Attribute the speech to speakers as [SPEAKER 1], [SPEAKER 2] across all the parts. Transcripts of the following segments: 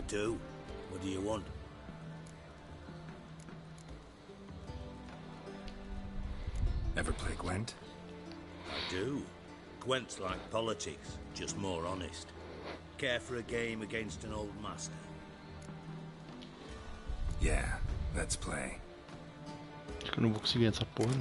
[SPEAKER 1] do. What do you want?
[SPEAKER 2] Ever play Gwent?
[SPEAKER 1] I do. Gwent's like politics, just more honest. Care for a game against an old master?
[SPEAKER 2] Yeah, let's play.
[SPEAKER 3] Acho que eu não vou conseguir essa porra.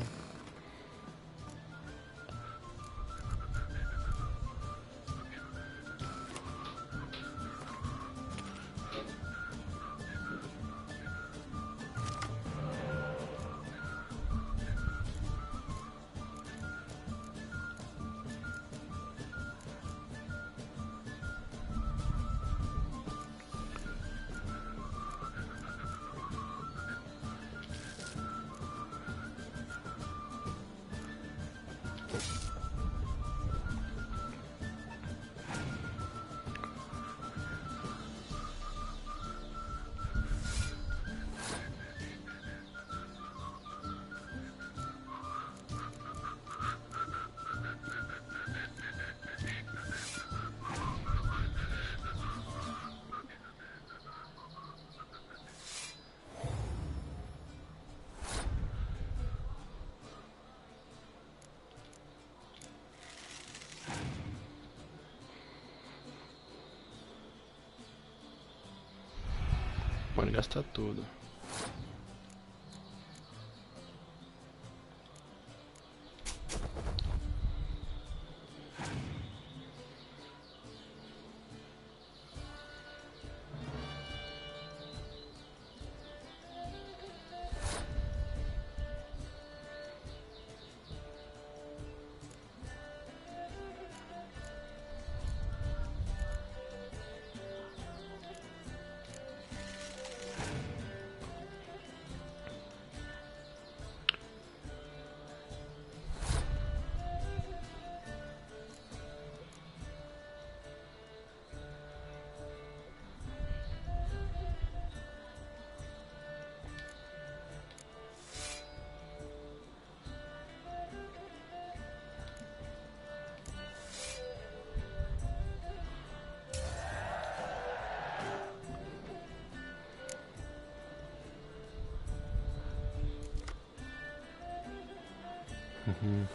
[SPEAKER 3] Pode gastar tudo. Uhum.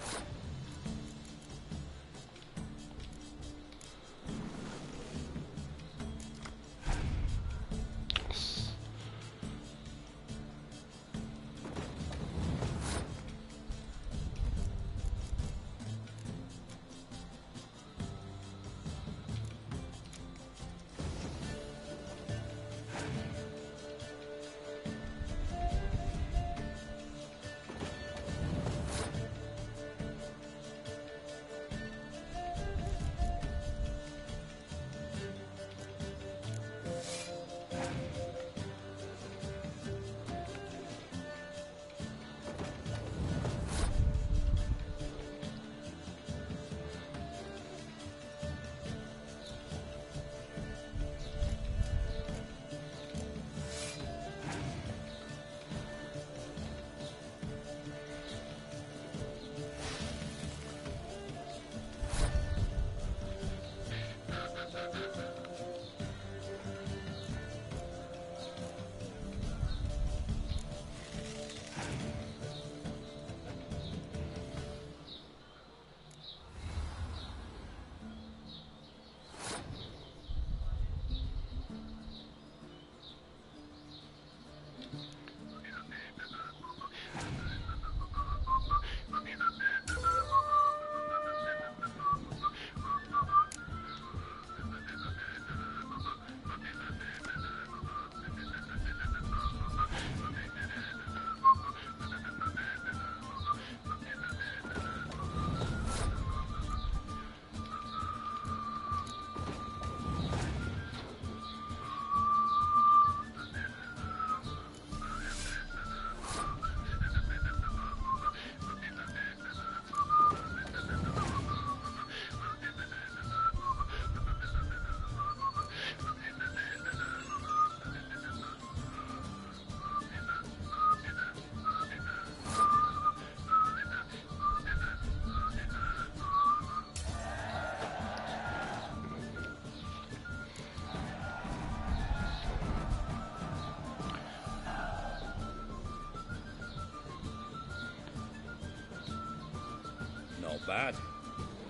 [SPEAKER 1] Not bad.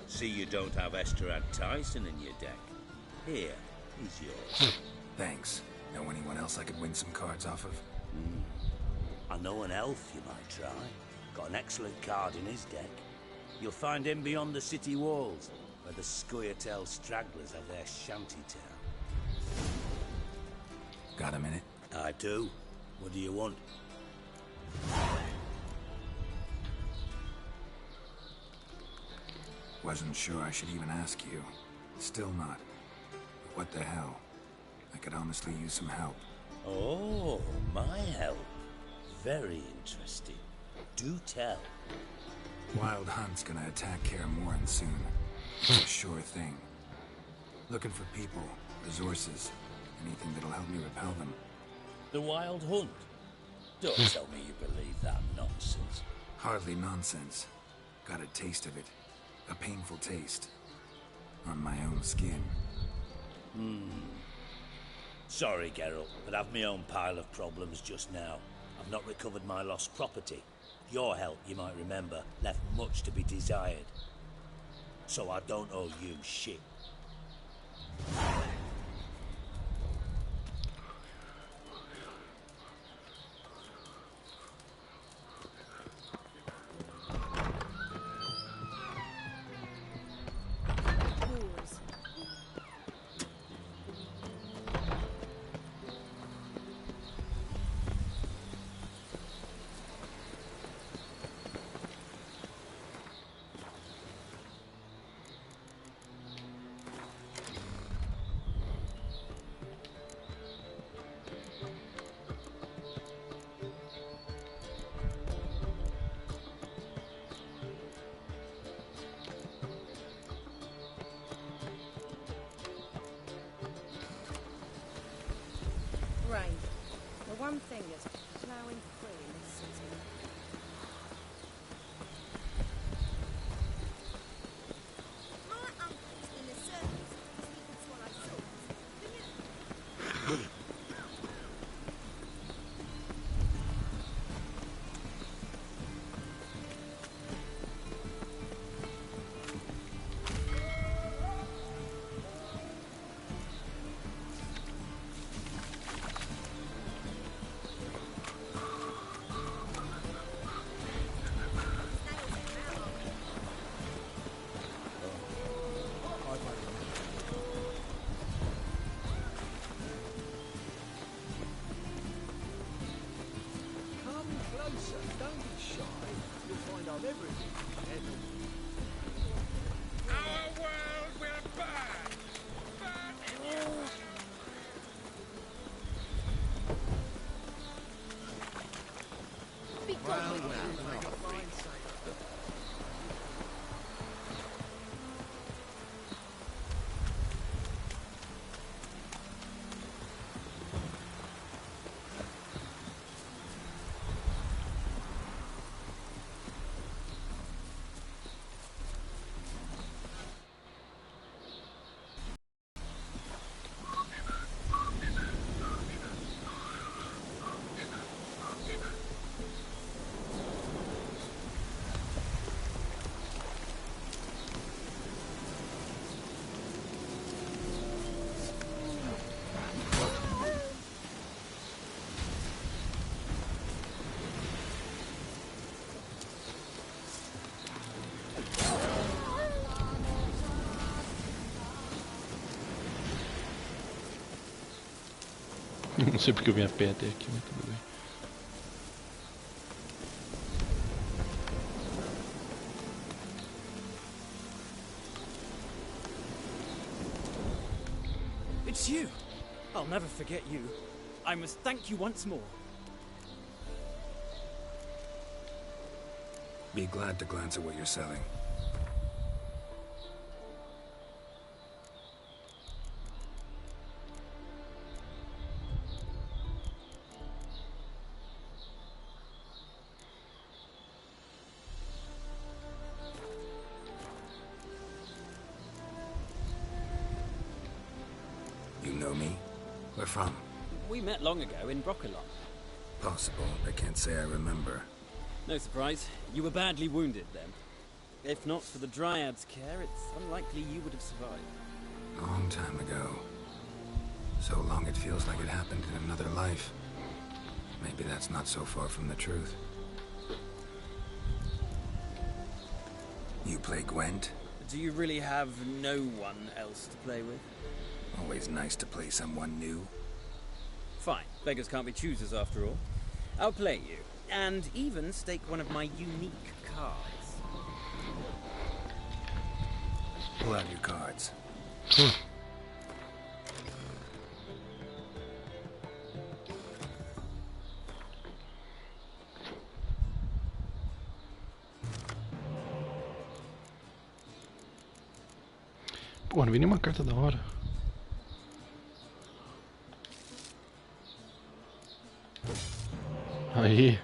[SPEAKER 1] See you don't have Esterad Tyson in your deck. Here, he's yours.
[SPEAKER 2] Thanks. Know anyone else I could win some cards off of?
[SPEAKER 1] I know an elf you might try. Got an excellent card in his deck. You'll find him beyond the city walls, where the Scoia'tael stragglers have their shanty town.
[SPEAKER 2] Got a minute?
[SPEAKER 1] I do. What do you want?
[SPEAKER 2] Wasn't sure I should even ask you. Still not. But what the hell? I could honestly use some help.
[SPEAKER 1] Oh, my help. Very interesting. Do tell.
[SPEAKER 2] Wild Hunt's gonna attack Kaer Morhen soon. A sure thing. Looking for people, resources, anything that'll help me repel them.
[SPEAKER 1] The Wild Hunt? Don't tell me you believe that nonsense.
[SPEAKER 2] Hardly nonsense. Got a taste of it. A painful taste. On my own skin.
[SPEAKER 1] Sorry, Geralt, but I've my own pile of problems just now. I've not recovered my lost property. Your help, you might remember, left much to be desired. So I don't owe you shit.
[SPEAKER 4] Rain. The one thing that's plowing through in this city. My uncle's in the service. He can swallow swords.
[SPEAKER 3] Não sei porque eu vim a pé até aqui, mas tudo bem.
[SPEAKER 5] It's you! I'll never forget you. I must thank you once more.
[SPEAKER 2] Be glad to glance at what you're selling. You know me? Where from?
[SPEAKER 5] We met long ago in Broccolon.
[SPEAKER 2] Possible. I can't say I remember.
[SPEAKER 5] No surprise. You were badly wounded then. If not for the Dryad's care, it's unlikely you would have survived.
[SPEAKER 2] Long time ago. So long it feels like it happened in another life. Maybe that's not so far from the truth. You play Gwent?
[SPEAKER 5] Do you really have no one else to play with?
[SPEAKER 2] Always nice to play someone new.
[SPEAKER 5] Fine. Beggars can't be choosers after all. I'll play you. And even stake one of my unique cards.
[SPEAKER 2] Pull out your cards.
[SPEAKER 3] Pô, não vi nenhuma carta da hora. Aí.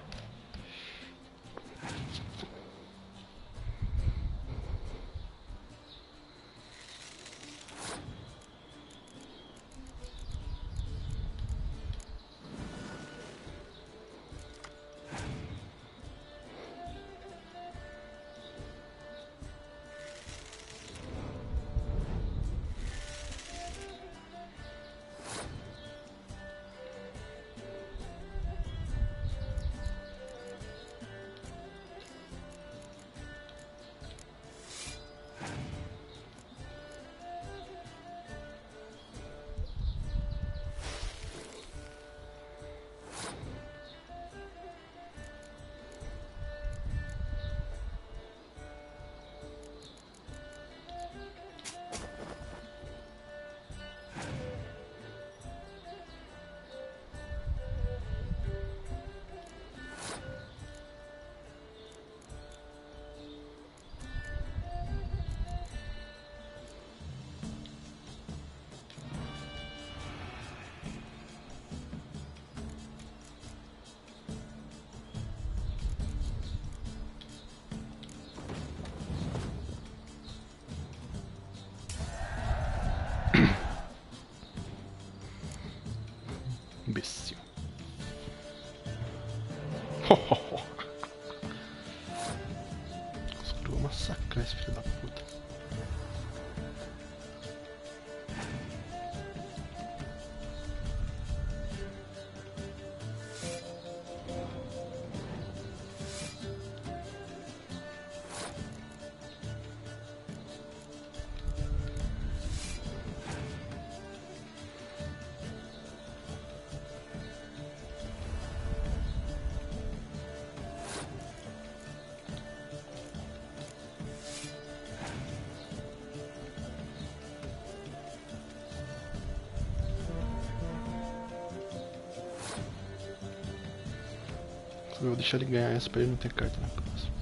[SPEAKER 3] Imbecil. Eu vou massacrar esse filho da puta. Eu vou deixar ele ganhar essa pra ele não ter carta na próxima.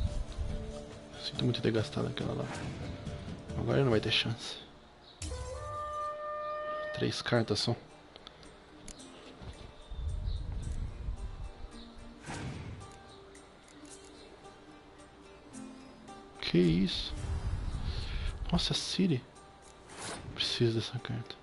[SPEAKER 3] Sinto muito ter gastado aquela lá. Agora ele não vai ter chance. 3 cartas só. Que isso? Nossa, Siri. Preciso dessa carta.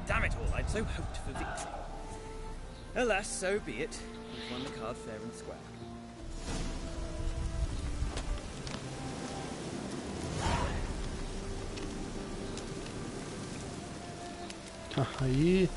[SPEAKER 5] Damn it all, I'd so hoped for victory. Alas, so be it. We've won the card fair and square.
[SPEAKER 3] Aí.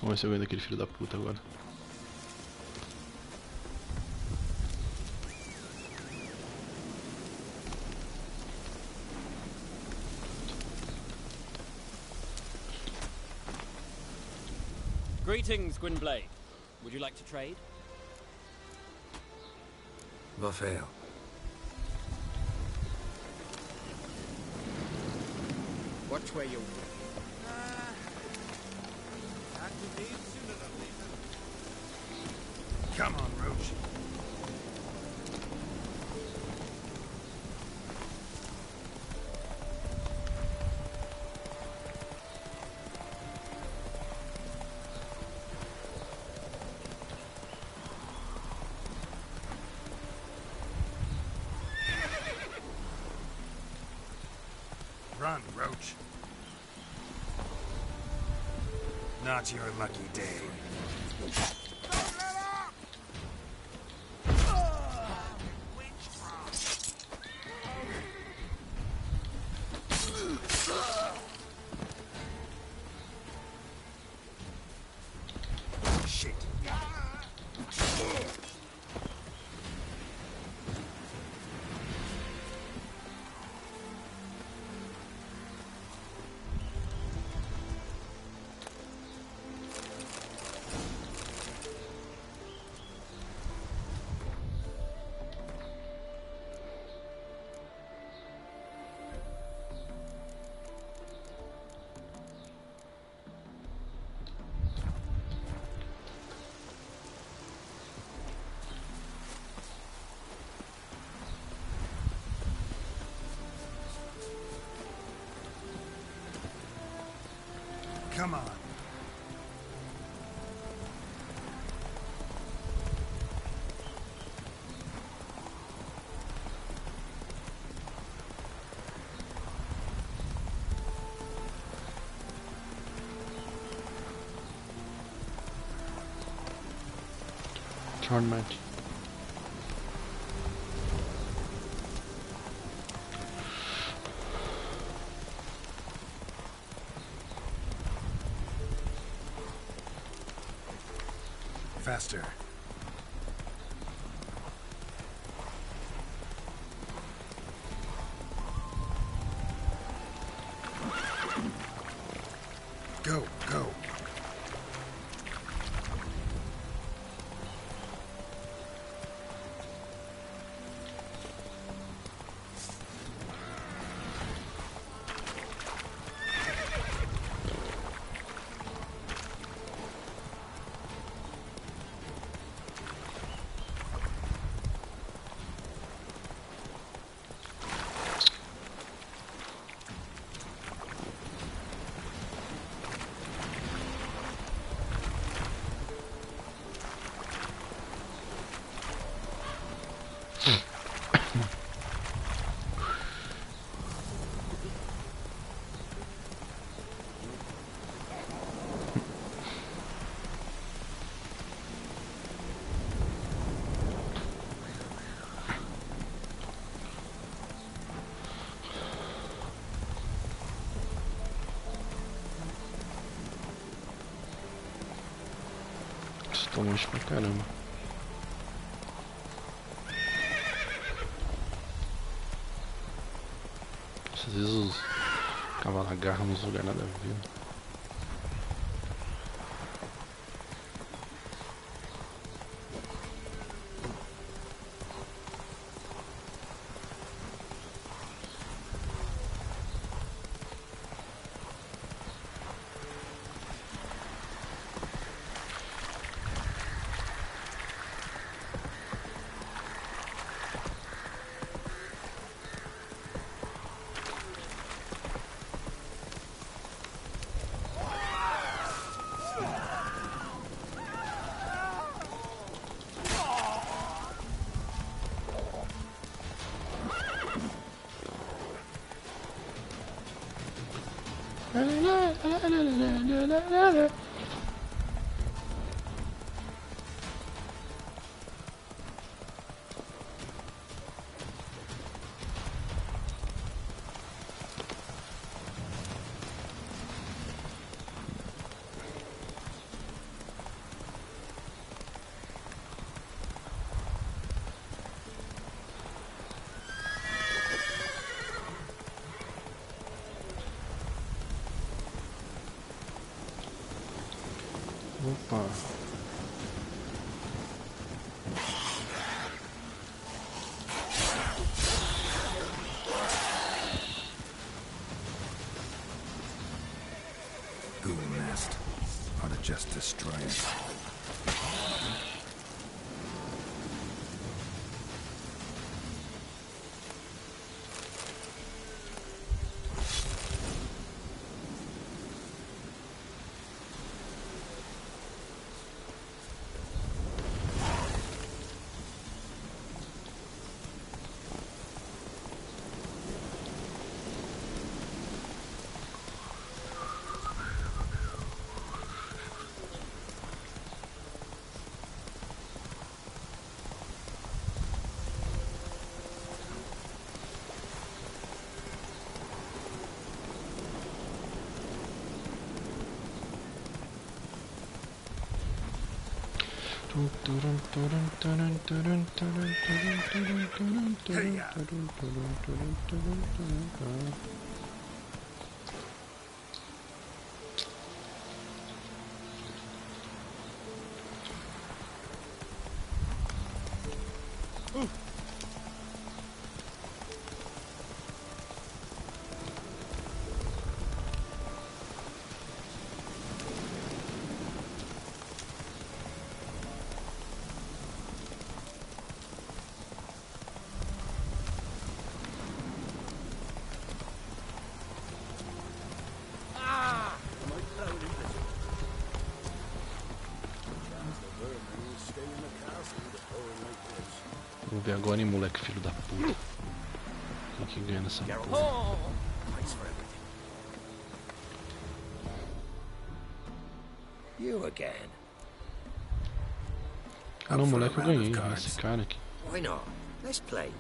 [SPEAKER 3] Vamos ver se eu ganho daquele filho da puta agora.
[SPEAKER 5] Greetings, Gwynblade. Would you like to trade?
[SPEAKER 2] Buffalo.
[SPEAKER 5] Watch where you're...
[SPEAKER 2] Come on, Roach. Run, Roach. Not your lucky day. Shit. Come on.
[SPEAKER 3] Turn match.
[SPEAKER 2] Faster. Go, go.
[SPEAKER 3] Tô longe pra caramba. Às vezes os cavalos agarram nos lugares nada a ver. Opa.
[SPEAKER 2] Ghoul nest. Ought to just destroy it.
[SPEAKER 3] Vamos ver agora, hein, moleque, filho da puta. Quem que ganha nessa porra?
[SPEAKER 1] You again.
[SPEAKER 3] Ah não, moleque, eu ganhei nesse cara aqui.
[SPEAKER 1] Why not? Let's play.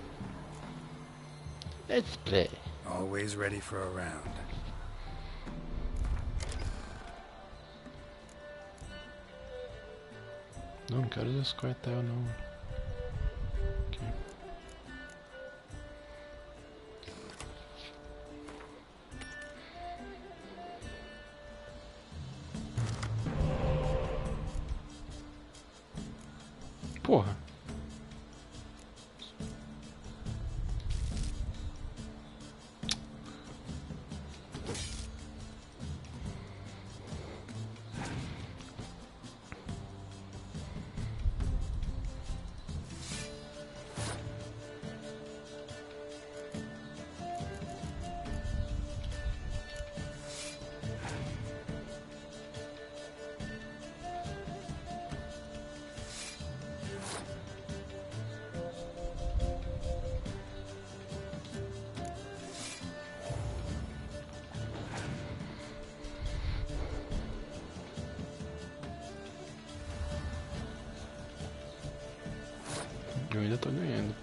[SPEAKER 3] Let's play.
[SPEAKER 2] Always ready for a round.
[SPEAKER 3] Não, não quero esse quartel não. Aqui. Porra. Eu ainda tô ganhando.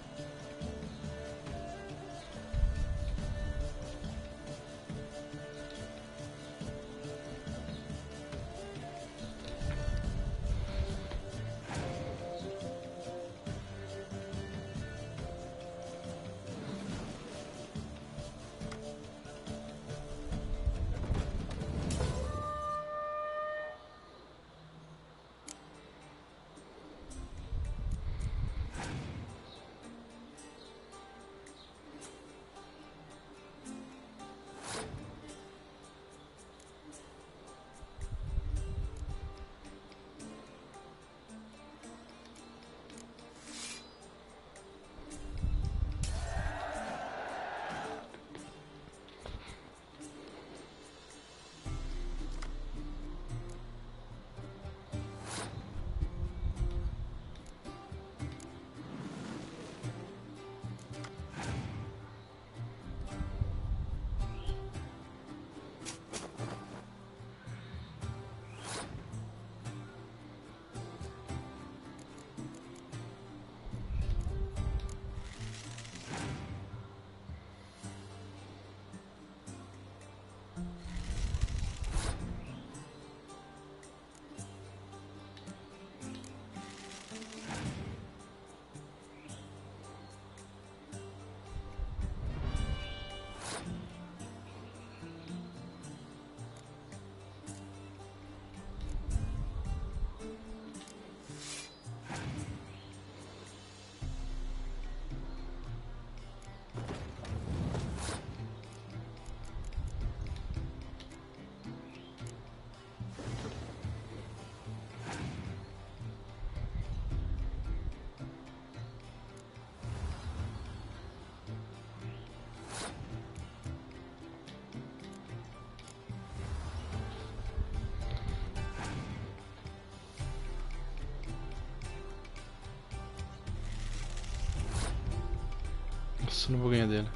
[SPEAKER 3] Isso eu não vou ganhar dele.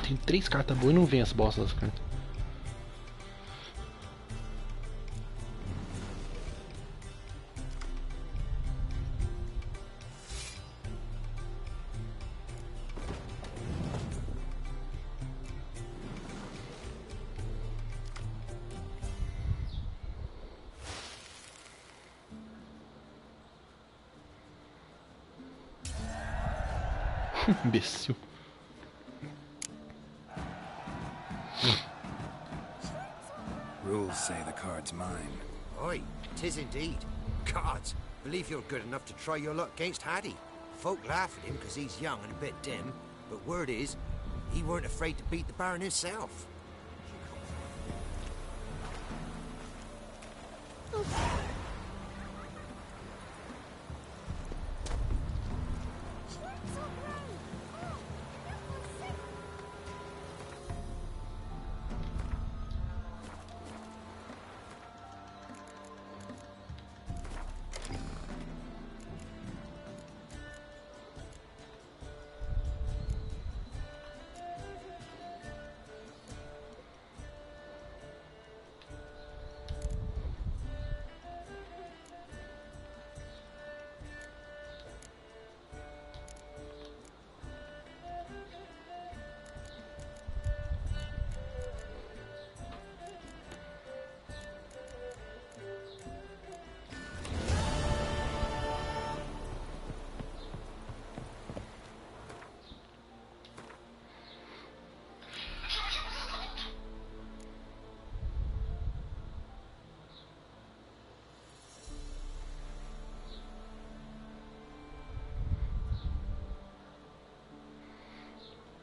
[SPEAKER 3] Tem 3 cartas boas e não vem as bostas das cartas. Imbecil.
[SPEAKER 2] Rules say the card's mine.
[SPEAKER 6] Aye, 'tis indeed. Gods, believe you're good enough to try your luck against Haddie. Folk laugh at him because he's young and a bit dim, but word is, he weren't afraid to beat the Baron himself.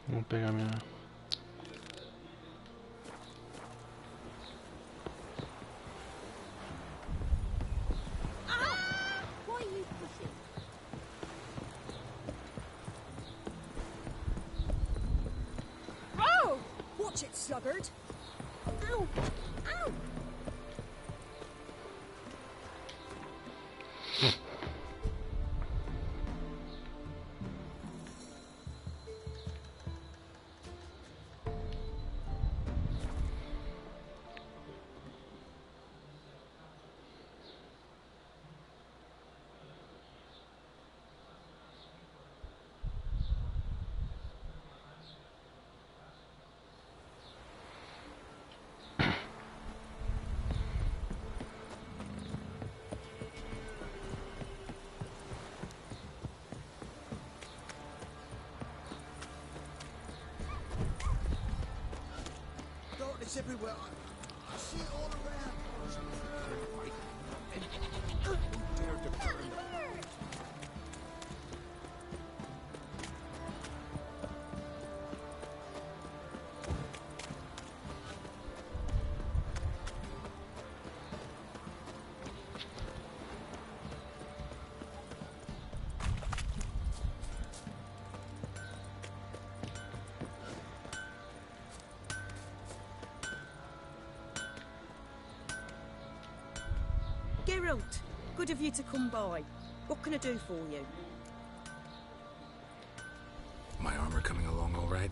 [SPEAKER 3] Vamos pegar minha...
[SPEAKER 4] Why are you pushing? Oh! Watch it, sluggard! Ow! Ow!
[SPEAKER 6] Darkness everywhere. I see it all around. Dare to burn.
[SPEAKER 4] Geralt, good of you to come by. What can I do for you?
[SPEAKER 2] My armor coming along all right?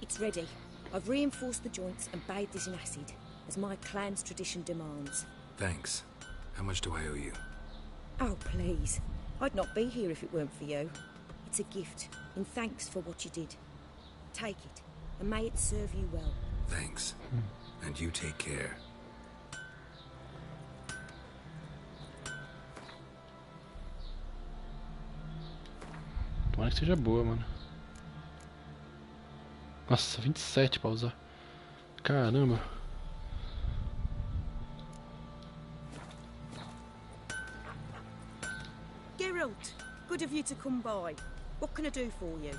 [SPEAKER 4] It's ready. I've reinforced the joints and bathed it in acid, as my clan's tradition demands.
[SPEAKER 2] Thanks. How much do I owe you?
[SPEAKER 4] Oh, please. I'd not be here if it weren't for you. It's a gift, in thanks for what you did. Take it, and may it serve you well.
[SPEAKER 2] Thanks. And you take care.
[SPEAKER 3] Tomara que seja boa, mano. Nossa, 27 pra usar. Caramba.
[SPEAKER 4] Geralt, good of you to come by. What can I do for you?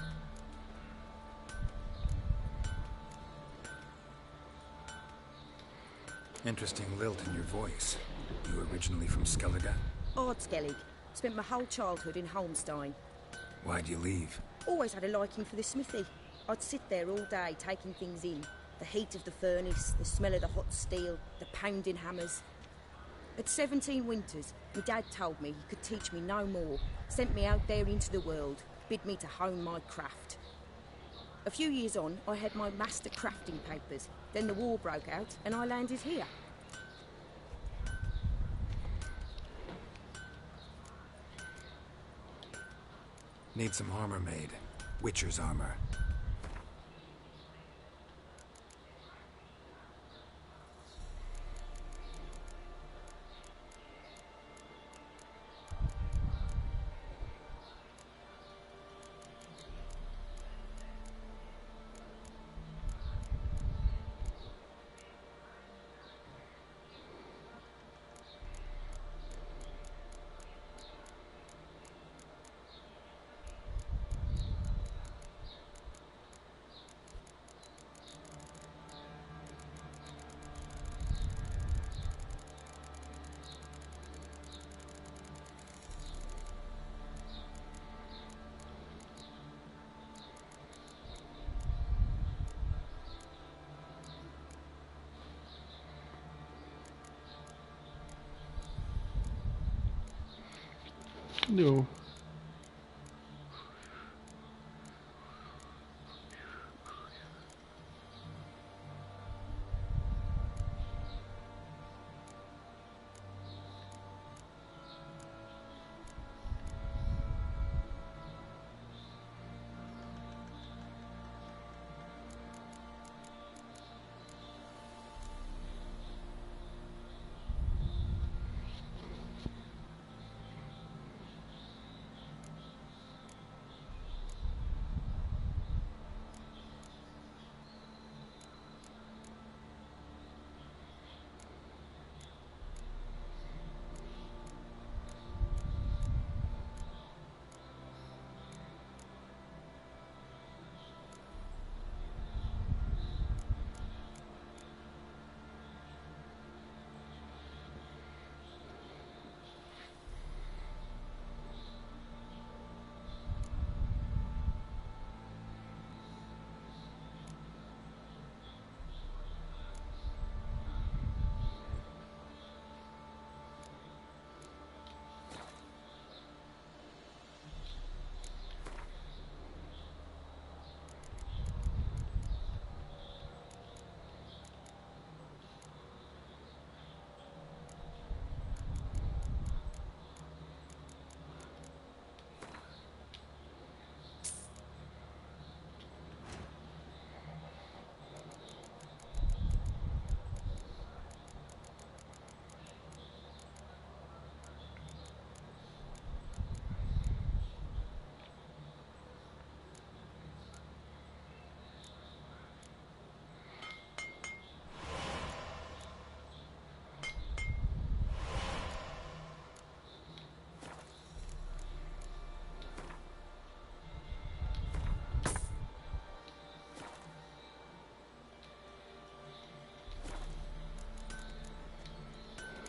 [SPEAKER 2] Interesting lilt in your voice. You originally from Skellige?
[SPEAKER 4] Ardskellig. Spent my whole childhood in Holmstein.
[SPEAKER 2] Why'd you leave?
[SPEAKER 4] Always had a liking for the smithy. I'd sit there all day taking things in. The heat of the furnace, the smell of the hot steel, the pounding hammers. At 17 winters, my dad told me he could teach me no more. Sent me out there into the world, bid me to hone my craft. A few years on, I had my master crafting papers. Then the war broke out and I landed here.
[SPEAKER 2] Need some armor made. Witcher's armor.
[SPEAKER 3] Deu.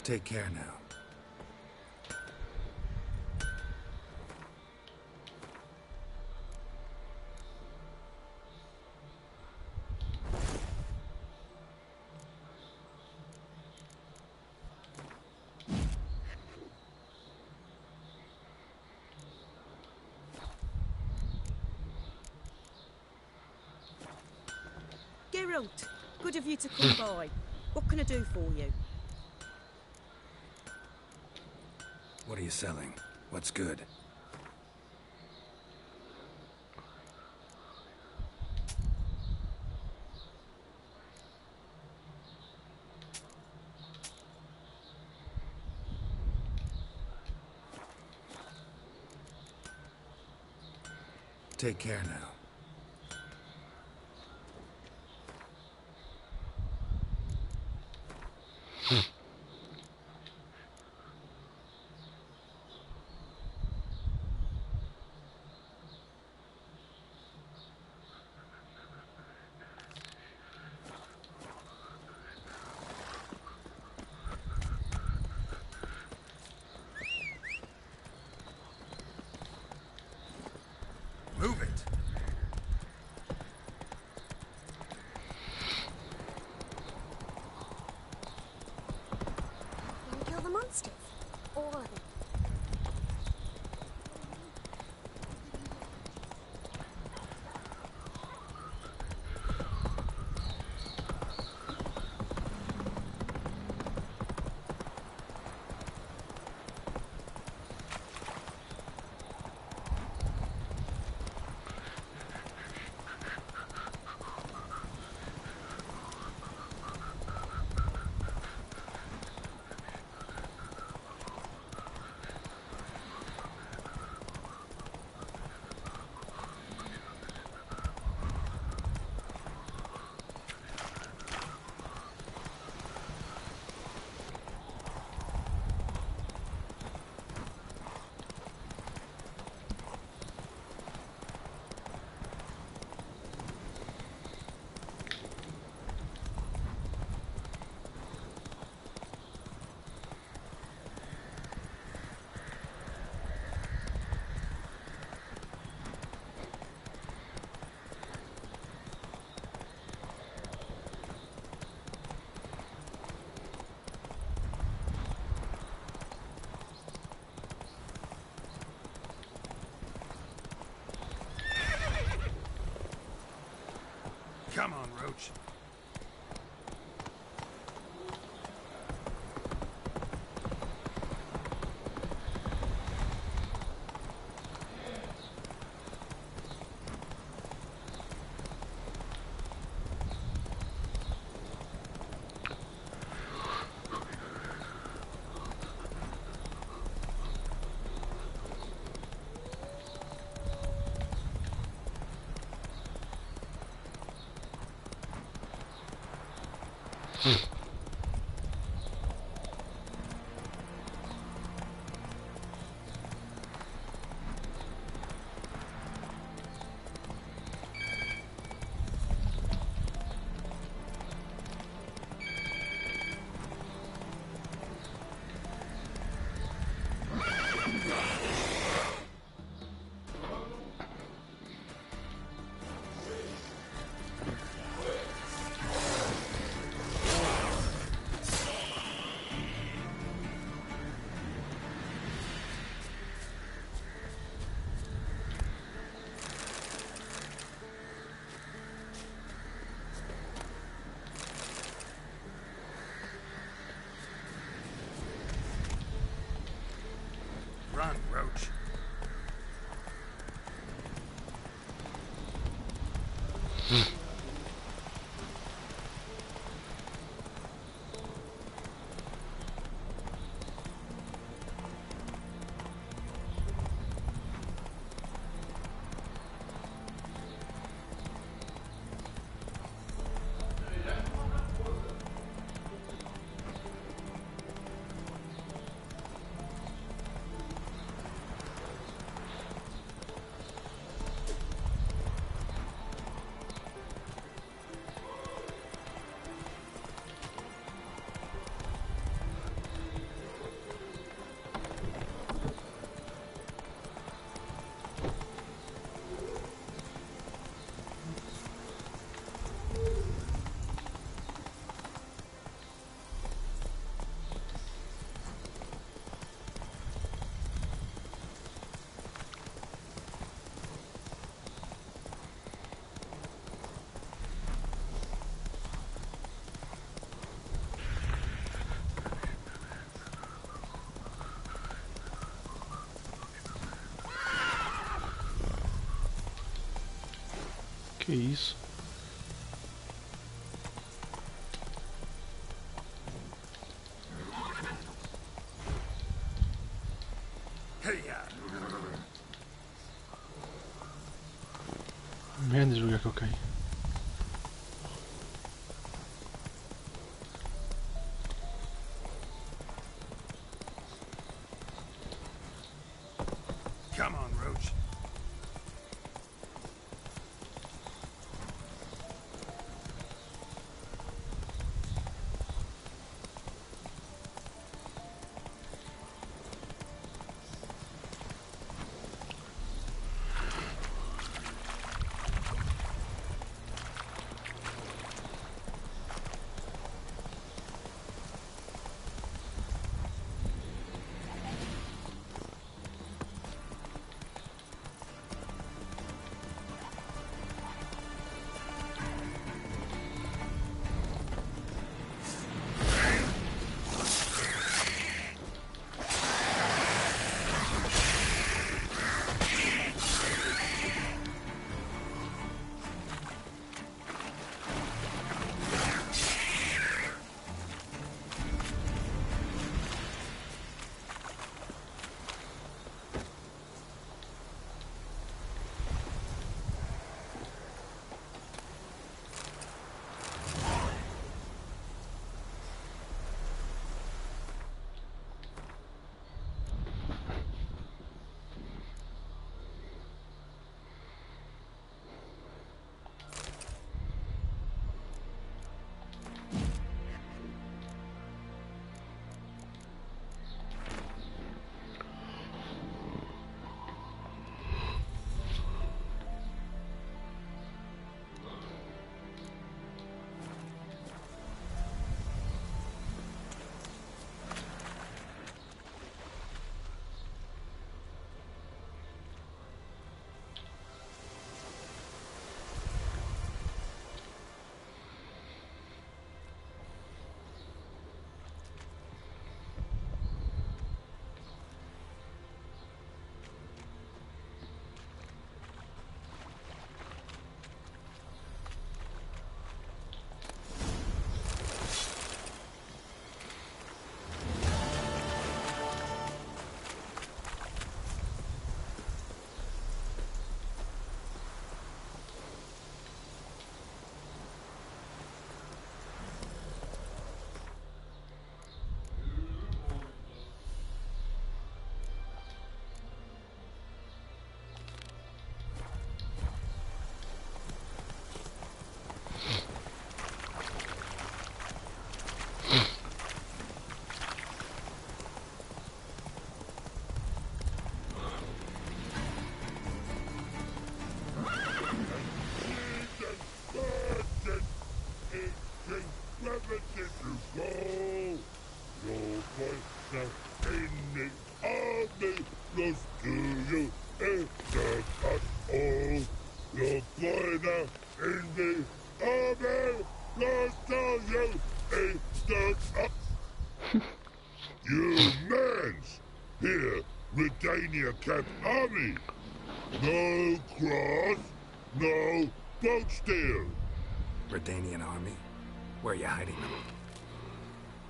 [SPEAKER 2] Take care now.
[SPEAKER 4] Geralt, good of you to come by. What can I do for you?
[SPEAKER 2] What are you selling? What's good? Take care now.
[SPEAKER 7] monsters. All of them.
[SPEAKER 2] Come on, Roach. Run, Roach.
[SPEAKER 3] Que isso? Merda de lugar que eu caí.
[SPEAKER 2] Come on, Roach.
[SPEAKER 7] now in the army, lost to you in the cut all. Your boy now in the army, lost to you in the cut. You mans, here, Redania Camp Army. No cross, no boat steal.
[SPEAKER 2] Redanian army? Where are you hiding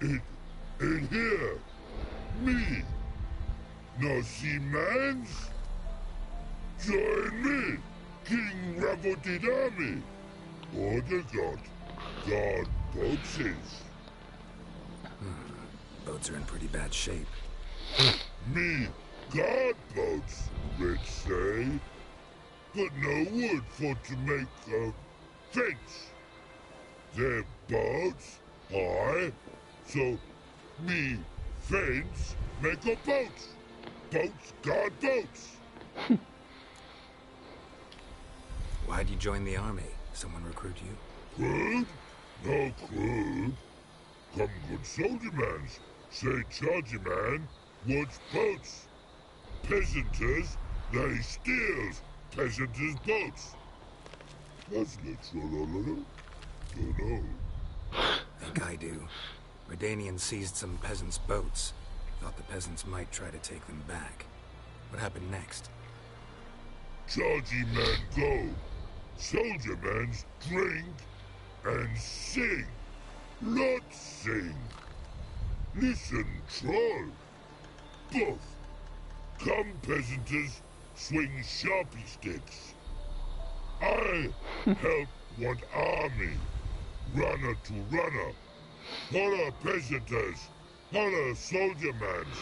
[SPEAKER 2] them?
[SPEAKER 7] In here, me. No see mans? Join me, King Ravodid Army. Order God boats is.
[SPEAKER 2] Boats are in pretty bad shape.
[SPEAKER 7] Me, guard boats, let's say. But no wood for to make a fence. Their boats high, so me fence make a boats. Boats guard boats.
[SPEAKER 2] Why'd you join the army? Someone recruit you?
[SPEAKER 7] Crude? No crude. Come good soldier mans. Say chargy man, wants boats. Peasanters, they steals peasanters' boats. That's literal, dunno.
[SPEAKER 2] Think I do. Redanians seized some peasants' boats. Thought the peasants might try to take them back. What happened next?
[SPEAKER 7] Chargy man go. Soldier mans drink and sing. Lot sing. Listen, troll. Both. Come peasanters, swing sharpie sticks. I help one army. Runner to runner. Holla peasanters. Holla soldier mans.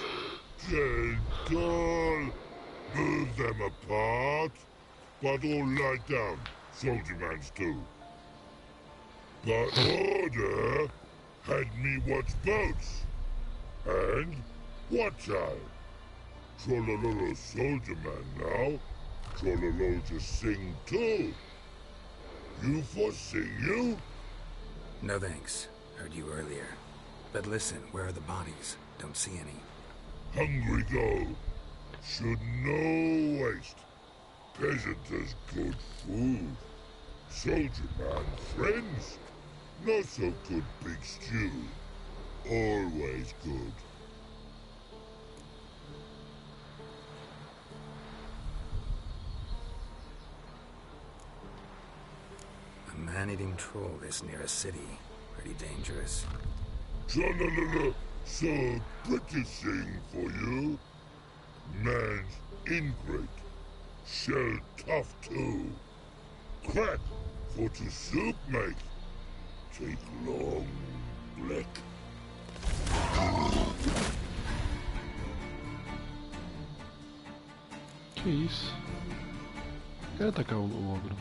[SPEAKER 7] Gentle. Move them apart. But all lie down. Soldier mans do. But order had me watch boats. And watch I. Trollololo soldier man now. Trollolo just sing too. You for sing you?
[SPEAKER 2] No thanks. Heard you earlier. But listen, where are the bodies? Don't see any.
[SPEAKER 7] Hungry go. Should no waste. Peasanters good food. Soldier man friends. Not so good big stew. Always good.
[SPEAKER 2] A man-eating troll this near a city. Pretty dangerous.
[SPEAKER 7] Trollololo, so pretty thing for you. Man's ingrate. Shell tough too. Crack for to soup make. Take long black.
[SPEAKER 3] Que isso? Quero atacar o ogro.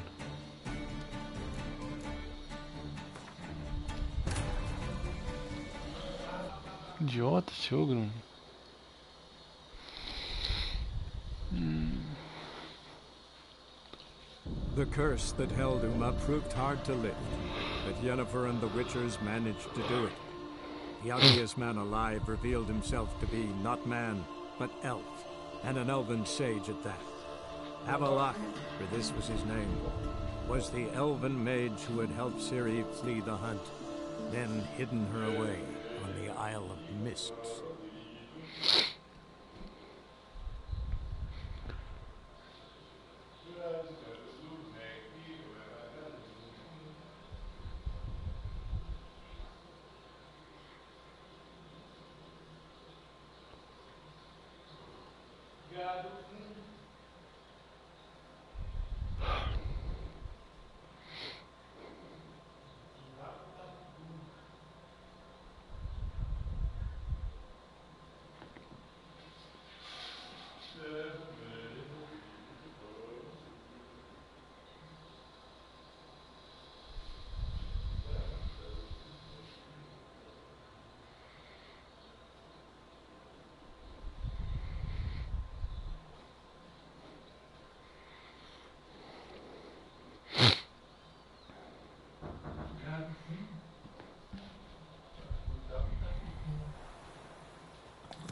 [SPEAKER 3] Idiota esse ogro.
[SPEAKER 8] The curse that held Uma proved hard to lift, but Yennefer and the Witchers managed to do it. The ugliest man alive revealed himself to be not man, but elf, and an elven sage at that. Havelach, for this was his name, was the elven mage who had helped Ciri flee the hunt, then hidden her away on the Isle of Mists.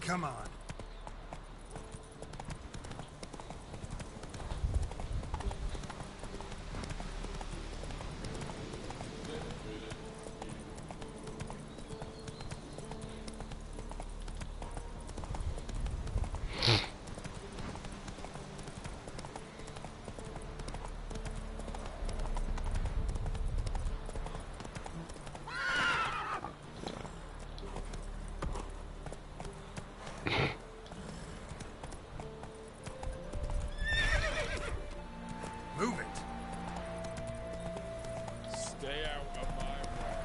[SPEAKER 2] come on. Move it.
[SPEAKER 7] Stay out of my way.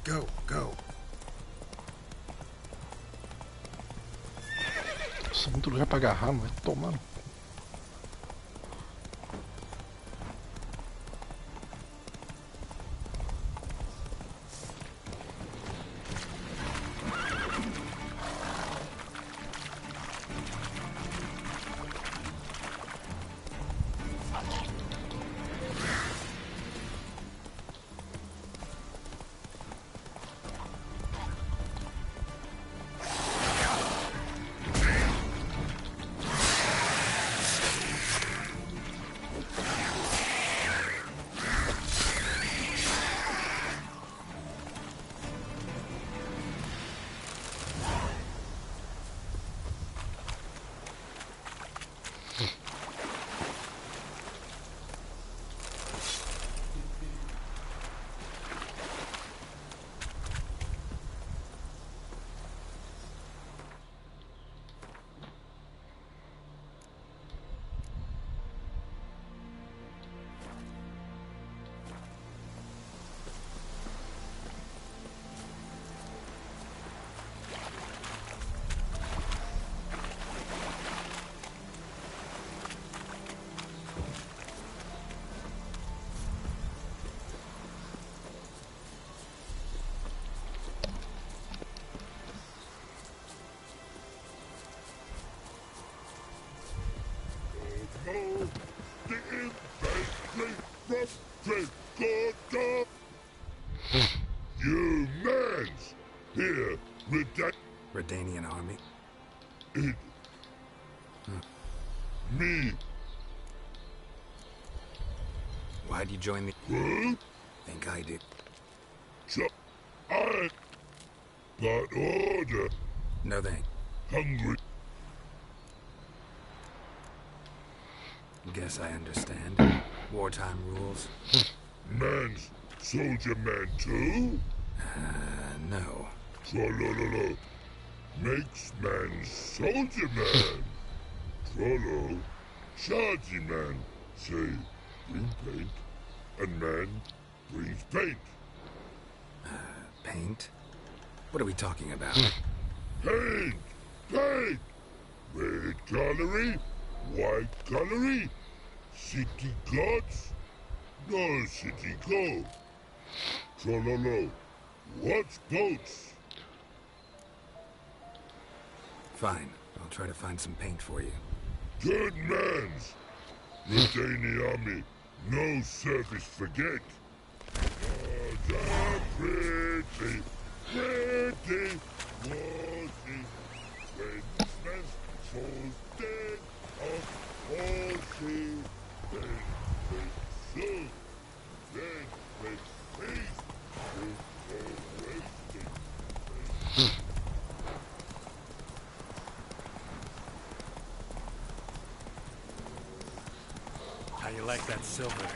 [SPEAKER 2] Go, go.
[SPEAKER 3] Nossa, muito lugar pra agarrar, mas vai tomar.
[SPEAKER 7] No, the infantry from Trent. You mans! Here,
[SPEAKER 2] Redanian army?
[SPEAKER 7] it. Me.
[SPEAKER 2] Why'd you join me?
[SPEAKER 7] What?
[SPEAKER 2] Think I did.
[SPEAKER 7] I got order.
[SPEAKER 2] No thanks.
[SPEAKER 7] Hungry.
[SPEAKER 2] Guess I understand. Wartime rules?
[SPEAKER 7] Man's soldier man too?
[SPEAKER 2] No.
[SPEAKER 7] Trollololo. Makes man soldier man. Trollo. Chargy man. Say, bring paint. And man brings paint.
[SPEAKER 2] Paint? What are we talking about?
[SPEAKER 7] Paint! Paint! Red colory, white colory, city gods, no city go. Trollolo, what's boats?
[SPEAKER 2] Fine. I'll try to find some paint for you.
[SPEAKER 7] Good mans. Redani army, no service forget. Gods are pretty, pretty, worthy. When men falls dead of all sea, then they soon, then they feast with no wasting.
[SPEAKER 2] you like that silver?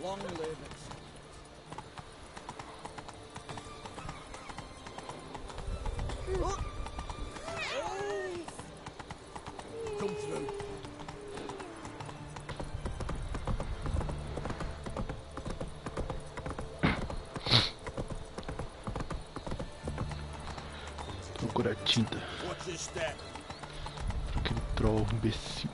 [SPEAKER 9] Long live it. Come through.
[SPEAKER 3] Procurar tinta.
[SPEAKER 7] What's this step?
[SPEAKER 3] Aquele troll imbecil.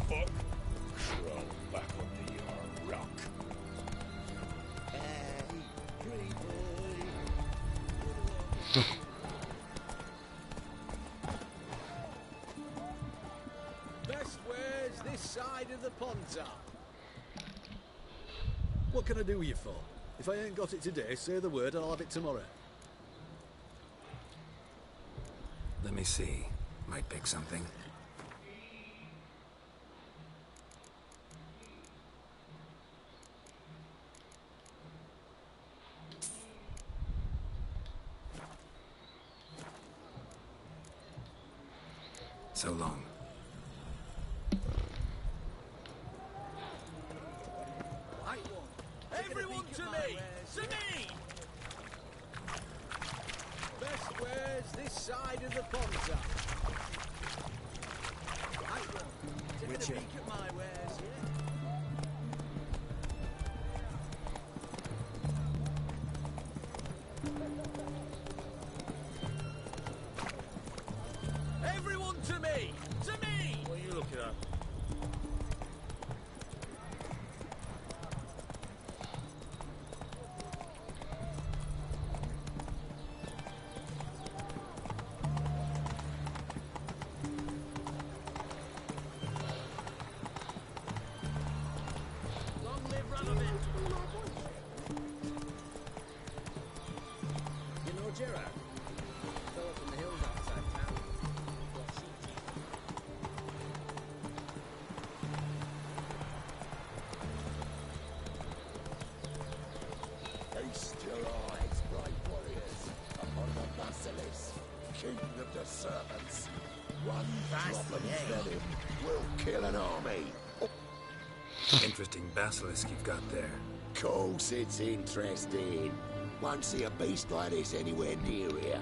[SPEAKER 7] Fuck. Crawl back under your rock. Hey, pretty boy.
[SPEAKER 9] Best wares this side of the ponds are. What can I do with you for? If I ain't got it today, say the word and I'll have it tomorrow.
[SPEAKER 2] Let me see. Might pick something. So long.
[SPEAKER 9] Everyone to me! To me! Best wares this side of the ponds are. Right one. Take a peek at my wares, yeah? Everyone to me! To me!
[SPEAKER 7] What are you looking at?
[SPEAKER 9] Long live Radovid! You know Gerard? Fell up in the hills outside town. Got sheep.
[SPEAKER 7] Feast your eyes, brave warriors, upon the Basilisk, king of the serpents. One drop of venom will kill an army.
[SPEAKER 2] Interesting basilisk you've got there.
[SPEAKER 7] Course it's interesting. Won't see a beast like this anywhere near here.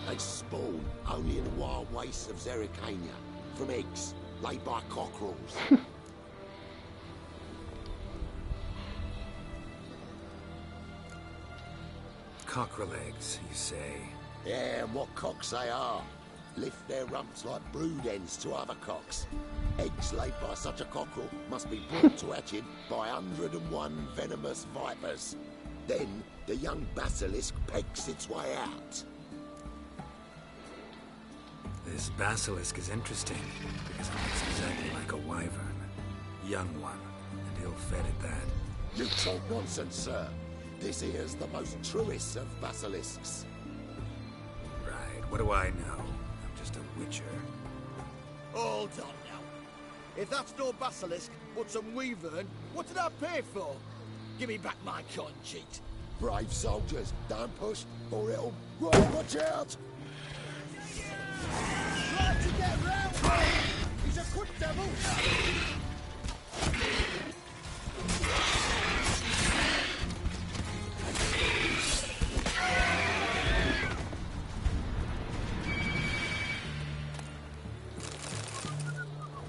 [SPEAKER 7] They spawn only in the wild wastes of Zerrikania, from eggs laid by cockerels.
[SPEAKER 2] Cockerel eggs, you say?
[SPEAKER 7] Yeah, and what cocks they are. Lift their rumps like brood hens to other cocks. Eggs laid by such a cockerel must be brought to hatching by 101 venomous vipers. Then the young basilisk pegs its way out.
[SPEAKER 2] This basilisk is interesting, because it looks exactly like a wyvern. Young one, and ill-fed at that.
[SPEAKER 7] You talk nonsense, sir. This here's the most truest of basilisks.
[SPEAKER 2] Right, what do I know? I'm just a witcher.
[SPEAKER 9] Hold on now. If that's no basilisk, but some wyvern, what did I pay for? Give me back my coin, cheat.
[SPEAKER 7] Brave soldiers, don't push, or it'll... Right, watch out!
[SPEAKER 10] Try to get round him! He's a quick devil!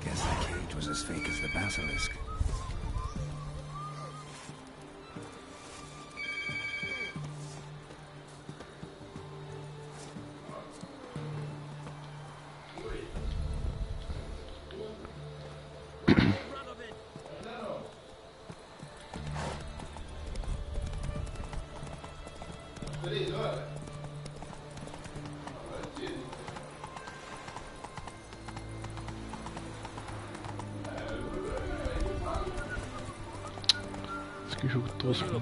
[SPEAKER 2] Guess that cage was as fake as the basilisk.
[SPEAKER 3] Que jogo tosco.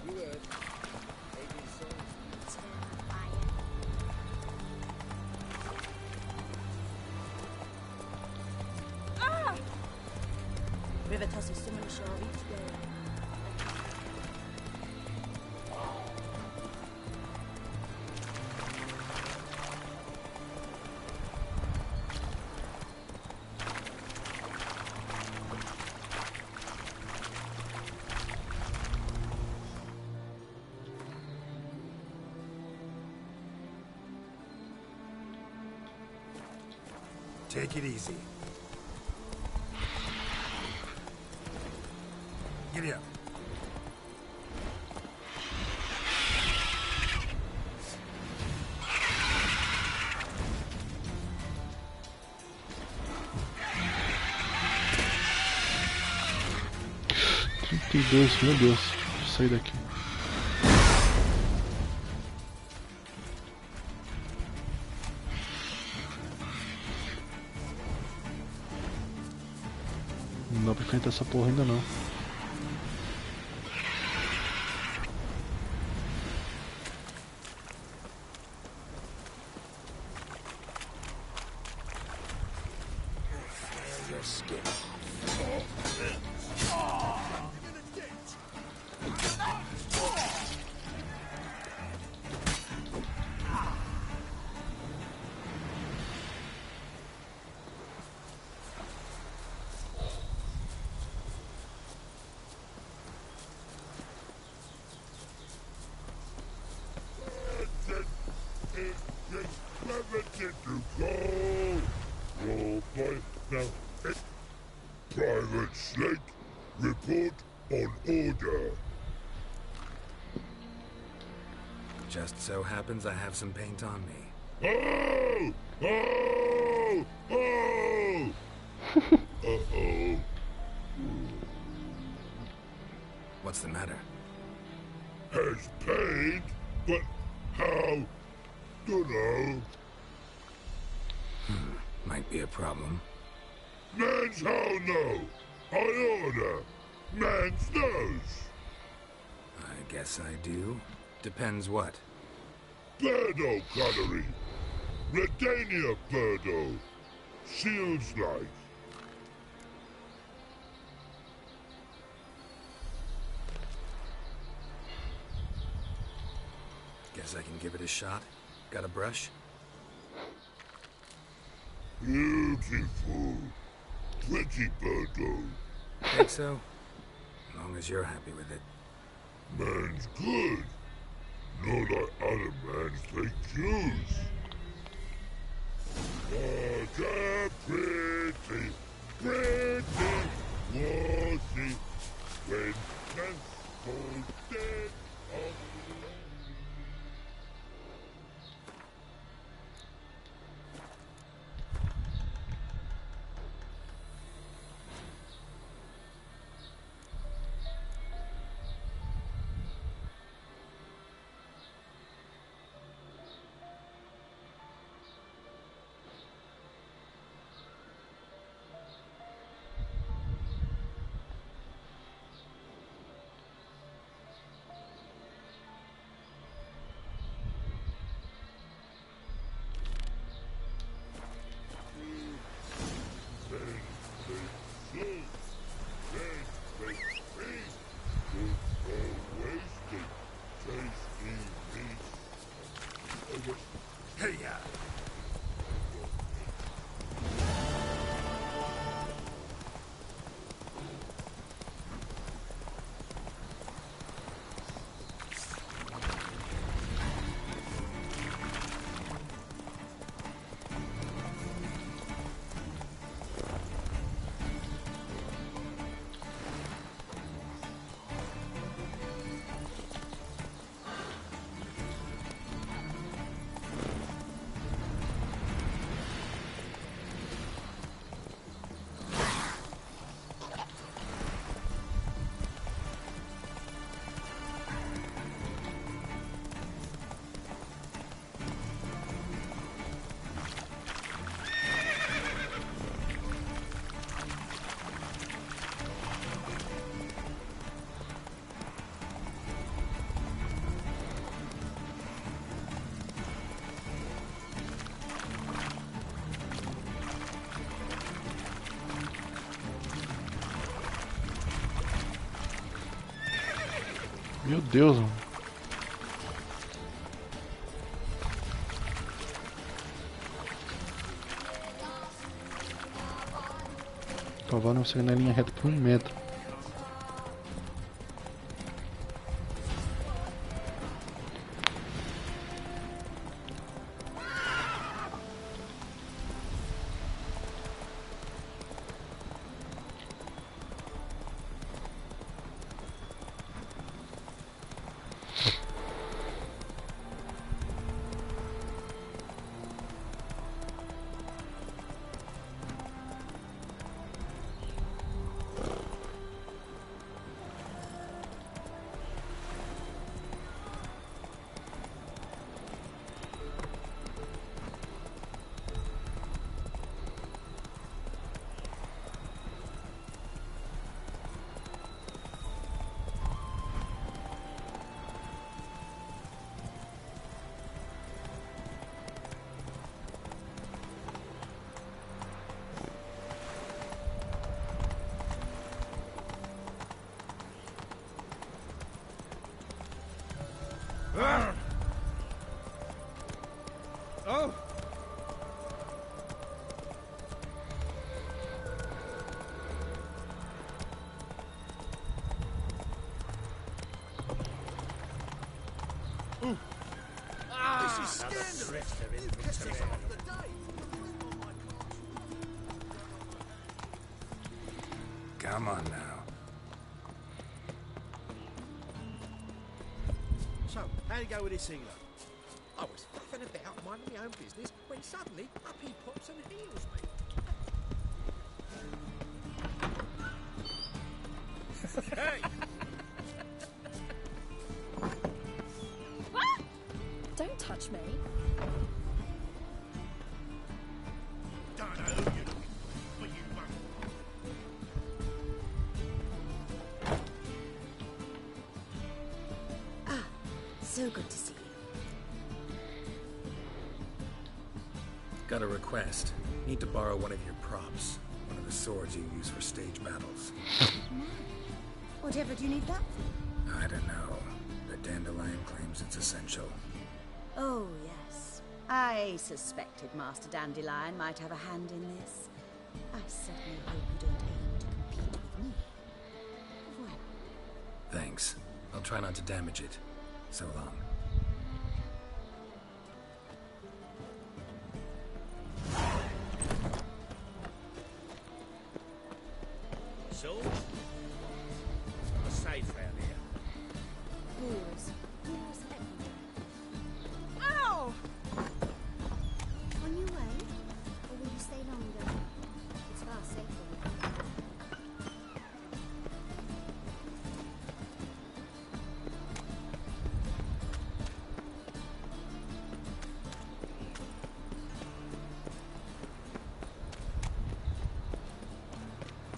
[SPEAKER 9] You heard. Adrian's son.
[SPEAKER 4] River tosses someone ashore each day.
[SPEAKER 2] Take it easy. Giddy up.
[SPEAKER 3] Meu Deus, deixa eu sair daqui. Não dá pra enfrentar essa porra ainda não.
[SPEAKER 7] Your skin. Private Snake, report on order.
[SPEAKER 2] Just so happens I have some paint on me.
[SPEAKER 7] Oh! Oh! Oh! Uh-oh.
[SPEAKER 2] What's the matter?
[SPEAKER 7] Has paid, but how? Dunno.
[SPEAKER 2] Might be a problem.
[SPEAKER 7] Man's how no. I order. Man's knows.
[SPEAKER 2] I guess I do. Depends what.
[SPEAKER 7] Birdo cutlery. Redania Birdo. Shields like.
[SPEAKER 2] Guess I can give it a shot. Got a brush?
[SPEAKER 7] Beautiful. Pretty Birdo.
[SPEAKER 2] Think so? As long as you're happy with it.
[SPEAKER 7] Man's good. Not like other mans they choose. What a pretty, was he when man's so dead of
[SPEAKER 3] Meu Deus, mano. O cavalo não segue na linha reta por 1 metro.
[SPEAKER 10] Oh!
[SPEAKER 6] This is scandalous! You pissed us off the day!
[SPEAKER 2] Come on now.
[SPEAKER 6] So, how'd it go with this healer? I was faffing about minding my own business when suddenly up he pops and heals me. Hey!
[SPEAKER 11] Don't touch me.
[SPEAKER 7] Don't know who you're looking for, but you won't.
[SPEAKER 4] Ah, so good to see you.
[SPEAKER 2] Got a request. Need to borrow one of your props. One of the swords you use for stage battles.
[SPEAKER 4] Whatever do you need that for?
[SPEAKER 2] I don't know. The Dandelion claims it's essential.
[SPEAKER 4] Oh, yes. I suspected Master Dandelion might have a hand in this. I certainly hope you don't aim to compete with me. Au revoir.
[SPEAKER 2] Thanks. I'll try not to damage it. So long.
[SPEAKER 1] So? What's safe round here?
[SPEAKER 11] Moors. Moors everywhere.
[SPEAKER 10] Ow!
[SPEAKER 11] On your way? Or will you stay longer? It's far safer.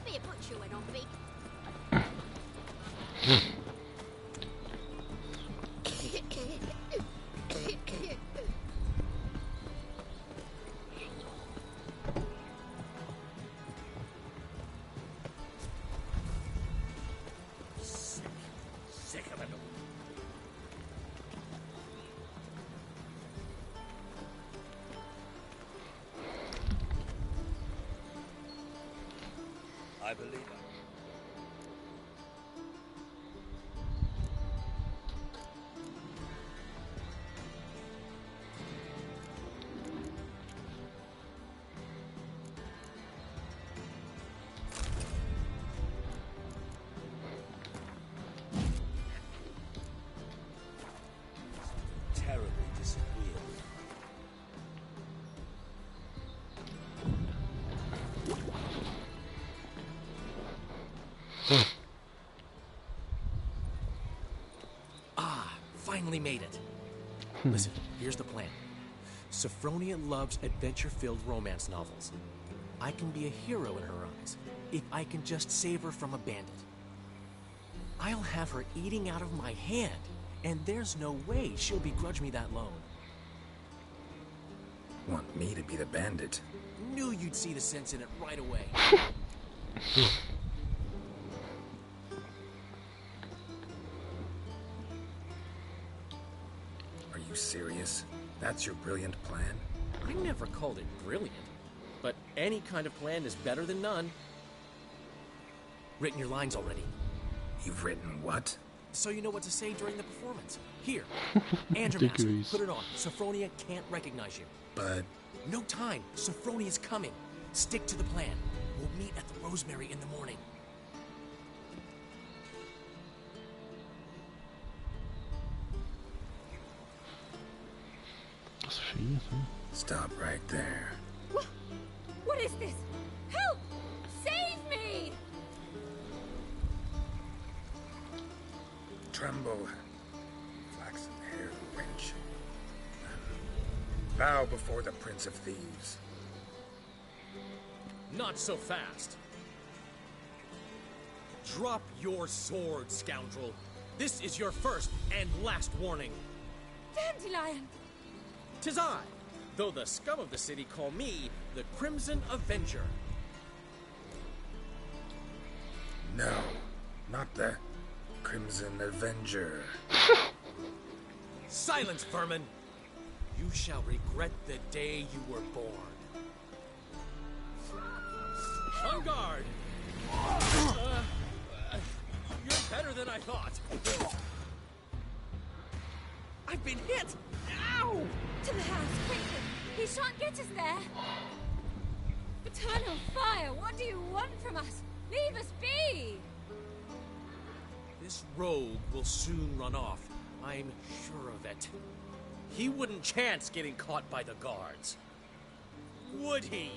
[SPEAKER 11] Be a butcher went on big.
[SPEAKER 1] Sick of it all. I believe it. Terribly disagreeable.
[SPEAKER 12] Finally made it. Listen, here's the plan. Sophronia loves adventure-filled romance novels. I can be a hero in her eyes if I can just save her from a bandit. I'll have her eating out of my hand, and there's no way she'll begrudge me that loan.
[SPEAKER 2] Want me to be the bandit?
[SPEAKER 12] Knew you'd see the sense in it right away.
[SPEAKER 2] You serious? That's your brilliant plan?
[SPEAKER 12] I never called it brilliant, but any kind of plan is better than none. Written your lines already.
[SPEAKER 2] You've written what?
[SPEAKER 12] So you know what to say during the performance. Here, Andromask, put it on. Sophronia can't recognize you.
[SPEAKER 2] But...
[SPEAKER 12] No time. Sophronia's coming. Stick to the plan. We'll meet at the Rosemary in the morning.
[SPEAKER 2] Stop right there.
[SPEAKER 11] What is this? Help! Save me!
[SPEAKER 2] Tremble, flaxen hair wench. Bow before the Prince of Thieves.
[SPEAKER 12] Not so fast. Drop your sword, scoundrel. This is your first and last warning.
[SPEAKER 11] Dandelion!
[SPEAKER 12] 'Tis I, though the scum of the city call me the Crimson Avenger.
[SPEAKER 2] No, not the Crimson Avenger.
[SPEAKER 12] Silence, vermin! You shall regret the day you were born. On guard! You're better than I thought. I've been hit! Ow!
[SPEAKER 11] To the house, quickly! He shan't get us there! Eternal fire, what do you want from us? Leave us be!
[SPEAKER 12] This rogue will soon run off. I'm sure of it. He wouldn't chance getting caught by the guards. Would he?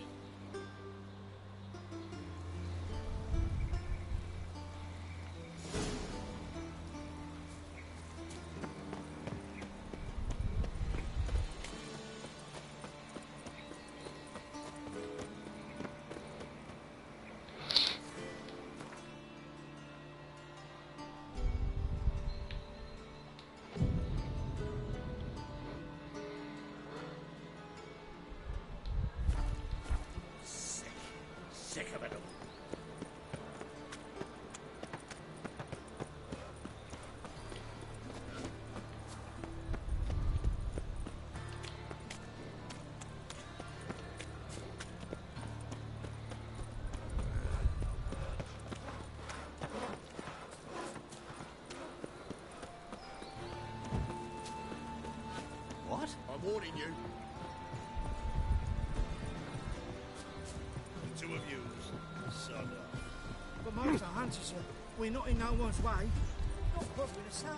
[SPEAKER 1] Sick of it all.
[SPEAKER 6] What?
[SPEAKER 7] I'm warning you. The two of you, son off.
[SPEAKER 10] But Master Hunter, sir, we're not in no one's way. Not bothering us out.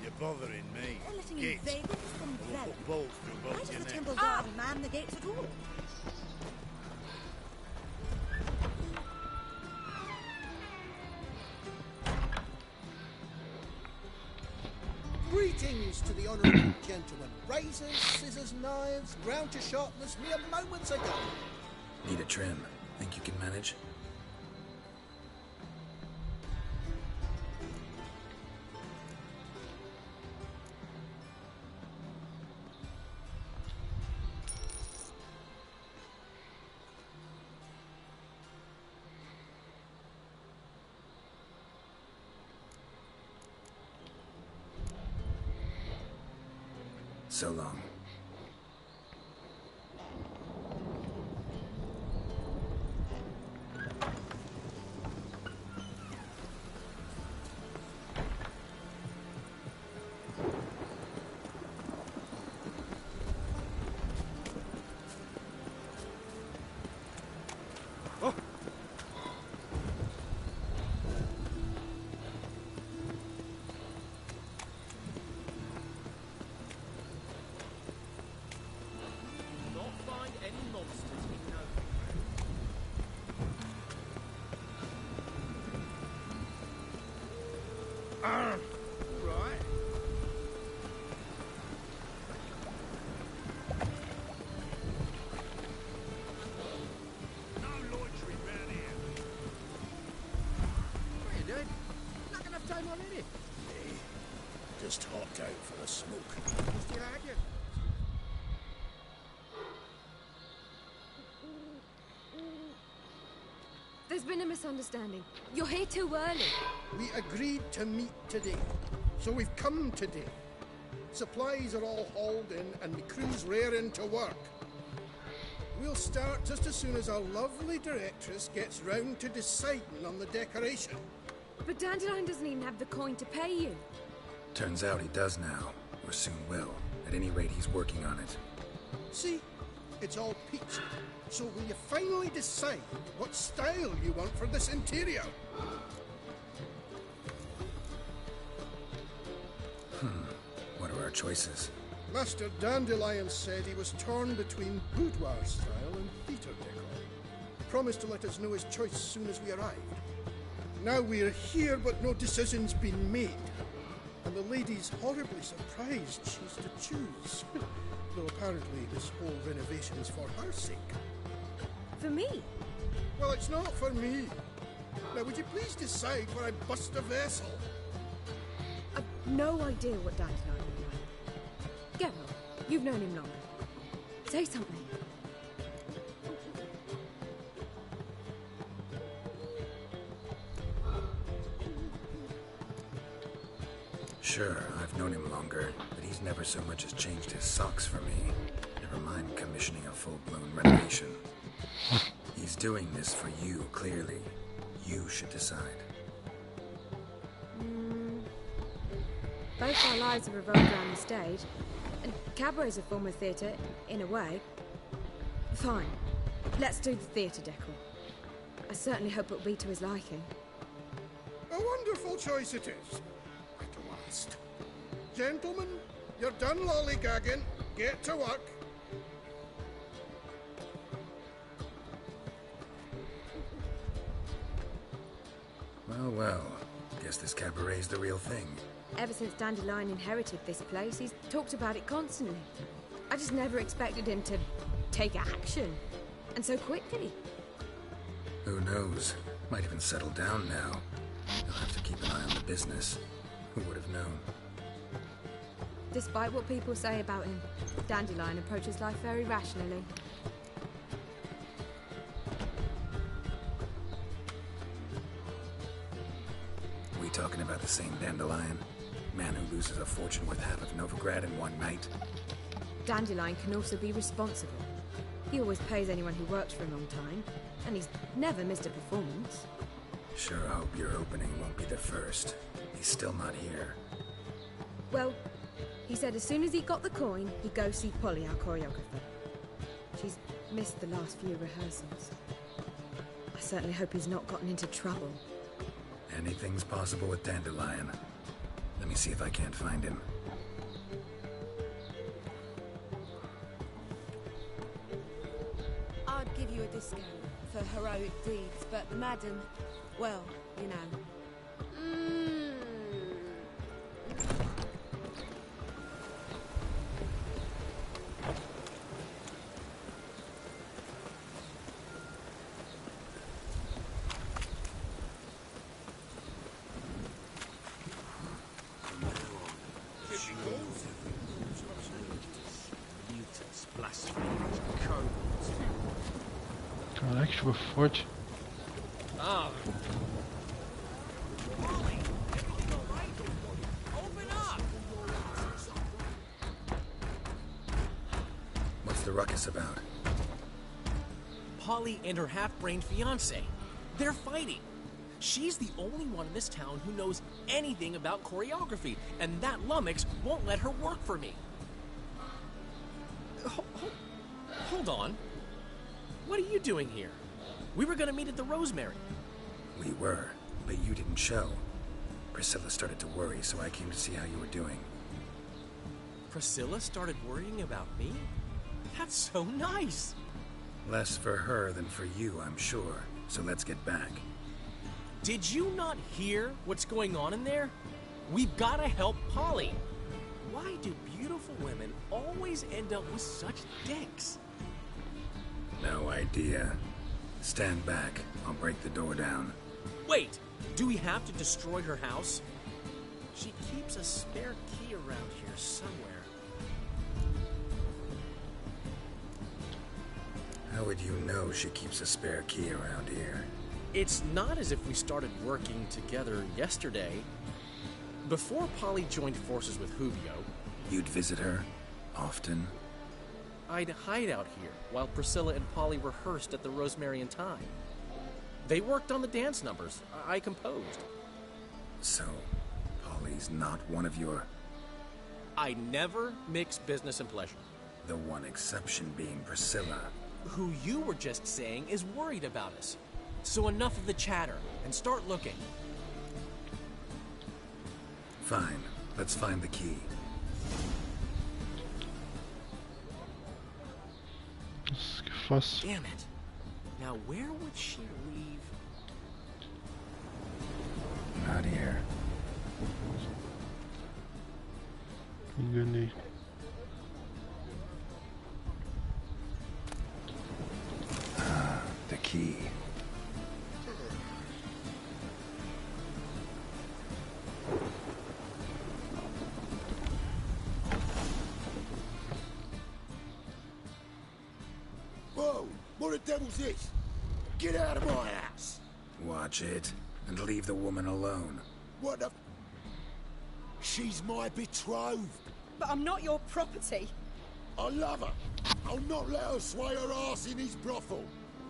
[SPEAKER 7] You're bothering me.
[SPEAKER 4] They're letting
[SPEAKER 7] Git.
[SPEAKER 4] in Vegas from
[SPEAKER 7] I will
[SPEAKER 4] Velen.
[SPEAKER 7] put bolts through
[SPEAKER 4] Why
[SPEAKER 7] both
[SPEAKER 4] does
[SPEAKER 7] your
[SPEAKER 4] the
[SPEAKER 7] necks.
[SPEAKER 4] temple guard man the gates at all?
[SPEAKER 10] Greetings to the honourable gentlemen. Razors, scissors, knives, ground to sharpness mere moments ago.
[SPEAKER 2] Need a trim. Think you can manage? So long.
[SPEAKER 12] Not find any monsters in no.
[SPEAKER 10] Right.
[SPEAKER 7] No loitering round here.
[SPEAKER 10] What are you doing? Not enough time already.
[SPEAKER 1] Just hopped out for a smoke.
[SPEAKER 10] Still at you.
[SPEAKER 11] There's been a misunderstanding. You're here too early.
[SPEAKER 10] We agreed to meet today, so we've come today. Supplies are all hauled in and the crew's raring to work. We'll start just as soon as our lovely directress gets round to deciding on the decoration.
[SPEAKER 13] But Dandelion doesn't even have the coin to pay you.
[SPEAKER 2] Turns out he does now, or soon will. At any rate, he's working on it.
[SPEAKER 10] See? It's all peachy. So will you finally decide what style you want for this interior?
[SPEAKER 2] What are our choices?
[SPEAKER 10] Master Dandelion said he was torn between boudoir style and theatre decor. Promised to let us know his choice as soon as we arrived. Now we're here, but no decision's been made. And the lady's horribly surprised she's to choose. Though apparently this whole renovation is for her sake.
[SPEAKER 13] For me?
[SPEAKER 10] Well, it's not for me. Now, would you please decide where I bust a vessel?
[SPEAKER 13] I've no idea what Dandelion would like. Geralt, you've known him longer. Say something.
[SPEAKER 2] Sure, I've known him longer, but he's never so much as changed his socks for me. Never mind commissioning a full-blown renovation. He's doing this for you, clearly. You should decide.
[SPEAKER 13] Both our lives have revolved around the stage, and cabaret's a form of theatre, in a way. Fine, let's do the theatre decor. I certainly hope it'll be to his liking.
[SPEAKER 10] A wonderful choice it is. At last. Gentlemen, you're done lollygagging. Get to work.
[SPEAKER 2] Well, guess this cabaret's the real thing.
[SPEAKER 13] Ever since Dandelion inherited this place, he's talked about it constantly. I just never expected him to take action. And so quickly.
[SPEAKER 2] Who knows? Might even settle down now. He'll have to keep an eye on the business. Who would have known?
[SPEAKER 13] Despite what people say about him, Dandelion approaches life very rationally.
[SPEAKER 2] We talking about the same Dandelion? Man who loses a fortune worth half of Novigrad in one night?
[SPEAKER 13] Dandelion can also be responsible. He always pays anyone who works for him on time, and he's never missed a performance.
[SPEAKER 2] Sure hope your opening won't be the first. He's still not here.
[SPEAKER 13] Well, he said as soon as he got the coin, he'd go see Polly, our choreographer. She's missed the last few rehearsals. I certainly hope he's not gotten into trouble.
[SPEAKER 2] Anything's possible with Dandelion. Let me see if I can't find him.
[SPEAKER 4] I'd give you a discount for heroic deeds, but the madam, well, you know.
[SPEAKER 3] Caraca, que chuva forte.
[SPEAKER 2] What's the ruckus about?
[SPEAKER 12] Polly and her half-brained fiancé. They're fighting. She's the only one in this town who knows anything about choreography, and that lummox won't let her work for me. Hold on. What are you doing here? We were gonna meet at the Rosemary.
[SPEAKER 2] We were, but you didn't show. Priscilla started to worry, so I came to see how you were doing.
[SPEAKER 12] Priscilla started worrying about me? That's so nice.
[SPEAKER 2] Less for her than for you, I'm sure. So let's get back.
[SPEAKER 12] Did you not hear what's going on in there? We've gotta help Polly. Why do beautiful women always end up with such dicks?
[SPEAKER 2] No idea. Stand back. I'll break the door down.
[SPEAKER 12] Wait! Do we have to destroy her house? She keeps a spare key around here somewhere.
[SPEAKER 2] How would you know she keeps a spare key around here?
[SPEAKER 12] It's not as if we started working together yesterday. Before Polly joined forces with Juvio,
[SPEAKER 2] You'd visit her? Often?
[SPEAKER 12] I'd hide out here while Priscilla and Polly rehearsed at the Rosemary and Thyme. They worked on the dance numbers. I composed.
[SPEAKER 2] So, Polly's not one of your...
[SPEAKER 12] I never mix business and pleasure.
[SPEAKER 2] The one exception being Priscilla.
[SPEAKER 12] Who you were just saying is worried about us. So enough of the chatter, and start looking.
[SPEAKER 2] Fine. Let's find the key.
[SPEAKER 3] Fuss.
[SPEAKER 12] Damn it. Now where would she leave?
[SPEAKER 2] Not here.
[SPEAKER 3] Enganei.
[SPEAKER 2] The key.
[SPEAKER 7] Whoa! What the devil's this? Get out of my house!
[SPEAKER 2] Watch it, and leave the woman alone.
[SPEAKER 7] What the... She's my betrothed.
[SPEAKER 13] But I'm not your property.
[SPEAKER 7] I love her. I'll not let her sway her ass in his brothel.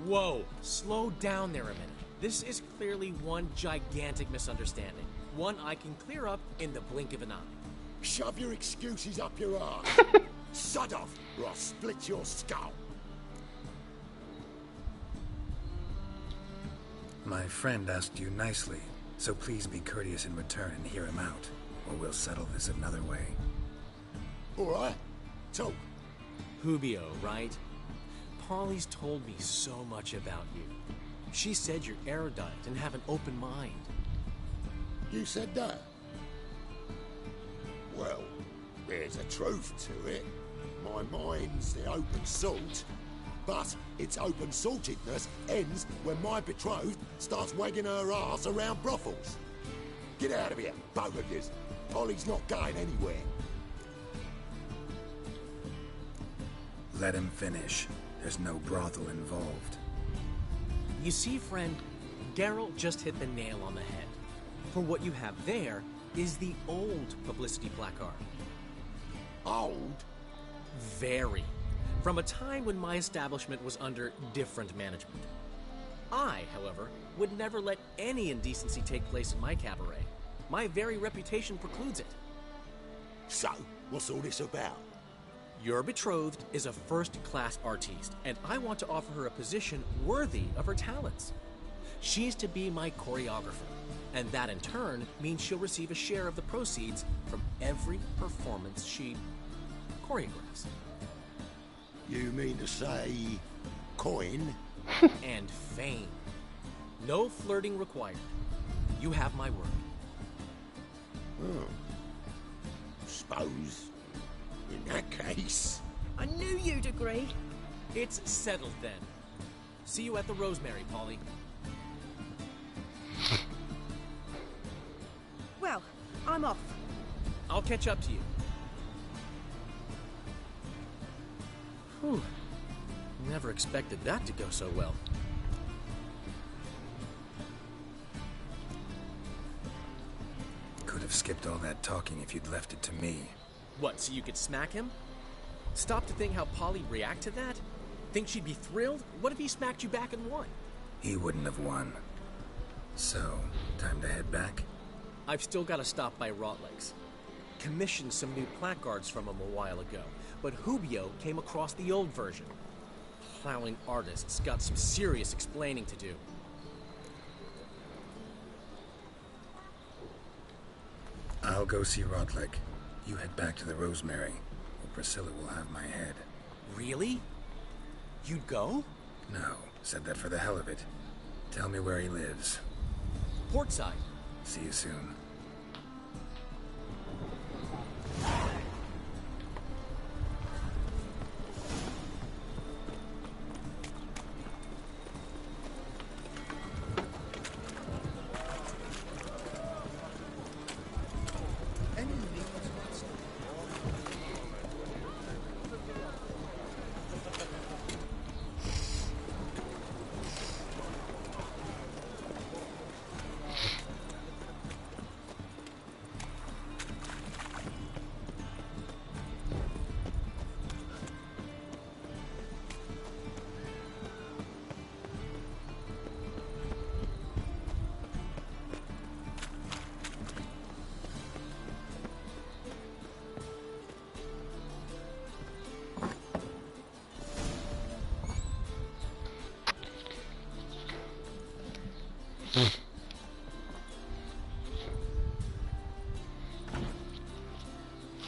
[SPEAKER 12] Whoa, slow down there a minute. This is clearly one gigantic misunderstanding. One I can clear up in the blink of an eye.
[SPEAKER 7] Shove your excuses up your ass. Sod off, or I'll split your skull.
[SPEAKER 2] My friend asked you nicely, so please be courteous in return and hear him out, or we'll settle this another way.
[SPEAKER 7] All right, talk.
[SPEAKER 12] Hubio, right? Polly's told me so much about you. She said you're erudite and have an open mind.
[SPEAKER 7] You said that? Well, there's a truth to it. My mind's the open salt, but its open saltedness ends when my betrothed starts wagging her ass around brothels. Get out of here, both of yous. Polly's not going anywhere.
[SPEAKER 2] Let him finish. There's no brothel involved.
[SPEAKER 12] You see, friend, Geralt just hit the nail on the head. For what you have there is the old publicity placard.
[SPEAKER 7] Old?
[SPEAKER 12] Very. From a time when my establishment was under different management. I, however, would never let any indecency take place in my cabaret. My very reputation precludes it.
[SPEAKER 7] So, what's all this about?
[SPEAKER 12] Your betrothed is a first-class artiste, and I want to offer her a position worthy of her talents. She's to be my choreographer, and that in turn means she'll receive a share of the proceeds from every performance she choreographs.
[SPEAKER 7] You mean to say... coin?
[SPEAKER 12] And fame. No flirting required. You have my word.
[SPEAKER 7] Oh. Suppose... in that case...
[SPEAKER 4] I knew you'd agree.
[SPEAKER 12] It's settled then. See you at the Rosemary, Polly.
[SPEAKER 4] Well, I'm off.
[SPEAKER 12] I'll catch up to you. Whew. Never expected that to go so well.
[SPEAKER 2] Could have skipped all that talking if you'd left it to me.
[SPEAKER 12] What, so you could smack him? Stop to think how Polly'd react to that? Think she'd be thrilled? What if he smacked you back and won?
[SPEAKER 2] He wouldn't have won. So, time to head back?
[SPEAKER 12] I've still got to stop by Rotlegs. Commissioned some new placards from him a while ago, but Hubio came across the old version. Plowing artists got some serious explaining to do.
[SPEAKER 2] I'll go see Rotleg. You head back to the Rosemary, or Priscilla will have my head.
[SPEAKER 12] Really? You'd go?
[SPEAKER 2] No, said that for the hell of it. Tell me where he lives.
[SPEAKER 12] Portside.
[SPEAKER 2] See you soon.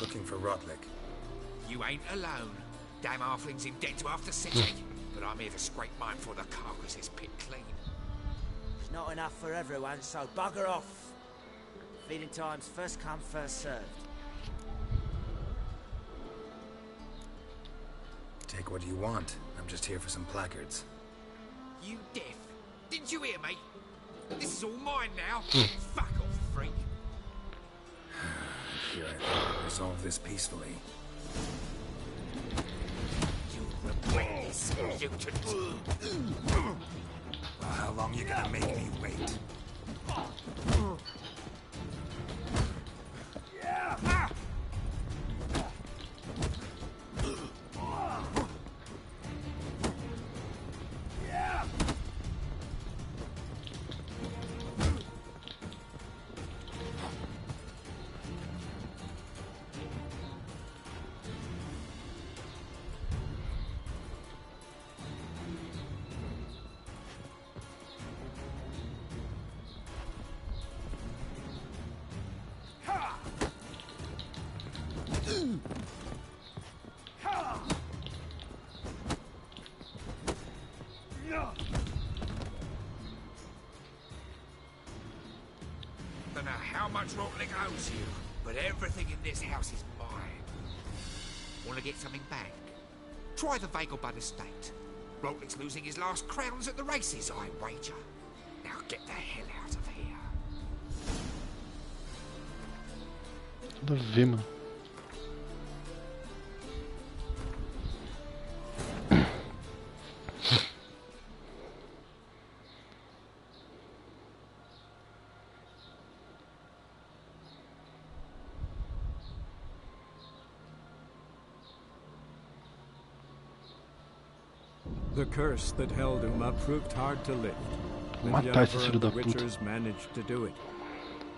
[SPEAKER 2] Looking for Rotlick.
[SPEAKER 14] You ain't alone. Damn halfling's in debt to half the city. But I'm here to scrape mine before the carcass is picked clean.
[SPEAKER 15] There's not enough for everyone, so bugger off. Feeding time's first come, first served.
[SPEAKER 2] Take what you want. I'm just here for some placards.
[SPEAKER 14] You deaf? Didn't you hear me? This is all mine now. Fuck off, freak.
[SPEAKER 2] Here, I thought I'd resolve this peacefully.
[SPEAKER 14] You regret this, mutant.
[SPEAKER 2] Well, how long you gonna make me wait?
[SPEAKER 14] Don't know how much Rotlick owes you, but everything in this house is mine. Want to get something back? Try the Vagelbud estate. Rotlick's losing his last crowns at the races, I wager. Now get the hell out of here.
[SPEAKER 3] Tudo a ver, mano.
[SPEAKER 8] The curse that held Uma proved hard to lift.
[SPEAKER 3] Matar esse filho
[SPEAKER 8] The
[SPEAKER 3] da puta.
[SPEAKER 8] Witchers managed to do it.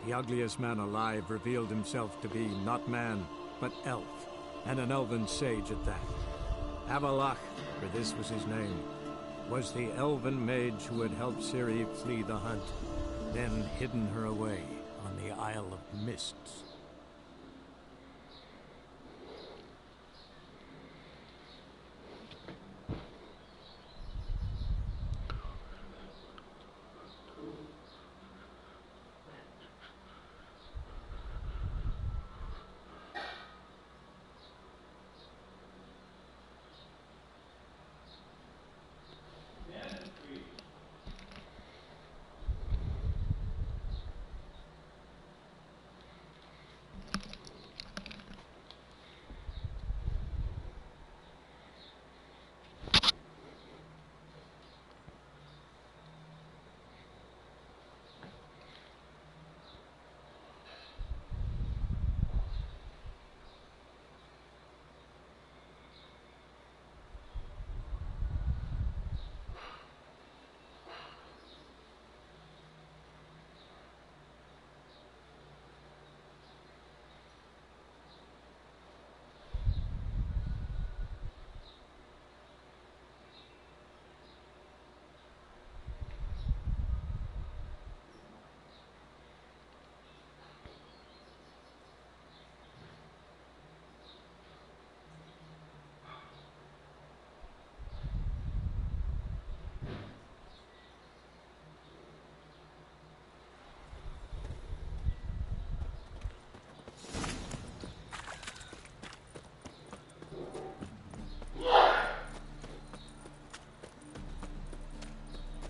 [SPEAKER 8] The ugliest man alive revealed himself to be not man, but elf, and an elven sage at that. Avalach, for this was his name, was the elven mage who had helped Ciri flee the hunt, then hidden her away on the Isle of Mists.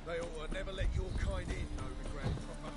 [SPEAKER 10] They ought to never let your kind in, no regret, Cropper.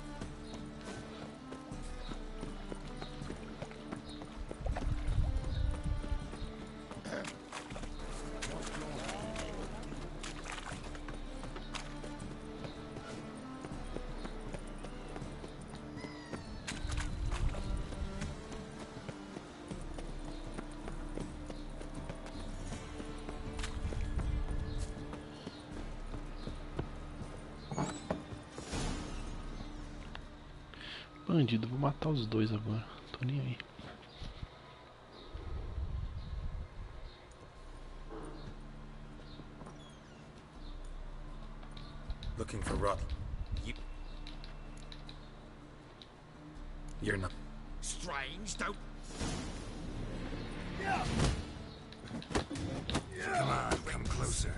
[SPEAKER 3] Bandido, vou matar os dois agora. Tô nem aí.
[SPEAKER 2] Looking for Rot. You're not.
[SPEAKER 14] Strange, don't...
[SPEAKER 2] Come on, come closer.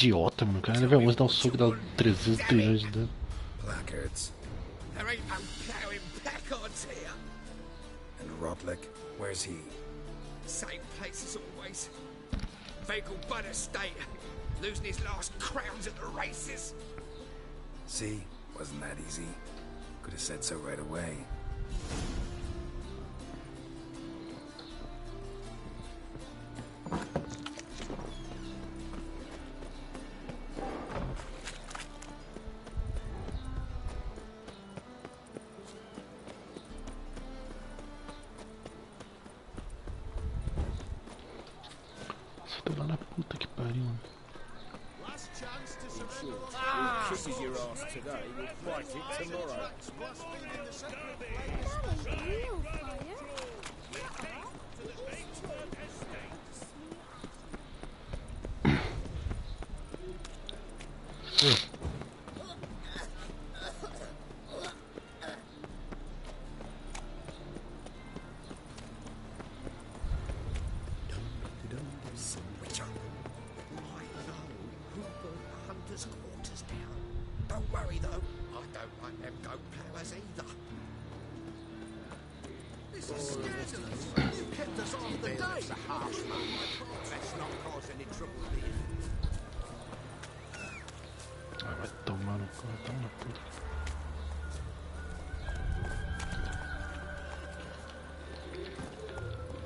[SPEAKER 3] Idiota, mano. O cara level 11 dá um soco e dá 300 trilhões de dano.
[SPEAKER 2] Placards.
[SPEAKER 14] There ain't no ploughing placards here.
[SPEAKER 2] And Rodlick, where's he?
[SPEAKER 14] Same place as always. Vagal Bud Estate. Losing his last crowns at the races.
[SPEAKER 2] See? Wasn't that easy? Could have said so right away.
[SPEAKER 3] Tô lá na puta que pariu, mano.
[SPEAKER 9] Kisses your ass today, we'll fight it tomorrow.
[SPEAKER 14] Don't worry though, I don't like them goat ploughers either. This is scandalous. You kept us off the day. It's a harsh man. Let's not cause any trouble here.
[SPEAKER 3] Ah, vai tomar no cu, toma na puta.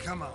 [SPEAKER 2] Come on.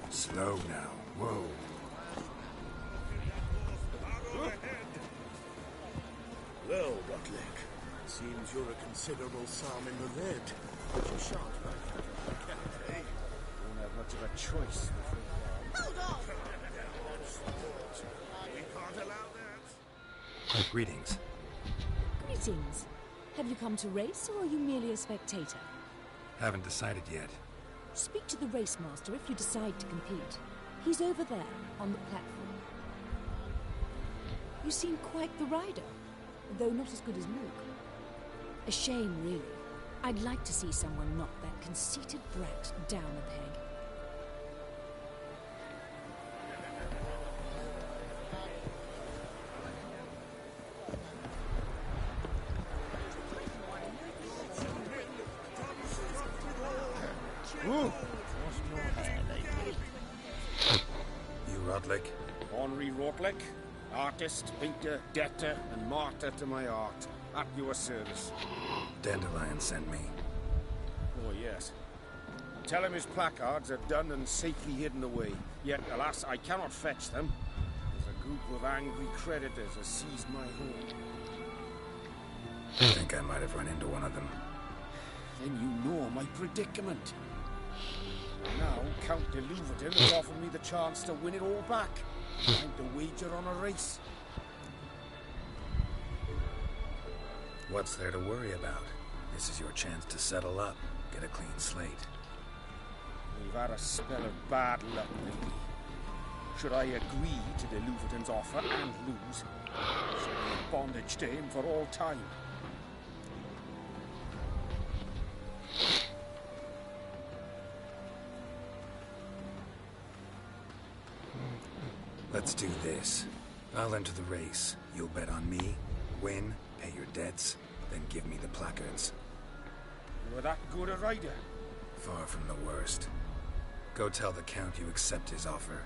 [SPEAKER 2] Slow now. Whoa.
[SPEAKER 7] Well, Rutlick, seems you're a considerable sum in the red, but you shan't back out of the account, eh? Won't have much of a choice before long. Hold on! We can't allow that.
[SPEAKER 2] Greetings.
[SPEAKER 16] Greetings. Have you come to race, or are you merely a spectator?
[SPEAKER 2] Haven't decided yet.
[SPEAKER 16] Speak to the race master if you decide to compete. He's over there, on the platform. You seem quite the rider, though not as good as Luke. A shame, really. I'd like to see someone knock that conceited brat down a peg.
[SPEAKER 17] Lost your hair lately.
[SPEAKER 2] You Rotlick?
[SPEAKER 17] Henri Rotlick, artist, painter, debtor, and martyr to my art. At your service.
[SPEAKER 2] Dandelion sent me.
[SPEAKER 17] Oh, yes. Tell him his placards are done and safely hidden away. Yet, alas, I cannot fetch them. As a group of angry creditors has seized my home.
[SPEAKER 2] I think I might have run into one of them.
[SPEAKER 17] Then you know my predicament. Now, Count de Louverton has offered me the chance to win it all back. Time to wager on a race.
[SPEAKER 2] What's there to worry about? This is your chance to settle up, get a clean slate.
[SPEAKER 17] We've had a spell of bad luck lately. Should I agree to de Louverton's offer and lose, shall I be in bondage to him for all time?
[SPEAKER 2] Let's do this. I'll enter the race. You'll bet on me, win, pay your debts, then give me the placards.
[SPEAKER 17] You're that good a rider?
[SPEAKER 2] Far from the worst. Go tell the Count you accept his offer.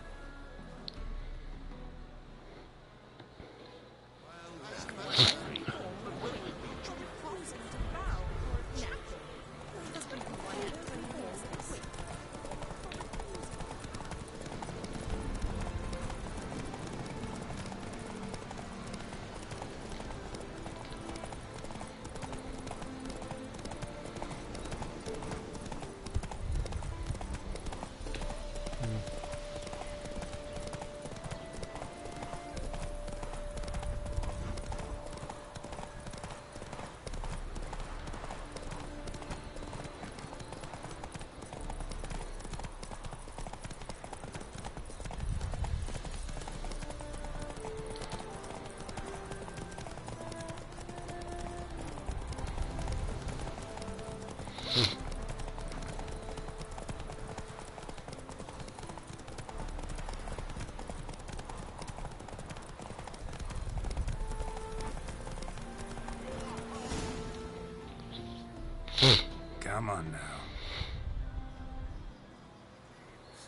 [SPEAKER 2] Come on now.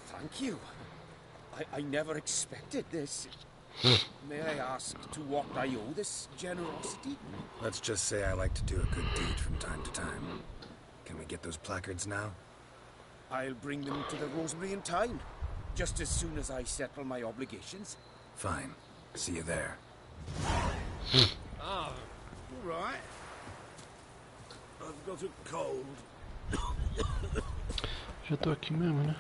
[SPEAKER 17] Thank you. I never expected this. May I ask to what I owe this generosity?
[SPEAKER 2] Let's just say I like to do a good deed from time to time. Can we get those placards now?
[SPEAKER 17] I'll bring them to the Rosemary in time, just as soon as I settle my obligations.
[SPEAKER 2] Fine. See you there.
[SPEAKER 7] All right. I've got a cold.
[SPEAKER 3] Já tô aqui mesmo, né?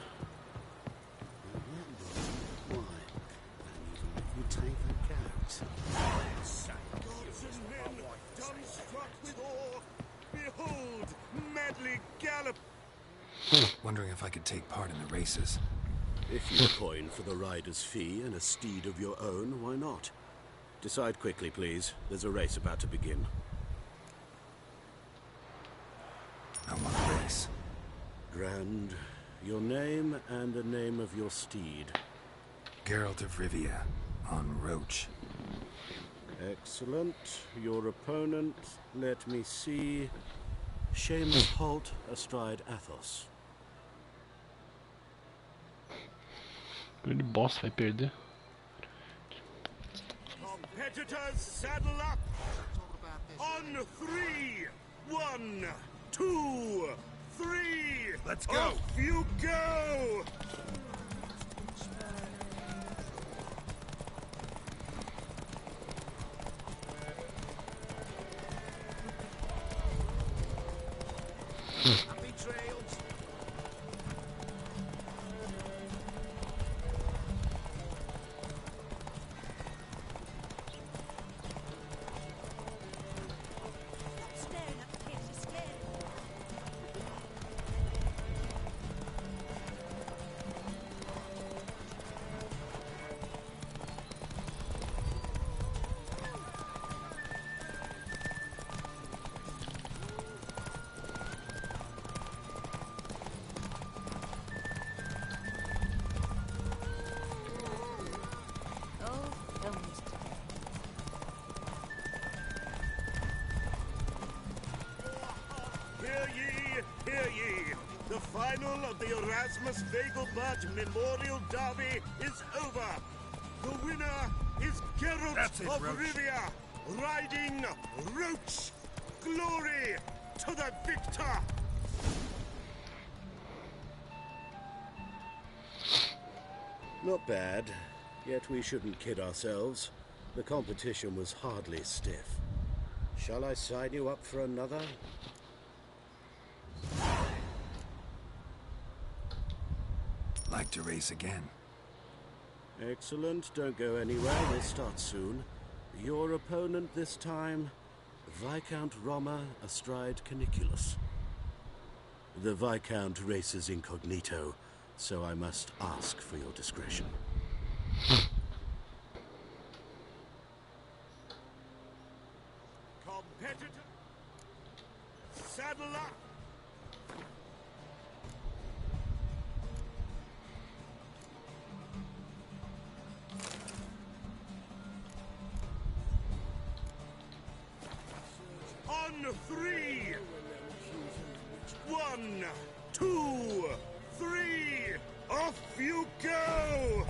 [SPEAKER 7] You take the cat. Gods and men, dumbstruck with awe, behold, madly gallop.
[SPEAKER 2] Wondering if I could take part in the races.
[SPEAKER 18] If you coin for the rider's fee and a steed of your own, why not? Decide quickly, please. There's a race about to begin.
[SPEAKER 2] I want a race.
[SPEAKER 18] Grand. Your name and the name of your steed.
[SPEAKER 2] Geralt of Rivia, on Roach.
[SPEAKER 18] Excellent. Your opponent, let me see. Seamus Holt astride Athos.
[SPEAKER 3] Grande boss, vai perder.
[SPEAKER 7] Competitors, saddle up! On 3! 1, 2, 3! Let's go! Off you go! Happy trails! the Erasmus Vegelbud Memorial Derby is over. The winner is Geralt of Rivia, riding Roach. Glory to the victor!
[SPEAKER 18] Not bad, yet we shouldn't kid ourselves. The competition was hardly stiff. Shall I sign you up for another?
[SPEAKER 2] Like to race again?
[SPEAKER 18] Excellent. Don't go anywhere. We'll start soon. Your opponent this time, Viscount Roma astride Caniculus. The Viscount races incognito, so I must ask for your discretion.
[SPEAKER 7] Competitor, saddle up! On three! 1, 2, 3! Off you go!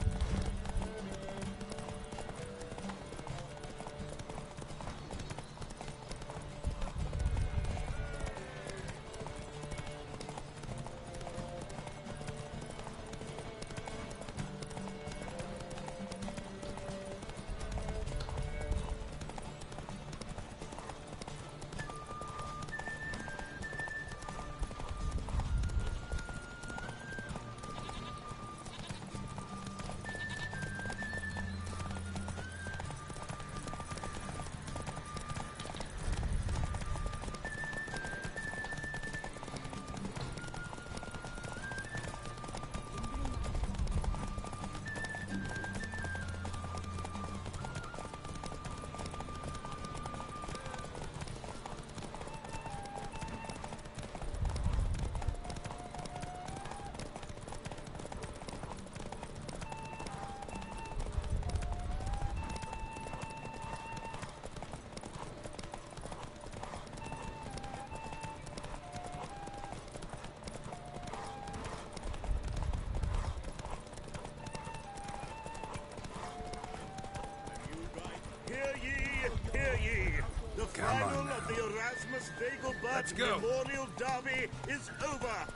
[SPEAKER 7] Hear ye! The final of the Erasmus Vegelbud Memorial Derby is over.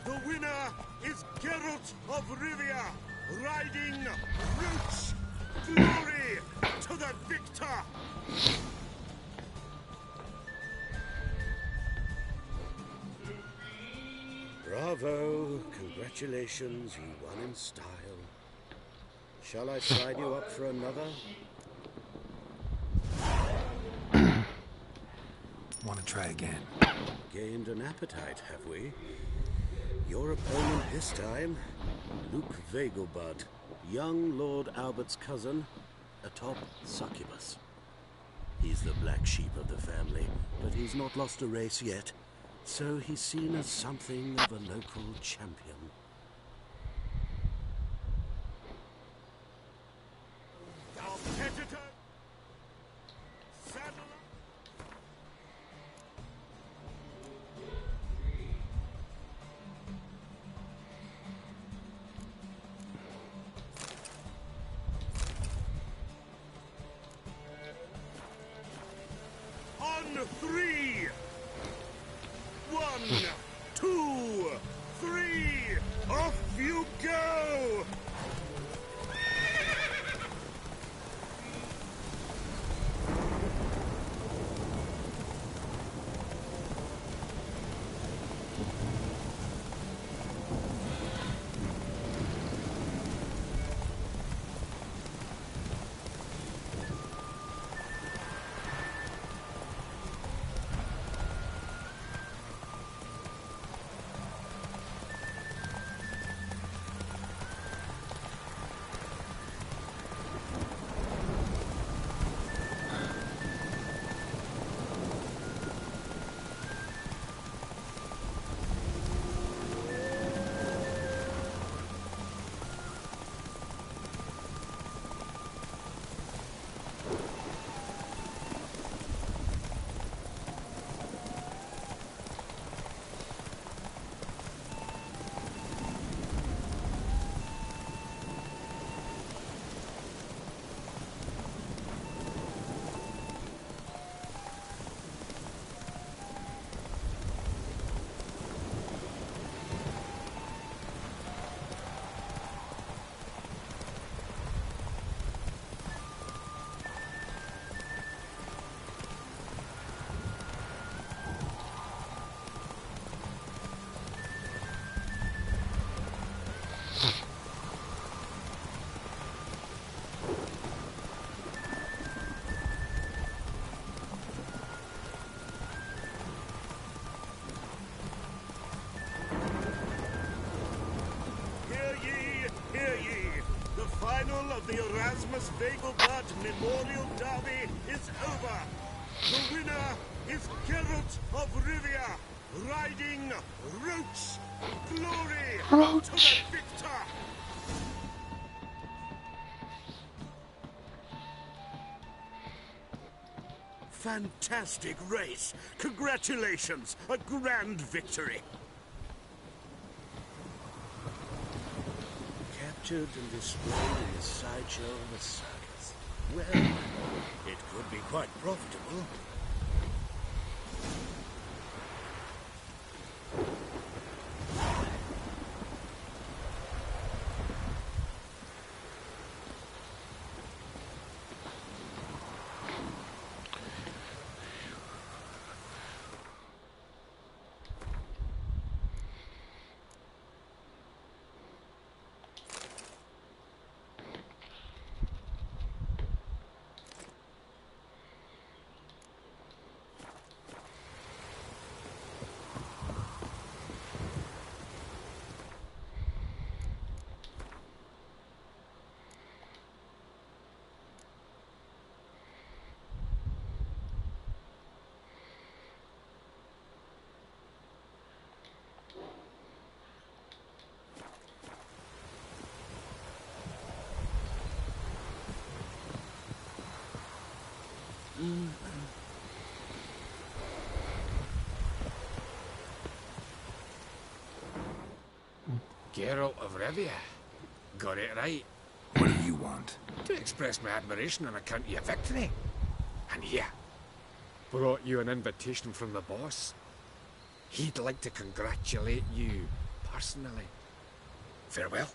[SPEAKER 7] The winner is Geralt of Rivia, riding Roach. Glory to the victor!
[SPEAKER 18] Bravo! Congratulations, you won in style. Shall I sign you up for another?
[SPEAKER 2] Want to try again?
[SPEAKER 18] Gained an appetite, have we? Your opponent this time, Luke Vegelbud, young Lord Albert's cousin, atop succubus. He's the black sheep of the family, but he's not lost a race yet, so he's seen as something of a local champion.
[SPEAKER 7] Competitor, saddle up! On three! 1, 2, 3! Off you go! Erasmus Vegelblatt Memorial Derby is over. The winner is Geralt of Rivia, riding Roach. Glory to the victor!
[SPEAKER 18] Fantastic race! Congratulations! A grand victory! Captured and displayed in the sideshow of the circus. Well, it could be quite profitable.
[SPEAKER 17] Geralt of Rivia. Got it right.
[SPEAKER 2] What do you want?
[SPEAKER 17] To express my admiration on account of your victory. And here, brought you an invitation from the boss. He'd like to congratulate you personally. Farewell.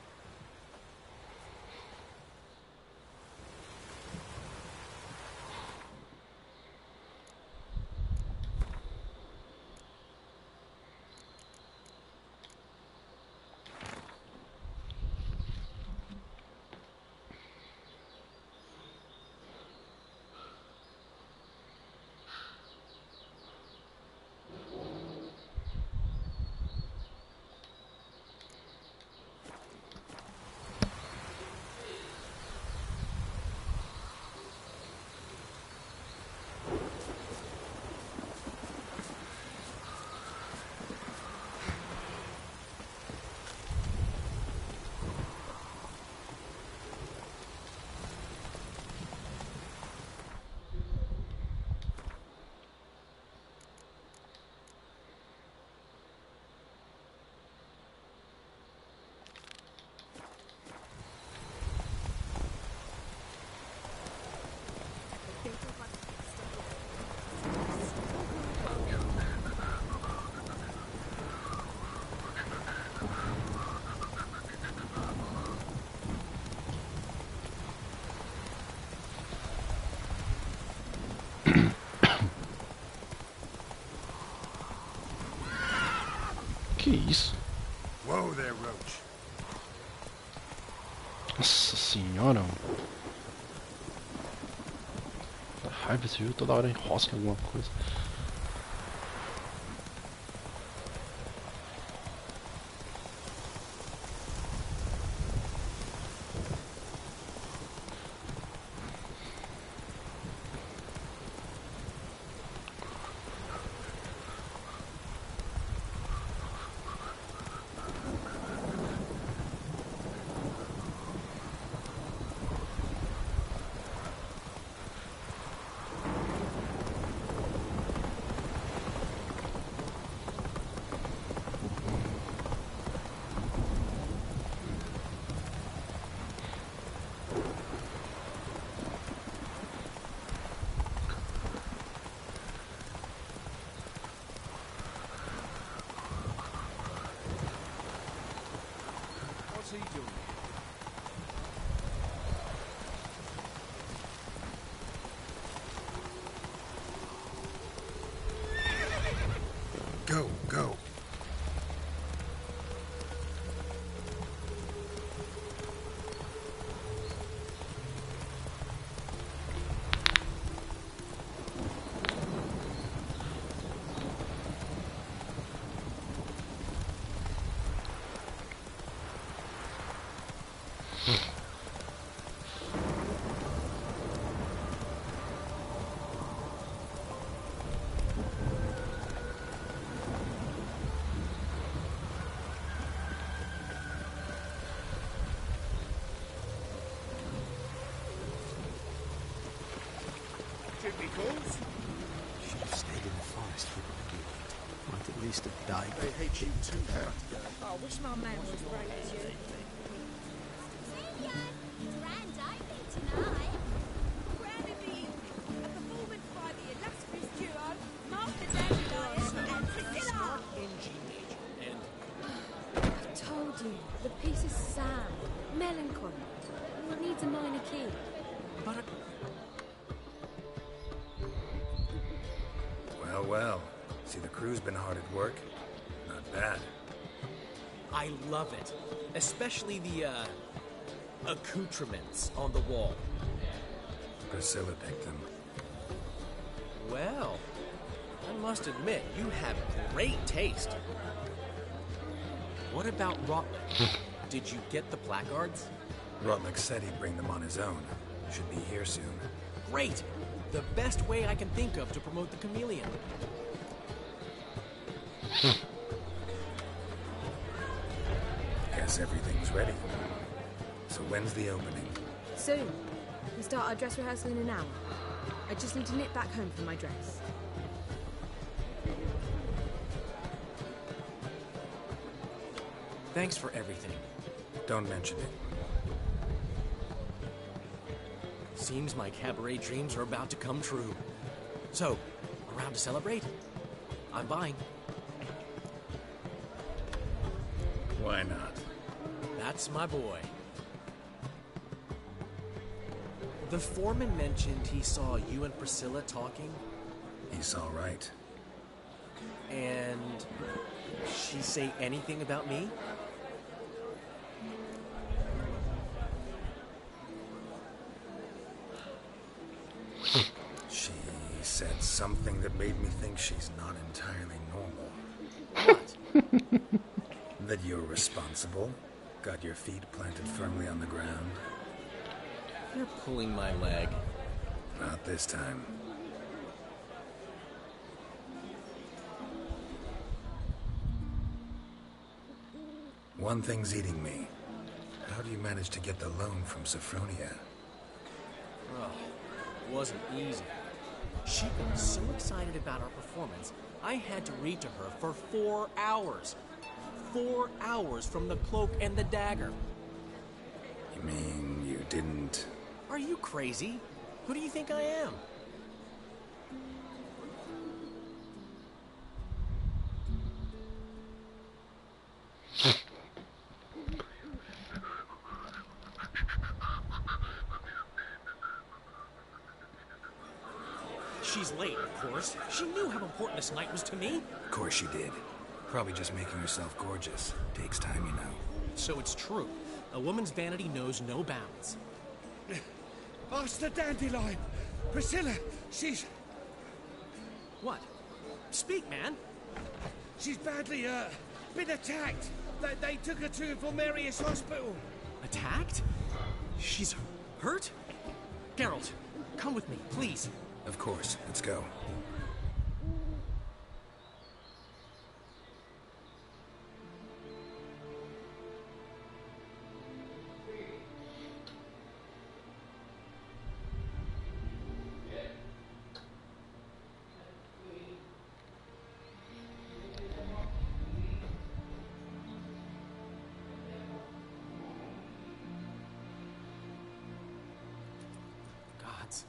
[SPEAKER 3] Que isso?
[SPEAKER 17] Whoa there, Roach.
[SPEAKER 3] Nossa senhora. A raiva, esse jogo toda hora enrosca alguma coisa.
[SPEAKER 14] because?
[SPEAKER 12] Should have stayed in the forest with the might at least have died.
[SPEAKER 10] They hate you too.
[SPEAKER 4] Oh, I wish my man was as brave as you.
[SPEAKER 11] Grand opening tonight.
[SPEAKER 4] Grand indeed. A performance by the illustrious duo, Master Dandelion and Priscilla.
[SPEAKER 13] I've told you, the piece is sad, melancholy. It needs a minor key.
[SPEAKER 12] But
[SPEAKER 2] Well, well. See, the crew's been hard at work. Not bad.
[SPEAKER 12] I love it. Especially the, accoutrements on the wall.
[SPEAKER 2] Priscilla picked them.
[SPEAKER 12] Well, I must admit, you have great taste. What about Rotlick? Did you get the placards?
[SPEAKER 2] Rotlick said he'd bring them on his own. Should be here soon.
[SPEAKER 12] Great! The best way I can think of to promote the chameleon.
[SPEAKER 2] Guess everything's ready. So when's the opening?
[SPEAKER 13] Soon. We start our dress rehearsal in an hour. I just need to nip back home for my dress.
[SPEAKER 12] Thanks for everything.
[SPEAKER 2] Don't mention it.
[SPEAKER 12] Seems my cabaret dreams are about to come true. So, around to celebrate? I'm buying.
[SPEAKER 2] Why not?
[SPEAKER 12] That's my boy. The foreman mentioned he saw you and Priscilla talking.
[SPEAKER 2] He's all right.
[SPEAKER 12] And she say anything about me?
[SPEAKER 2] She said something that made me think she's not entirely normal.
[SPEAKER 12] What?
[SPEAKER 2] That you're responsible, got your feet planted firmly on the ground.
[SPEAKER 12] You're pulling my leg.
[SPEAKER 2] Not this time. One thing's eating me. How do you manage to get the loan from Sophronia?
[SPEAKER 12] Oh, it wasn't easy. She got so excited about our performance, I had to read to her for 4 hours. 4 hours from the cloak and the dagger.
[SPEAKER 2] You mean you didn't...
[SPEAKER 12] Are you crazy? Who do you think I am? She's late, of course. She knew how important this night was to me.
[SPEAKER 2] Of course she did. Probably just making herself gorgeous. Takes time, you know.
[SPEAKER 12] So it's true. A woman's vanity knows no bounds.
[SPEAKER 14] Master Dandelion! Priscilla, she's...
[SPEAKER 12] What? Speak, man.
[SPEAKER 14] She's badly, been attacked. They took her to Vulmerius Hospital.
[SPEAKER 12] Attacked? She's hurt? Geralt, come with me, please.
[SPEAKER 2] Of course. Let's go.
[SPEAKER 12] Gods.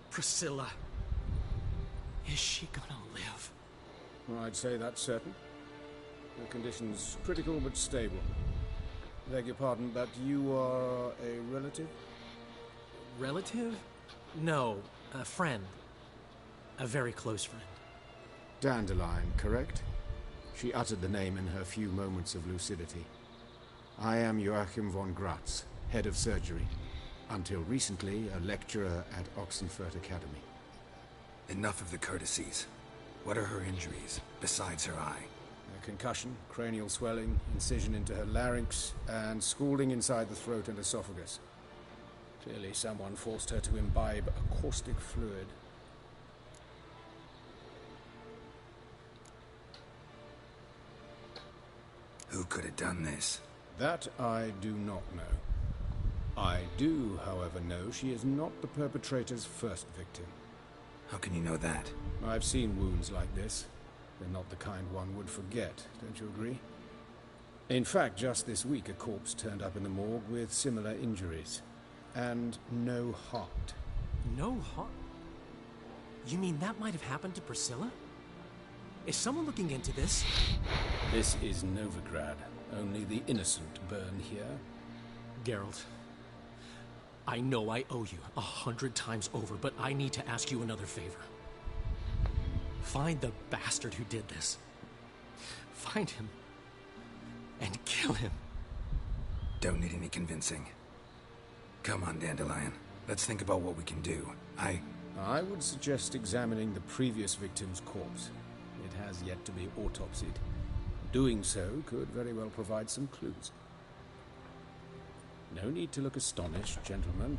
[SPEAKER 12] Priscilla. Is she gonna live?
[SPEAKER 17] Well, I'd say that's certain. Her condition's critical but stable. Beg your pardon, but you are a relative?
[SPEAKER 12] Relative? No, a friend. A very close friend.
[SPEAKER 17] Dandelion, correct? She uttered the name in her few moments of lucidity. I am Joachim von Gratz, head of surgery. Until recently, a lecturer at Oxenfurt Academy.
[SPEAKER 2] Enough of the courtesies. What are her injuries, besides her eye?
[SPEAKER 17] A concussion, cranial swelling, incision into her larynx, and scalding inside the throat and esophagus. Clearly someone forced her to imbibe a caustic fluid.
[SPEAKER 2] Who could have done this?
[SPEAKER 17] That I do not know.
[SPEAKER 8] I do, however, know she is not the perpetrator's first victim.
[SPEAKER 2] How can you know that?
[SPEAKER 8] I've seen wounds like this. They're not the kind one would forget, don't you agree? In fact, just this week a corpse turned up in the morgue with similar injuries. And no heart.
[SPEAKER 12] No heart? You mean that might have happened to Priscilla? Is someone looking into this?
[SPEAKER 8] This is Novigrad. Only the innocent burn here.
[SPEAKER 12] Geralt, I know I owe you 100 times over, but I need to ask you another favor. Find the bastard who did this. Find him. And kill him.
[SPEAKER 2] Don't need any convincing. Come on, Dandelion. Let's think about what we can do.
[SPEAKER 8] I would suggest examining the previous victim's corpse. It has yet to be autopsied. Doing so could very well provide some clues. No need to look astonished, gentlemen.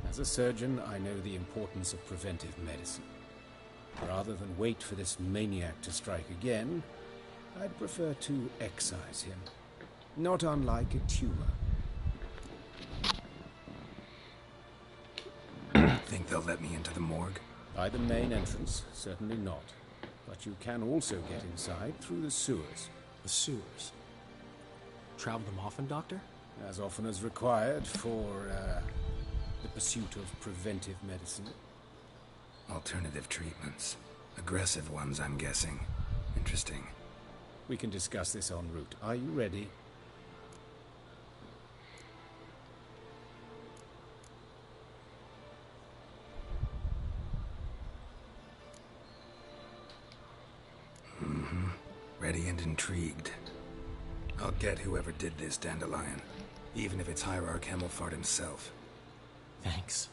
[SPEAKER 8] As a surgeon, I know the importance of preventive medicine. Rather than wait for this maniac to strike again, I'd prefer to excise him. Not unlike a tumor.
[SPEAKER 2] Think they'll let me into the morgue?
[SPEAKER 8] By the main entrance, certainly not. But you can also get inside through the sewers.
[SPEAKER 12] The sewers? Travel them often, Doctor?
[SPEAKER 8] As often as required for, the pursuit of preventive medicine.
[SPEAKER 2] Alternative treatments. Aggressive ones, I'm guessing. Interesting.
[SPEAKER 8] We can discuss this en route. Are you ready?
[SPEAKER 2] Ready and intrigued. I'll get whoever did this, Dandelion. Even if it's Hierarch Hemelfart himself.
[SPEAKER 12] Thanks.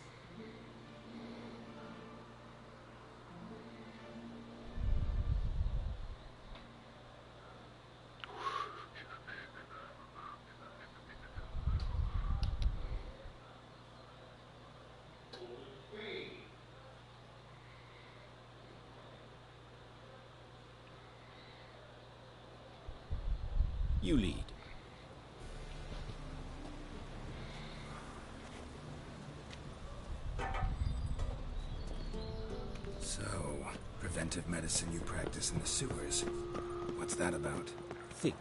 [SPEAKER 8] You lead.
[SPEAKER 2] So, preventive medicine you practice in the sewers. What's that about?
[SPEAKER 8] Think.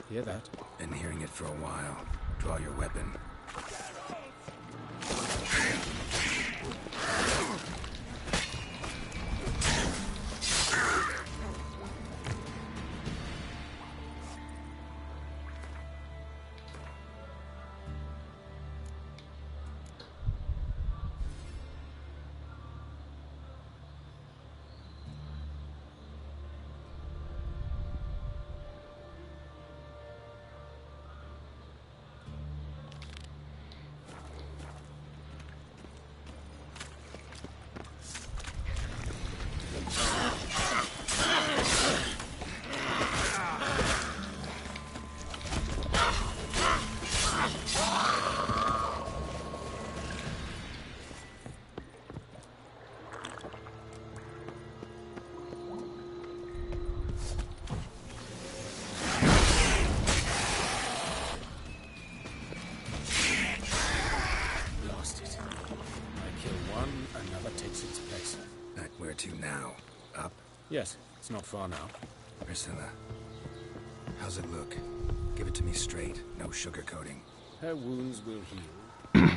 [SPEAKER 8] Hear that?
[SPEAKER 2] Been hearing it for a while. Draw your weapon.
[SPEAKER 8] Yes, it's not far now.
[SPEAKER 2] Priscilla, how's it look? Give it to me straight, no sugarcoating.
[SPEAKER 8] Her wounds will heal.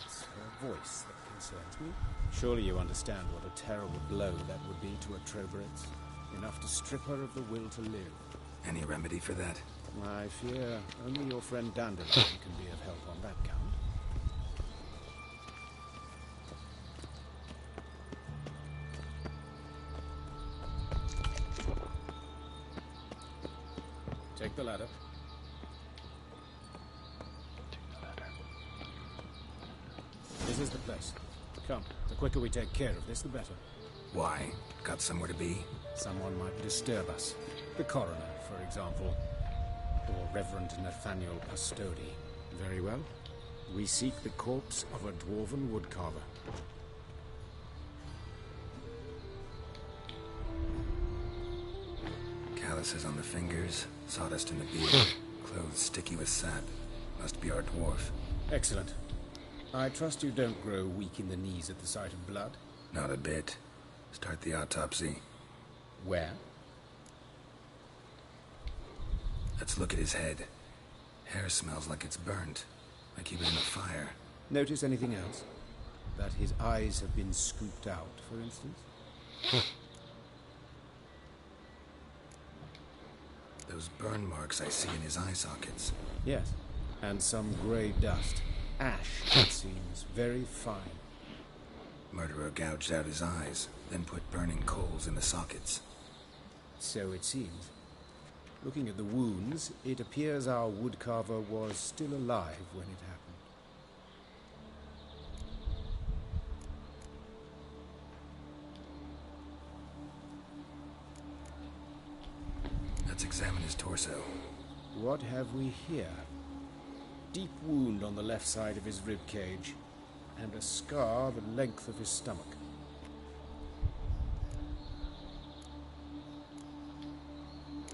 [SPEAKER 8] It's her voice that concerns me. Surely you understand what a terrible blow that would be to a Trobritz. Enough to strip her of the will to live.
[SPEAKER 2] Any remedy for that?
[SPEAKER 8] I fear only your friend Dandelion can be of help on that count. Take the ladder. This is the place. Come, the quicker we take care of this, the better.
[SPEAKER 2] Why? Got somewhere to be?
[SPEAKER 8] Someone might disturb us. The coroner, for example. Or Reverend Nathaniel Pastodi. Very well. We seek the corpse of a dwarven woodcarver.
[SPEAKER 2] Calluses on the fingers, sawdust in the beard, clothes sticky with sap. Must be our dwarf.
[SPEAKER 19] Excellent. I trust you don't grow weak in the knees at the sight of blood?
[SPEAKER 2] Not a bit. Start the autopsy.
[SPEAKER 19] Where?
[SPEAKER 2] Let's look at his head. Hair smells like it's burnt, like he was in a fire.
[SPEAKER 19] Notice anything else? That his eyes have been scooped out, for instance?
[SPEAKER 2] Those burn marks I see in his eye sockets.
[SPEAKER 19] Yes, and some grey dust. Ash, it seems. Very fine.
[SPEAKER 2] Murderer gouged out his eyes, then put burning coals in the sockets.
[SPEAKER 19] So it seems. Looking at the wounds, it appears our woodcarver was still alive when it happened.
[SPEAKER 2] Let's examine his torso.
[SPEAKER 19] What have we here? Deep wound on the left side of his rib cage, and a scar the length of his stomach.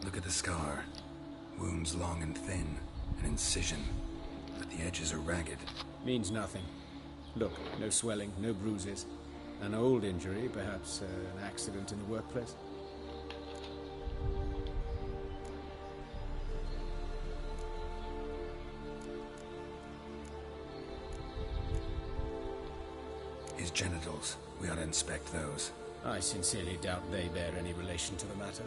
[SPEAKER 2] Look at the scar. Wounds long and thin, an incision, but the edges are ragged.
[SPEAKER 19] Means nothing. Look, no swelling, no bruises. An old injury, perhaps an accident in the workplace.
[SPEAKER 2] His genitals. We ought to inspect those.
[SPEAKER 19] I sincerely doubt they bear any relation to the matter.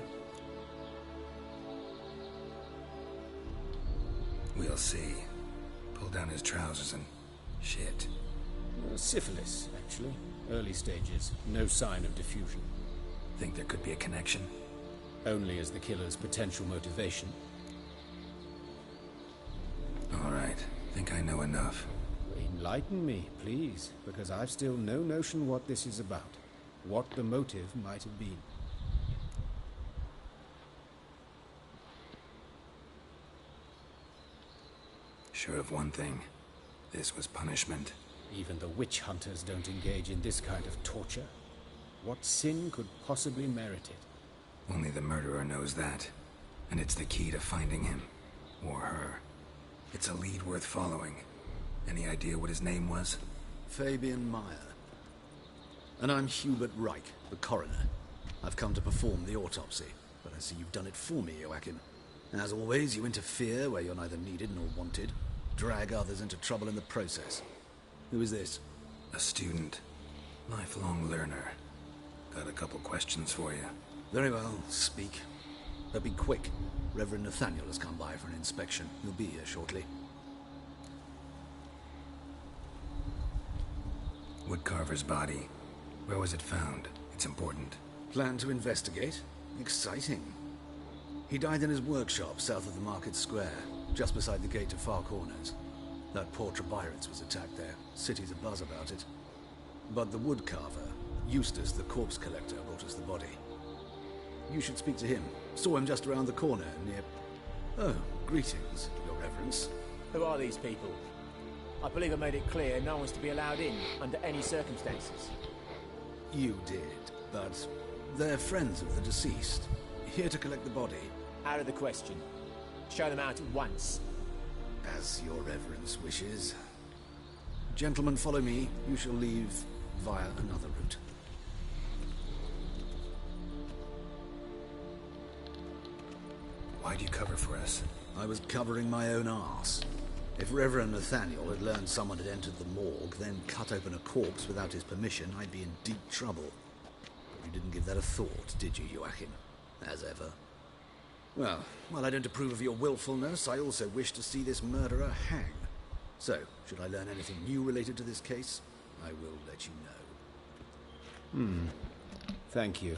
[SPEAKER 2] We'll see. Pull down his trousers and... shit.
[SPEAKER 19] Syphilis, actually. Early stages. No sign of diffusion.
[SPEAKER 2] Think there could be a connection?
[SPEAKER 19] Only as the killer's potential motivation.
[SPEAKER 2] All right. Think I know enough.
[SPEAKER 19] Enlighten me, please, because I've still no notion what this is about. What the motive might have been.
[SPEAKER 2] Sure of one thing. This was punishment.
[SPEAKER 19] Even the witch hunters don't engage in this kind of torture. What sin could possibly merit it?
[SPEAKER 2] Only the murderer knows that. And it's the key to finding him. Or her. It's a lead worth following. Any idea what his name was?
[SPEAKER 18] Fabian Meyer. And I'm Hubert Reich, the coroner. I've come to perform the autopsy, but I see you've done it for me, Joachim. As always, you interfere where you're neither needed nor wanted. Drag others into trouble in the process. Who is this?
[SPEAKER 2] A student. Lifelong learner. Got a couple questions for you.
[SPEAKER 18] Very well, speak. But be quick. Reverend Nathaniel has come by for an inspection. He'll be here shortly.
[SPEAKER 2] Woodcarver's body. Where was it found? It's important.
[SPEAKER 18] Plan to investigate? Exciting. He died in his workshop south of the market square, just beside the gate to Far Corners. That poor Trebirans was attacked there. City's abuzz about it. But the woodcarver, Eustace the corpse collector, brought us the body. You should speak to him. Saw him just around the corner near... Oh, greetings, Your Reverence.
[SPEAKER 20] Who are these people? I believe I made it clear no one's to be allowed in under any circumstances.
[SPEAKER 18] You did, but they're friends of the deceased. Here to collect the body.
[SPEAKER 20] Out of the question. Show them out at once.
[SPEAKER 18] As Your Reverence wishes. Gentlemen, follow me. You shall leave via another route.
[SPEAKER 2] Why'd you cover for us?
[SPEAKER 18] I was covering my own arse. If Reverend Nathaniel had learned someone had entered the morgue, then cut open a corpse without his permission, I'd be in deep trouble. But you didn't give that a thought, did you, Joachim? As ever. Well, while I don't approve of your willfulness, I also wish to see this murderer hang. So, should I learn anything new related to this case, I will let you know.
[SPEAKER 19] Thank you.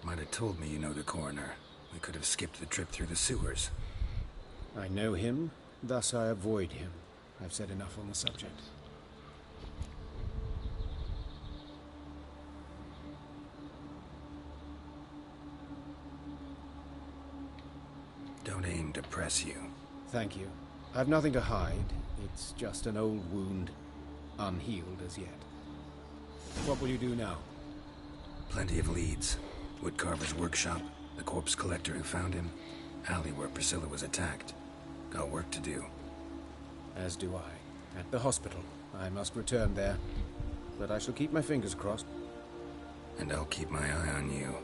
[SPEAKER 2] Might have told me you know the coroner. We could have skipped the trip through the sewers.
[SPEAKER 19] I know him, thus I avoid him. I've said enough on the subject.
[SPEAKER 2] Don't aim to press you.
[SPEAKER 19] Thank you. I've nothing to hide. It's just an old wound, unhealed as yet. What will you do now?
[SPEAKER 2] Plenty of leads. Woodcarver's workshop, the corpse collector who found him, alley where Priscilla was attacked. Got work to do.
[SPEAKER 19] As do I. At the hospital. I must return there. But I shall keep my fingers crossed.
[SPEAKER 2] And I'll keep my eye on you.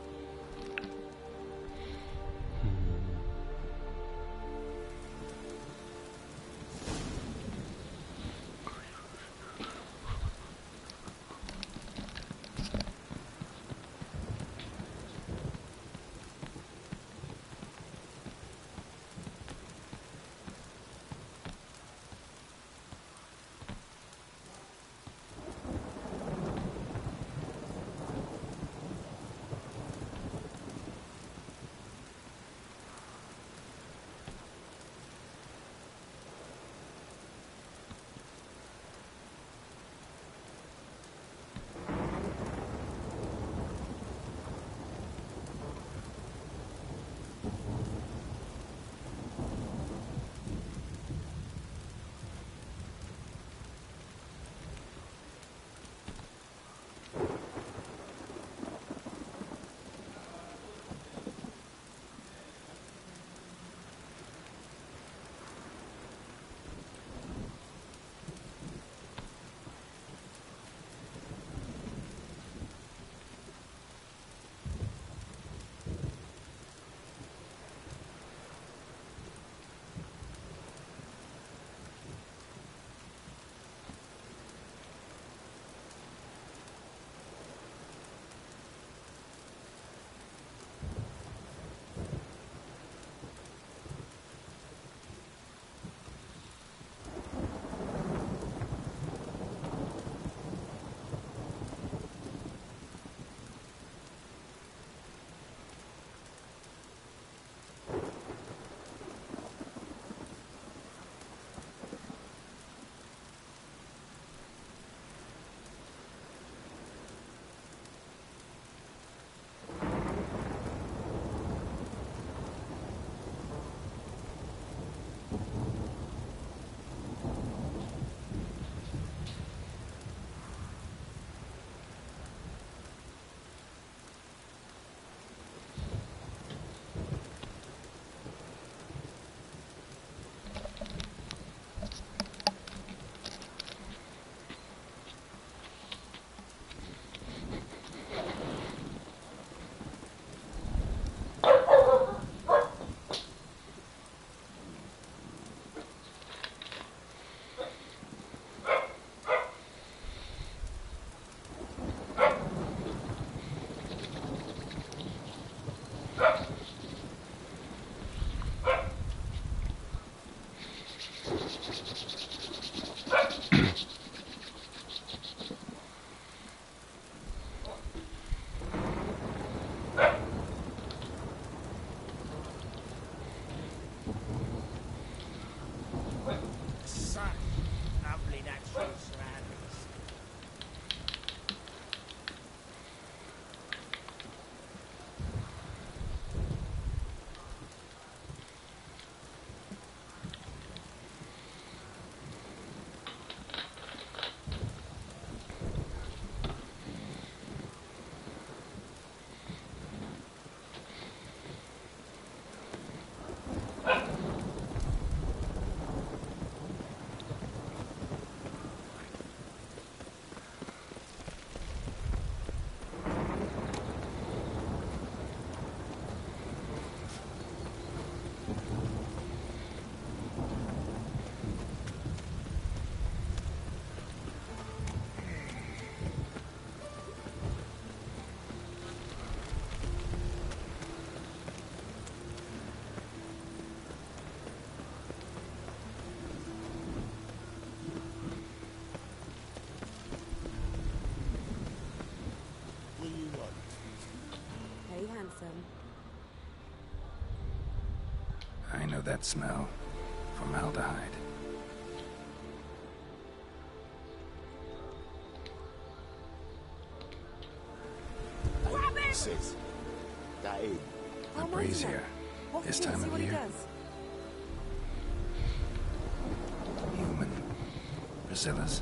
[SPEAKER 15] Lovely natural surroundings.
[SPEAKER 2] I know that smell. Formaldehyde.
[SPEAKER 7] Sis, that in.
[SPEAKER 2] A brazier. This time of year. Priscilla's.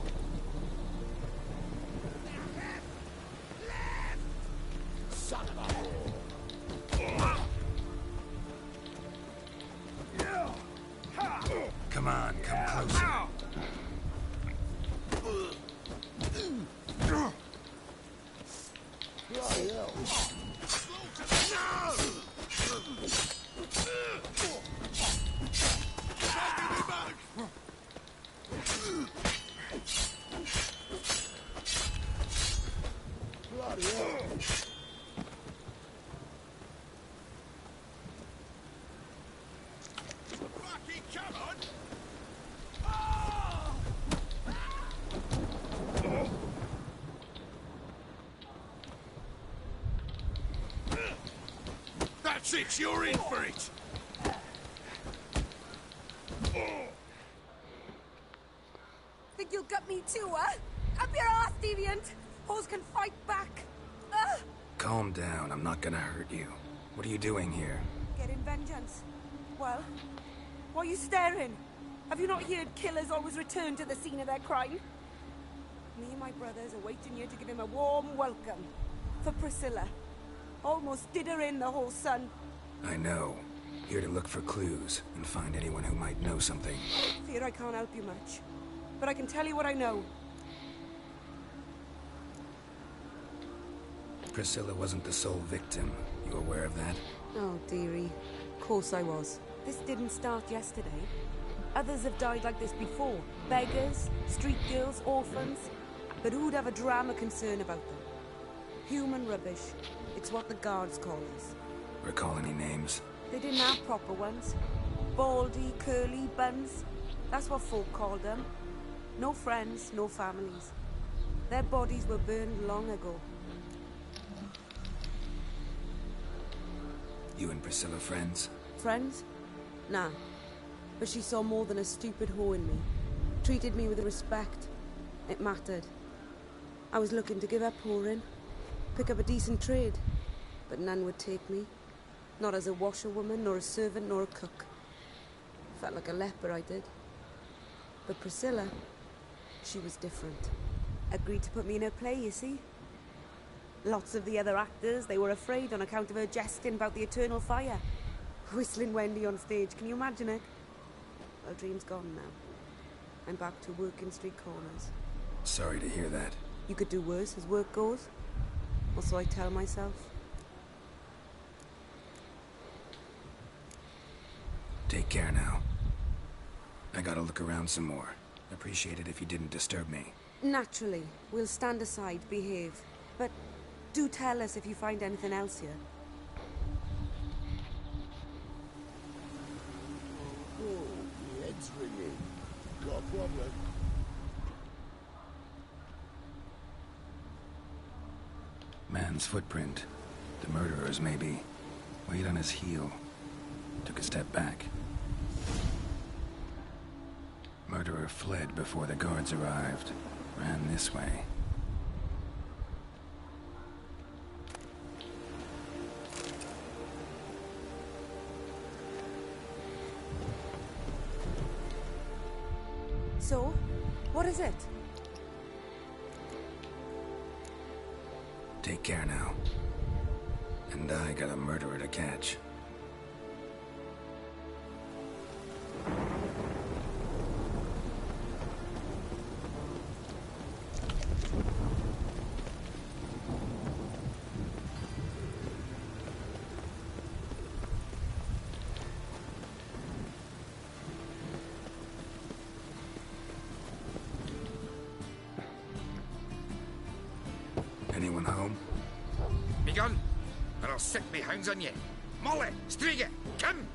[SPEAKER 14] Son of a...
[SPEAKER 2] Come on, come closer.
[SPEAKER 14] That's it, you're in for it!
[SPEAKER 13] Think you'll gut me too, huh? Up your ass, deviant! Hoes can fight back!
[SPEAKER 2] Calm down, I'm not gonna hurt you. What are you doing here?
[SPEAKER 4] Getting vengeance. Well, why are you staring? Have you not heard killers always return to the scene of their crime? Me and my brothers are waiting here to give him a warm welcome. For Priscilla. Almost did her in, the whole son.
[SPEAKER 2] I know. Here to look for clues and find anyone who might know something.
[SPEAKER 4] Fear I can't help you much. But I can tell you what I know.
[SPEAKER 2] Priscilla wasn't the sole victim. You aware of that?
[SPEAKER 4] Oh, dearie. Of course I was. This didn't start yesterday. Others have died like this before. Beggars, street girls, orphans. But who'd have a drama concern about them? Human rubbish. It's what the guards call us.
[SPEAKER 2] Recall any names?
[SPEAKER 4] They didn't have proper ones. Baldy, curly, buns. That's what folk called them. No friends, no families. Their bodies were burned long ago.
[SPEAKER 2] You and Priscilla friends?
[SPEAKER 4] Friends? Nah. But she saw more than a stupid whore in me. Treated me with respect. It mattered. I was looking to give up whoring. Pick up a decent trade. But none would take me. Not as a washerwoman, nor a servant, nor a cook. Felt like a leper, I did. But Priscilla, she was different. Agreed to put me in her play, you see. Lots of the other actors, they were afraid on account of her jesting about the eternal fire. Whistling Wendy on stage, can you imagine it? Well, dream's gone now. I'm back to working street corners.
[SPEAKER 2] Sorry to hear that.
[SPEAKER 4] You could do worse as work goes. Or so I tell myself.
[SPEAKER 2] Take care now. I gotta look around some more. Appreciate it if you didn't disturb me.
[SPEAKER 4] Naturally. We'll stand aside, behave. But do tell us if you find anything else here.
[SPEAKER 7] Oh, the head's ringing. Got a problem.
[SPEAKER 2] Man's footprint. The murderer's, maybe. Weight on his heel. Took a step back. Murderer fled before the guards arrived. Ran this way.
[SPEAKER 4] So, what is it?
[SPEAKER 2] Take care now. And I got a murderer to catch. Anyone home?
[SPEAKER 14] Me gun, or I'll sick me hounds on you. Molly, Striga, come!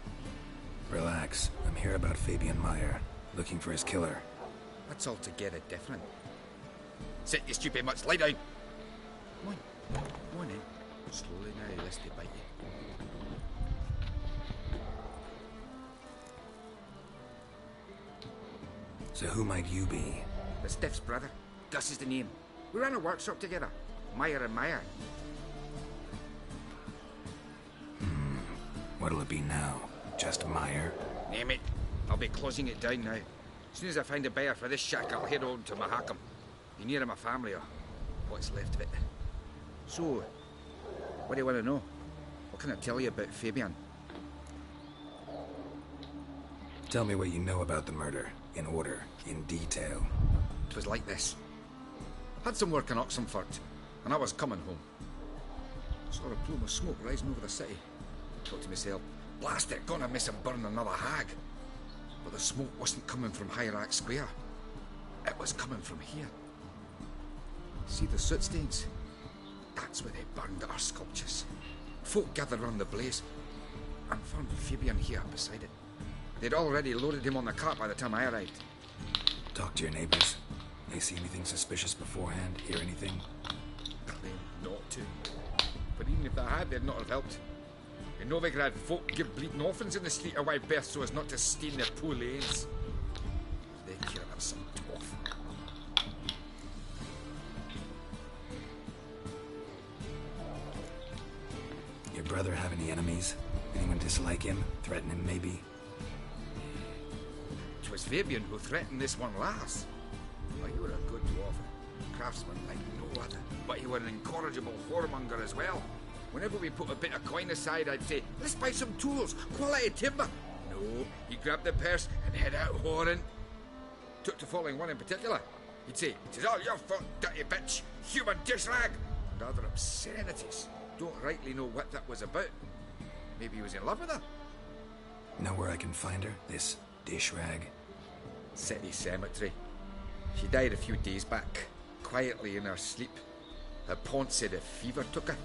[SPEAKER 2] Relax. I'm here about Fabian Meyer, looking for his killer.
[SPEAKER 14] That's altogether different. Sit, you stupid much, lie down. Come on in. Slowly now, lest they bite you.
[SPEAKER 2] So who might you be?
[SPEAKER 14] The Stiff's brother. Gus is the name. We ran a workshop together. Meyer and Meyer.
[SPEAKER 2] What'll it be now? Just Meyer?
[SPEAKER 14] Name it. I'll be closing it down now. As soon as I find a buyer for this shack, I'll head on to Mahakam. Be near my family, or what's left of it. So, what do you want to know? What can I tell you about Fabian?
[SPEAKER 2] Tell me what you know about the murder, in order, in detail.
[SPEAKER 14] It was like this. Had some work in Oxenford, and I was coming home. Saw a plume of smoke rising over the city. Thought to myself, blast it, gonna miss him burn another hag. But the smoke wasn't coming from Hierarch Square. It was coming from here. See the soot stains? That's where they burned our sculptures. Folk gathered round the blaze, and found Fabian here beside it. They'd already loaded him on the cart by the time I arrived.
[SPEAKER 2] Talk to your neighbors. They see anything suspicious beforehand? Hear anything?
[SPEAKER 14] Claim not to. But even if they had, they'd not have helped. In Novigrad, folk give bleeding orphans in the street a wide berth so as not to stain their poor lanes. They care about some toff.
[SPEAKER 2] Your brother have any enemies? Anyone dislike him? Threaten him, maybe?
[SPEAKER 14] 'Twas Fabian who threatened this one last. Oh, you were a good dwarf, craftsman like no other. But you were an incorrigible whoremonger as well. Whenever we put a bit of coin aside, I'd say, let's buy some tools, quality timber. No, he'd grab the purse and head out whoring. Took to following one in particular. He'd say, "'Tis all your fault, dirty bitch, human dish rag," and other obscenities. Don't rightly know what that was about. Maybe he was in love with her.
[SPEAKER 2] Know where I can find her? This dish rag?
[SPEAKER 14] City cemetery. She died a few days back, quietly in her sleep. Her pawn said a fever took her.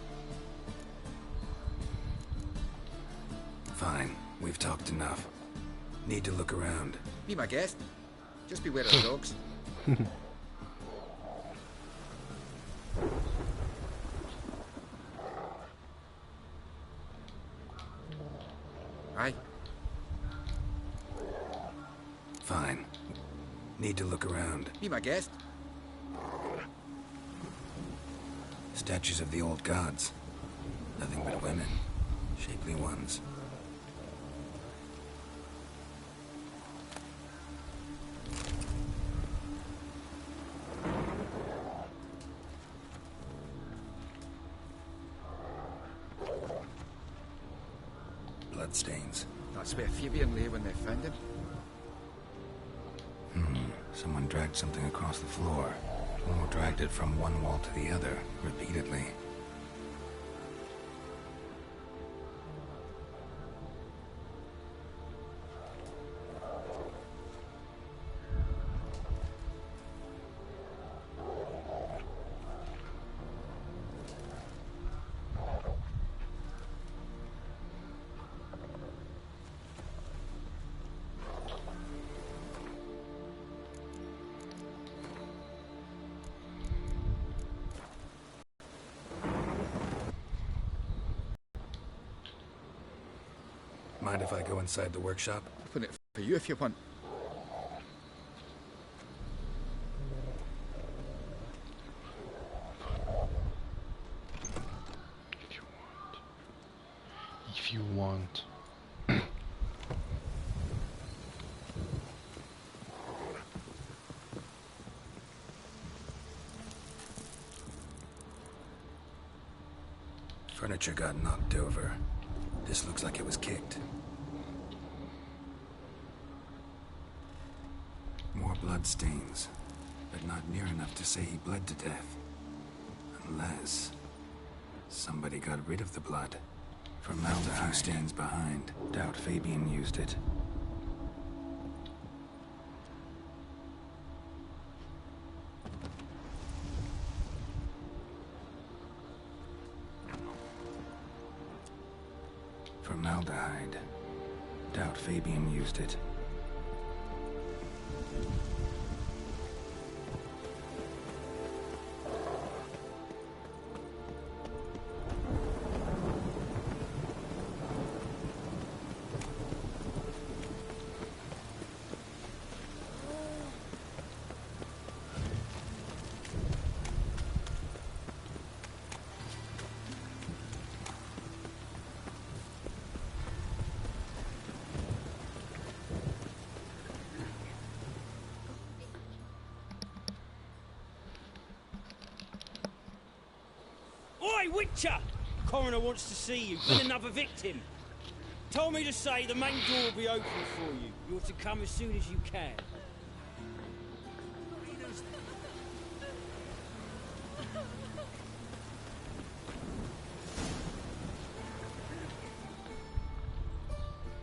[SPEAKER 2] Fine, we've talked enough. Need to look around.
[SPEAKER 14] Be my guest. Just beware of dogs. Aye.
[SPEAKER 2] Fine. Need to look around.
[SPEAKER 14] Be my guest.
[SPEAKER 2] Statues of the old gods. Nothing but women. Shapely ones. Bloodstains.
[SPEAKER 14] That's where Fabian lay when they found him.
[SPEAKER 2] Someone dragged something across the floor. Or dragged it from one wall to the other, repeatedly. Mind if I go inside the workshop?
[SPEAKER 14] Open it for you if you want.
[SPEAKER 3] If you want.
[SPEAKER 2] Furniture got knocked over. This looks like it was kicked. More blood stains, but not near enough to say he bled to death. Unless somebody got rid of the blood. Left a few stains behind. Doubt Fabian used it. Formaldehyde. Doubt Fabian used it.
[SPEAKER 21] Hey, Witcher! Coroner wants to see you. Been another victim. Told me to say the main door will be open for you. You're to come as soon as you can.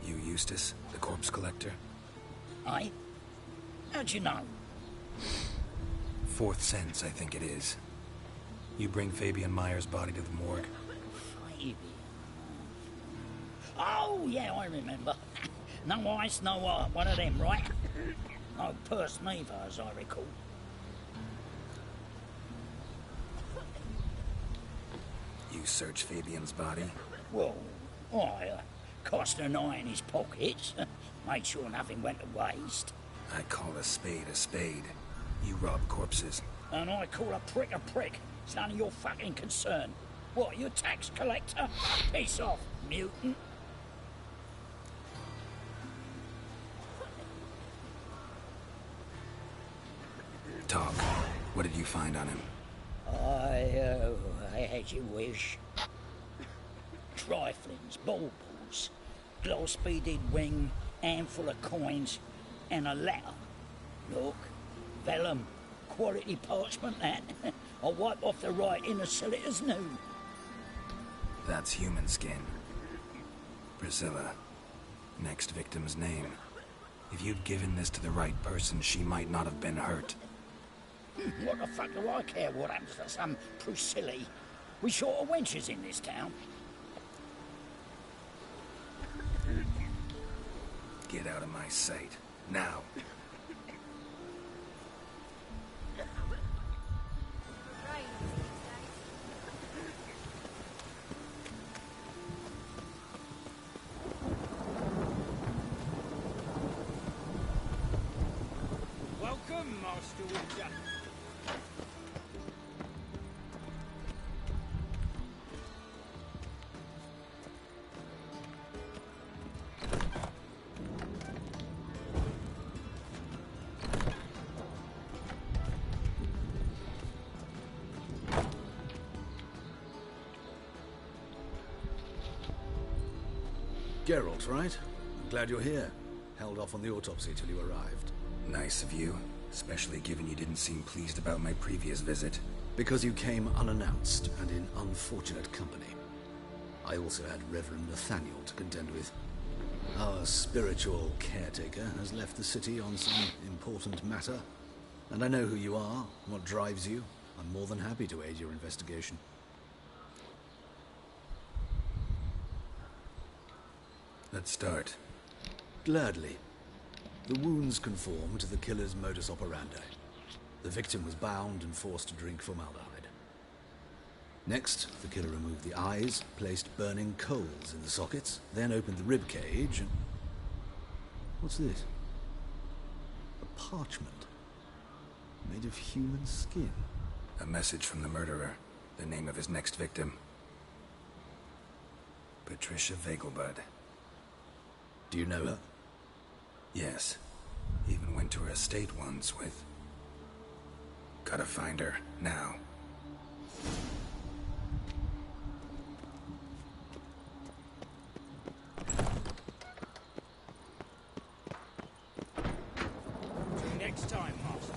[SPEAKER 2] You Eustace, the corpse collector?
[SPEAKER 1] Aye? How'd you know?
[SPEAKER 2] Fourth sense, I think it is. You bring Fabian Meyer's body to the morgue.
[SPEAKER 1] Fabian? Oh, yeah, I remember. No ice, no art, one of them, right? No purse neither, as I recall.
[SPEAKER 2] You search Fabian's body?
[SPEAKER 1] Well, I cast an eye in his pockets, made sure nothing went to waste.
[SPEAKER 2] I call a spade a spade. You rob corpses.
[SPEAKER 1] And I call a prick a prick. It's none of your fucking concern. What, you a tax collector? Piss off, mutant.
[SPEAKER 2] Talk. What did you find on him?
[SPEAKER 1] As you wish. Triflings, baubles, glass-beaded ring, handful of coins, and a letter. Look, vellum, quality parchment that. I'll wipe off the writing and sell it as new.
[SPEAKER 2] That's human skin. Priscilla. Next victim's name. If you'd given this to the right person, she might not have been hurt.
[SPEAKER 1] What the fuck do I care what happens to some Priscilla? We short of wenches in this town.
[SPEAKER 2] Get out of my sight. Now.
[SPEAKER 21] Welcome, Master Witcher.
[SPEAKER 18] Geralt, right? I'm glad you're here. Held off on the autopsy till you arrived.
[SPEAKER 2] Nice of you, especially given you didn't seem pleased about my previous visit.
[SPEAKER 18] Because you came unannounced and in unfortunate company. I also had Reverend Nathaniel to contend with. Our spiritual caretaker has left the city on some important matter. And I know who you are, what drives you. I'm more than happy to aid your investigation.
[SPEAKER 2] Let's start.
[SPEAKER 18] Gladly. The wounds conform to the killer's modus operandi. The victim was bound and forced to drink formaldehyde. Next, the killer removed the eyes, placed burning coals in the sockets, then opened the rib cage and... What's this? A parchment. Made of human skin.
[SPEAKER 2] A message from the murderer. The name of his next victim. Patricia Vegelbud.
[SPEAKER 18] Do you know her?
[SPEAKER 2] Yes. Even went to her estate once with... Gotta find her, now.
[SPEAKER 21] Next time, Master.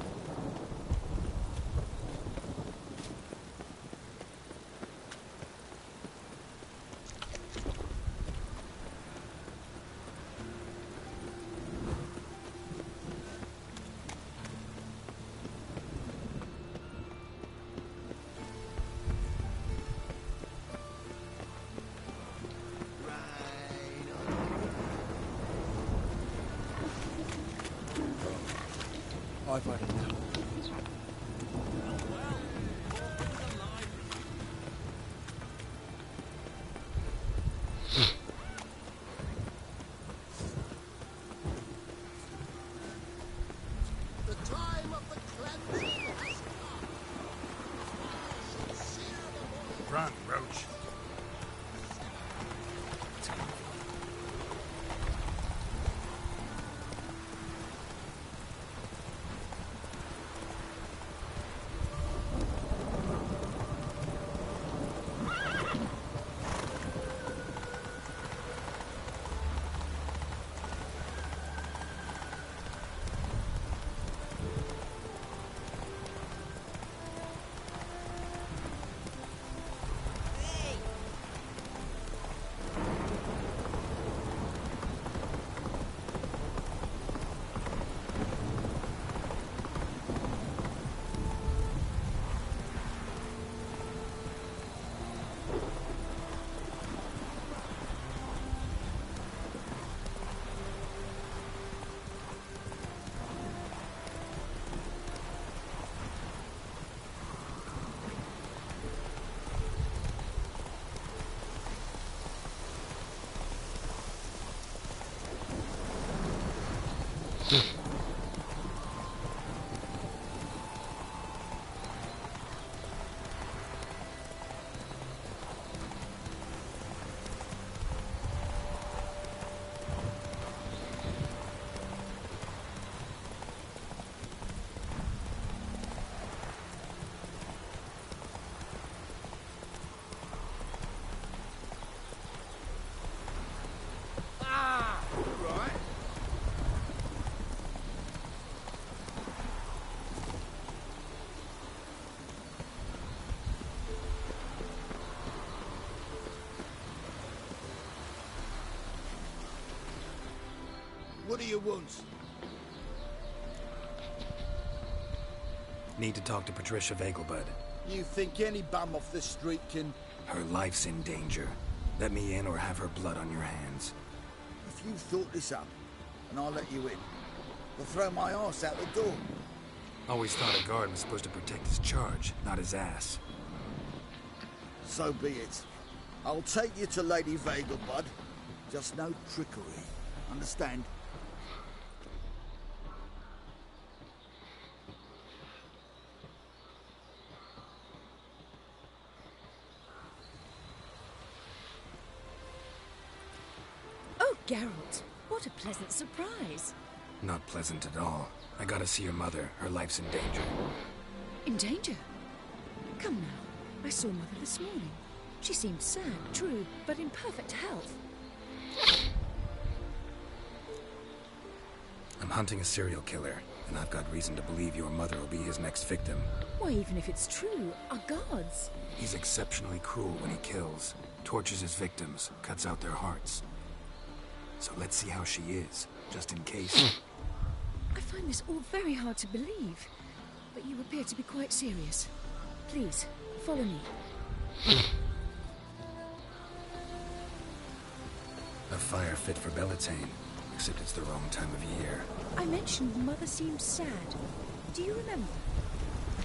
[SPEAKER 19] I've had enough.
[SPEAKER 10] The time of the cleansing has come.
[SPEAKER 2] Run, Roach.
[SPEAKER 5] What do you want?
[SPEAKER 2] Need to talk to Patricia Vegelbud.
[SPEAKER 5] You think any bum off the street can...
[SPEAKER 2] Her life's in danger. Let me in or have her blood on your hands.
[SPEAKER 5] If you thought this up, and I'll let you in, I'll throw my arse out the door.
[SPEAKER 2] Always thought a guard was supposed to protect his charge, not his ass.
[SPEAKER 5] So be it. I'll take you to Lady Vegelbud. Just no trickery. Understand?
[SPEAKER 16] Oh, Geralt, what a pleasant surprise.
[SPEAKER 2] Not pleasant at all. I gotta see your mother. Her life's in danger.
[SPEAKER 16] In danger? Come now. I saw Mother this morning. She seemed sad, true, but in perfect health.
[SPEAKER 2] I'm hunting a serial killer, and I've got reason to believe your mother will be his next victim.
[SPEAKER 16] Why, even if it's true, our guards...
[SPEAKER 2] He's exceptionally cruel when he kills, tortures his victims, cuts out their hearts. So let's see how she is, just in case.
[SPEAKER 16] I find this all very hard to believe, but you appear to be quite serious. Please, follow me.
[SPEAKER 2] A fire fit for Bellatane, except it's the wrong time of year.
[SPEAKER 16] I mentioned Mother seemed sad. Do you remember?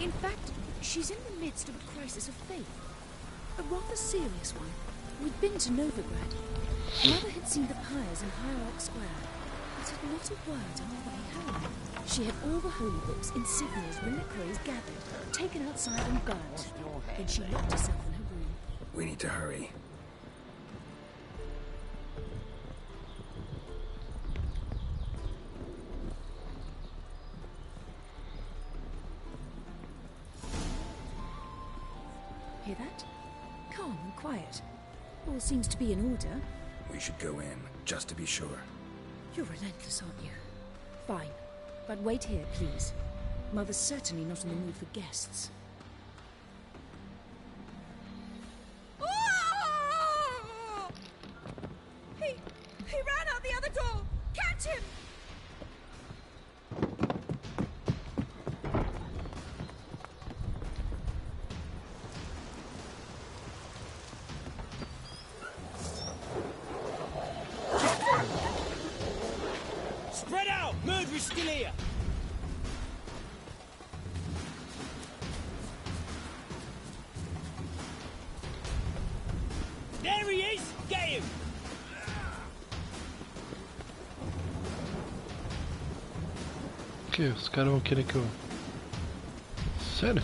[SPEAKER 16] In fact, she's in the midst of a crisis of faith. A rather serious one. We'd been to Novigrad. Mother had seen the pyres in Hierarch Square, but had not a word on the way home. She had all the holy books, insignias, reliquaries gathered, taken outside and burnt. Then she locked herself in her room.
[SPEAKER 2] We need to hurry.
[SPEAKER 16] Hear that? Calm and quiet. All seems to be in order.
[SPEAKER 2] We should go in, just to be sure.
[SPEAKER 16] You're relentless, aren't you? Fine. But wait here, please. Mother's certainly not in the mood for guests.
[SPEAKER 13] He ran out the other door! Catch him!
[SPEAKER 21] Spread out! Murderer's still here! There he is! Get him!
[SPEAKER 3] O que? Os caras vão querer que eu... Sério?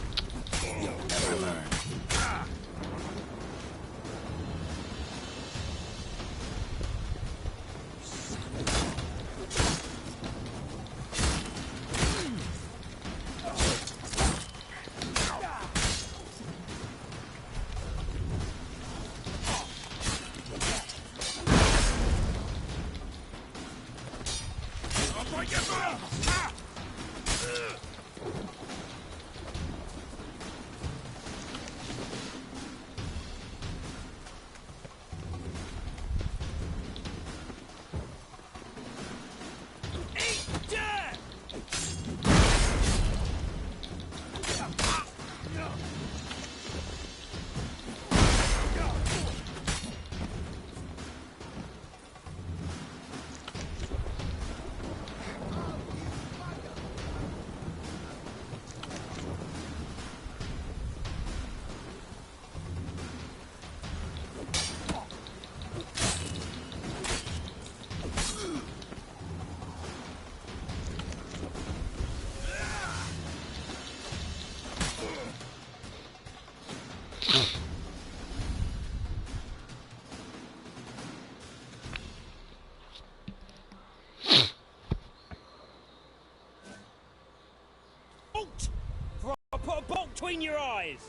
[SPEAKER 21] between your eyes.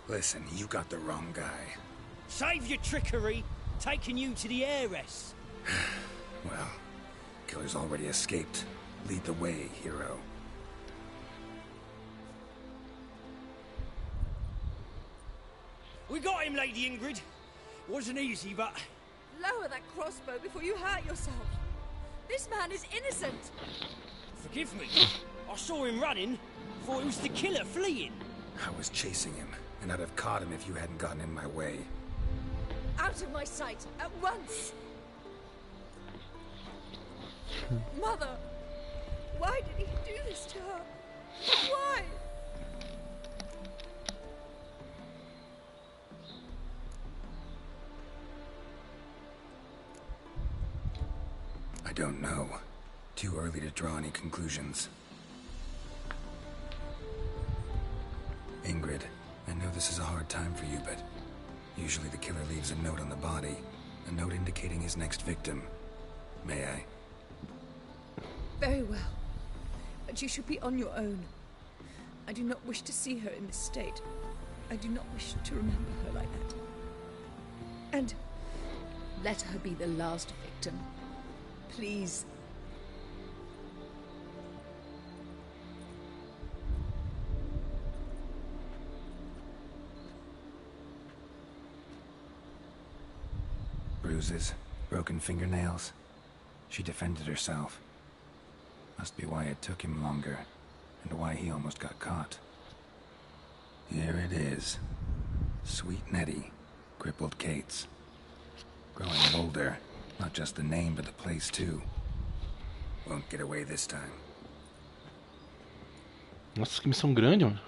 [SPEAKER 2] Listen, you got the wrong guy.
[SPEAKER 21] Save your trickery, taking you to the heiress.
[SPEAKER 2] Well, killer's already escaped. Lead the way, hero.
[SPEAKER 21] We got him, Lady Ingrid. Wasn't easy, but...
[SPEAKER 16] Lower that crossbow before you hurt yourself. This man is innocent.
[SPEAKER 21] Forgive me. I saw him running. Thought it was the killer fleeing.
[SPEAKER 2] I was chasing him, and I'd have caught him if you hadn't gotten in my way.
[SPEAKER 16] Out of my sight, at once! Mother! Why did he do this to her? Why?
[SPEAKER 2] I don't know. Too early to draw any conclusions. Ingrid, I know this is a hard time for you, but usually the killer leaves a note on the body. A note indicating his next victim. May I?
[SPEAKER 16] Very well. But you should be on your own. I do not wish to see her in this state. I do not wish to remember her like that. And let her be the last victim. Please.
[SPEAKER 2] Bruises, broken fingernails. She defended herself. Must be why it took him longer, and why he almost got caught. Here it is. Sweet Nettie, crippled Kate's. Growing older, not just the name, but the place too. Won't get away this time.
[SPEAKER 3] Nossa, que missão grande, mano.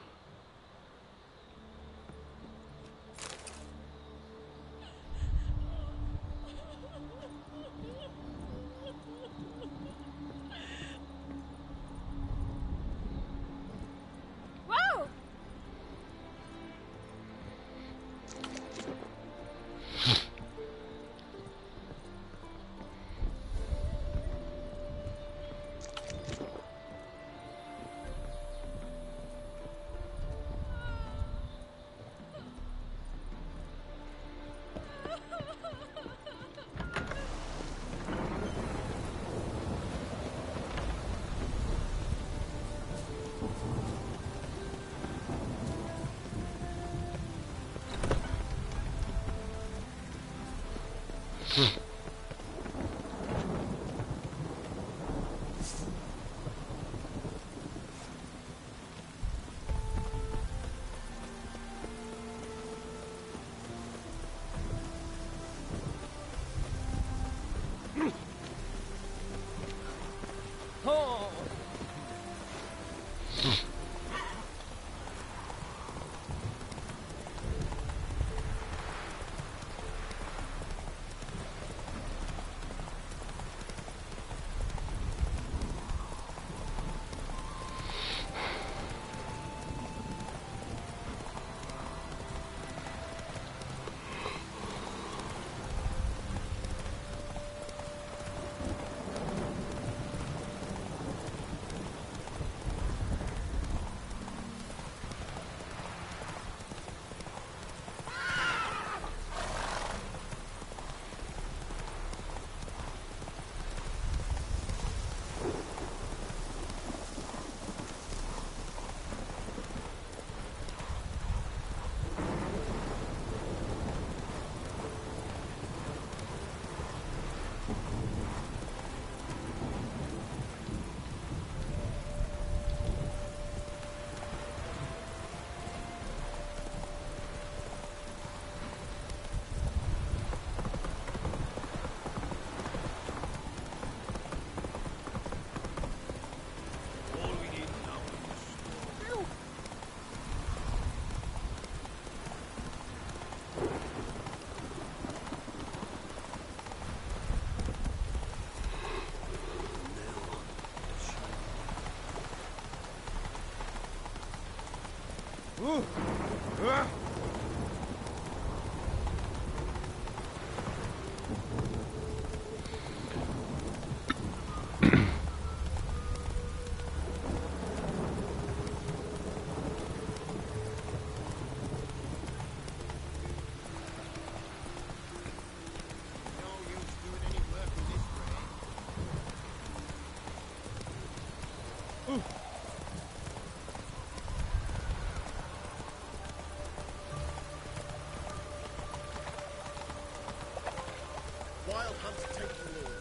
[SPEAKER 10] come to take you all.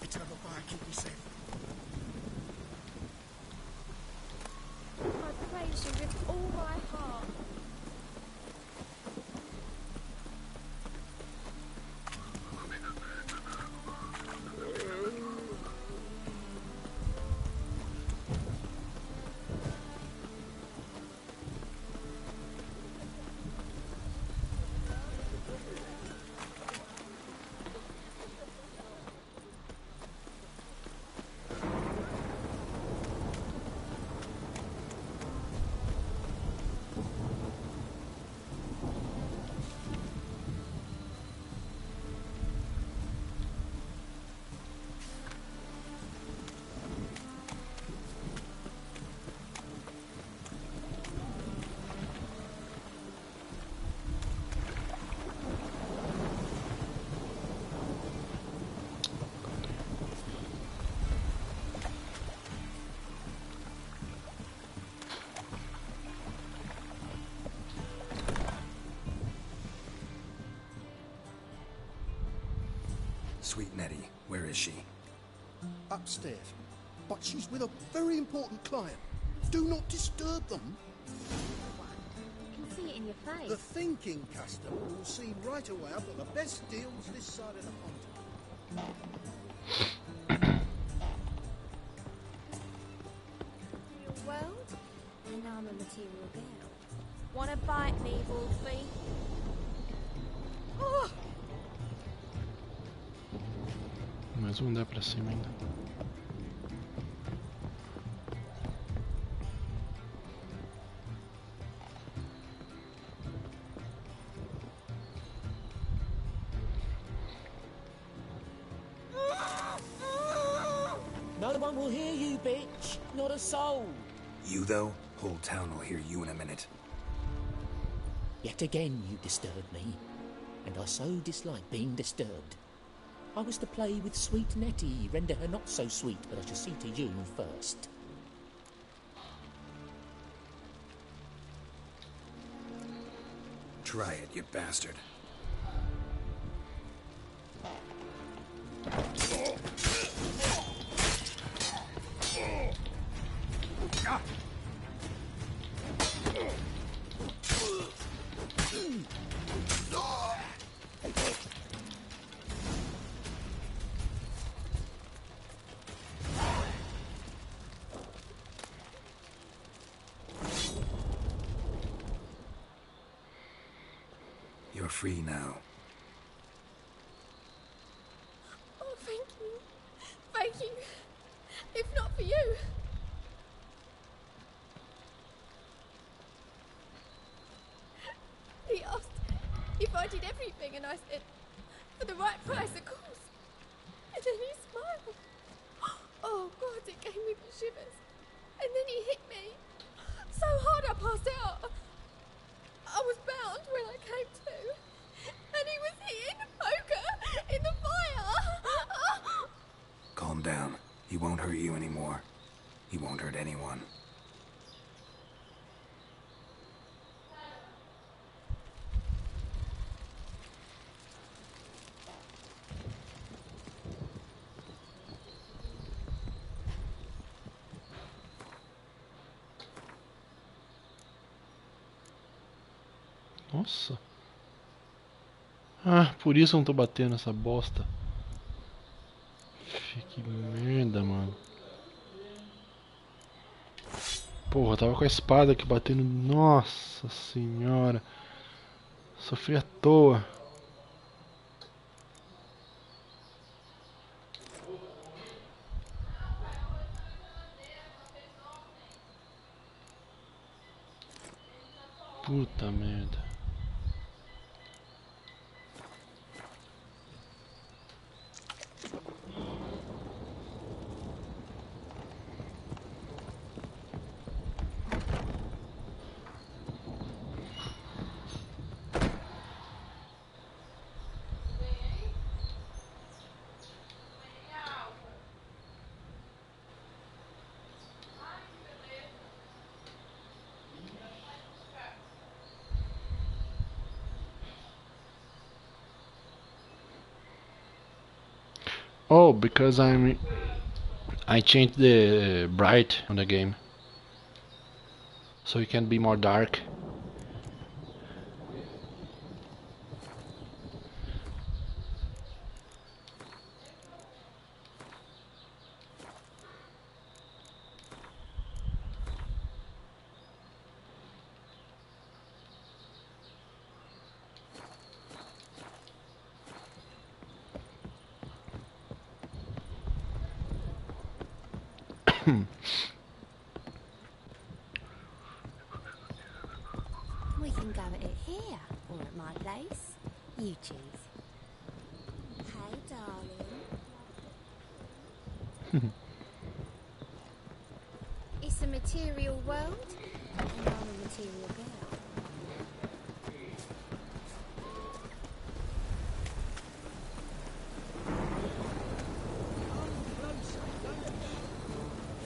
[SPEAKER 10] Eternal fire, keep me safe.
[SPEAKER 11] I praise you with all my heart.
[SPEAKER 2] Sweet Nettie, where is she?
[SPEAKER 10] Upstairs. But she's with a very important client. Do not disturb them.
[SPEAKER 11] I can see it in your face.
[SPEAKER 10] The thinking customer will see right away I've got the best deals this side of the pond.
[SPEAKER 11] Your world? And I'm a material girl. Wanna bite me, Wolfie? Oh!
[SPEAKER 3] Mais um andar pra cima ainda.
[SPEAKER 12] No one will hear you, bitch. Not a soul.
[SPEAKER 2] You, though? Whole town will hear you in a minute.
[SPEAKER 12] Yet again you disturbed me, and I so dislike being disturbed. I was to play with sweet Nettie, render her not so sweet, but I shall see to you first.
[SPEAKER 2] Try it, you bastard. You're free now.
[SPEAKER 11] Oh, thank you. Thank you. If not for you. He asked if I did everything, and I said, for the right price, of course. And then he smiled. Oh, God, it gave me the shivers. And then he hit me so hard I passed out. I was bound when I came to. And he was hitting the poker in the fire.
[SPEAKER 2] Calm down. He won't hurt you anymore. He won't hurt anyone.
[SPEAKER 3] Nossa. Ah, por isso eu não tô batendo essa bosta. Que merda, mano. Porra, eu tava com a espada aqui batendo. Nossa senhora. Sofri à toa. Puta merda. Oh, because I changed the bright on the game, so it can be more dark.
[SPEAKER 6] We can go at it here, or at my place. You choose. Hey, darling. It's a material world, and I'm a material girl.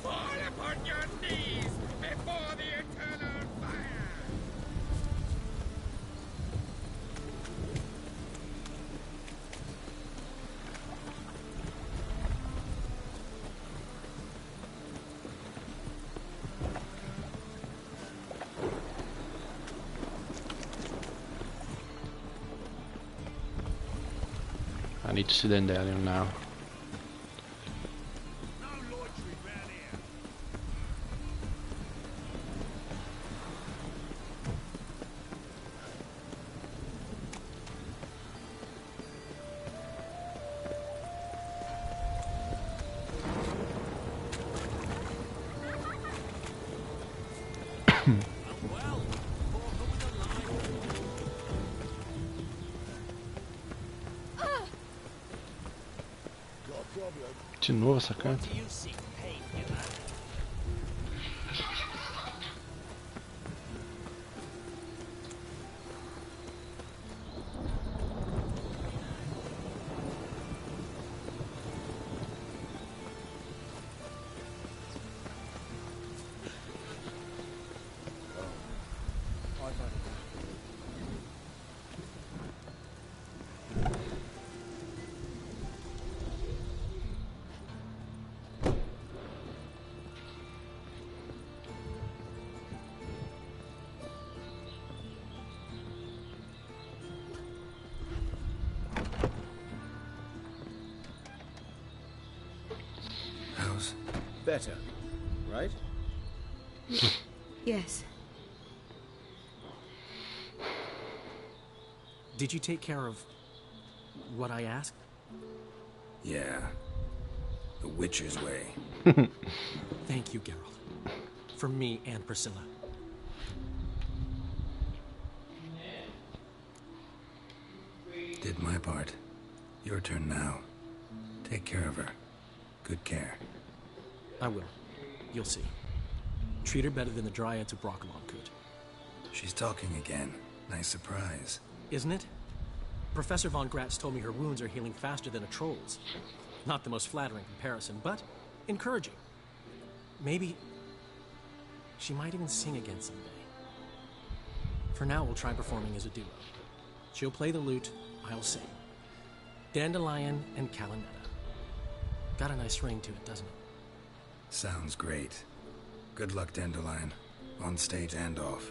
[SPEAKER 14] Fall upon your knees before the eternal fire!
[SPEAKER 3] I need to see the Dandelion now. De novo essa carta?
[SPEAKER 19] Better, right?
[SPEAKER 13] Yes.
[SPEAKER 12] Did you take care of what I asked?
[SPEAKER 2] Yeah. The Witcher's way.
[SPEAKER 12] Thank you, Geralt. For me and Priscilla.
[SPEAKER 2] Did my part. Your turn now. Take care of her. Good care.
[SPEAKER 12] I will. You'll see. Treat her better than the Dryads of Broccolon could.
[SPEAKER 2] She's talking again. Nice surprise.
[SPEAKER 12] Isn't it? Professor Von Gratz told me her wounds are healing faster than a troll's. Not the most flattering comparison, but encouraging. Maybe she might even sing again someday. For now, we'll try performing as a duo. She'll play the lute, I'll sing. Dandelion and Calinetta. Got a nice ring to it, doesn't it?
[SPEAKER 2] Sounds great. Good luck, Dandelion. On stage and off.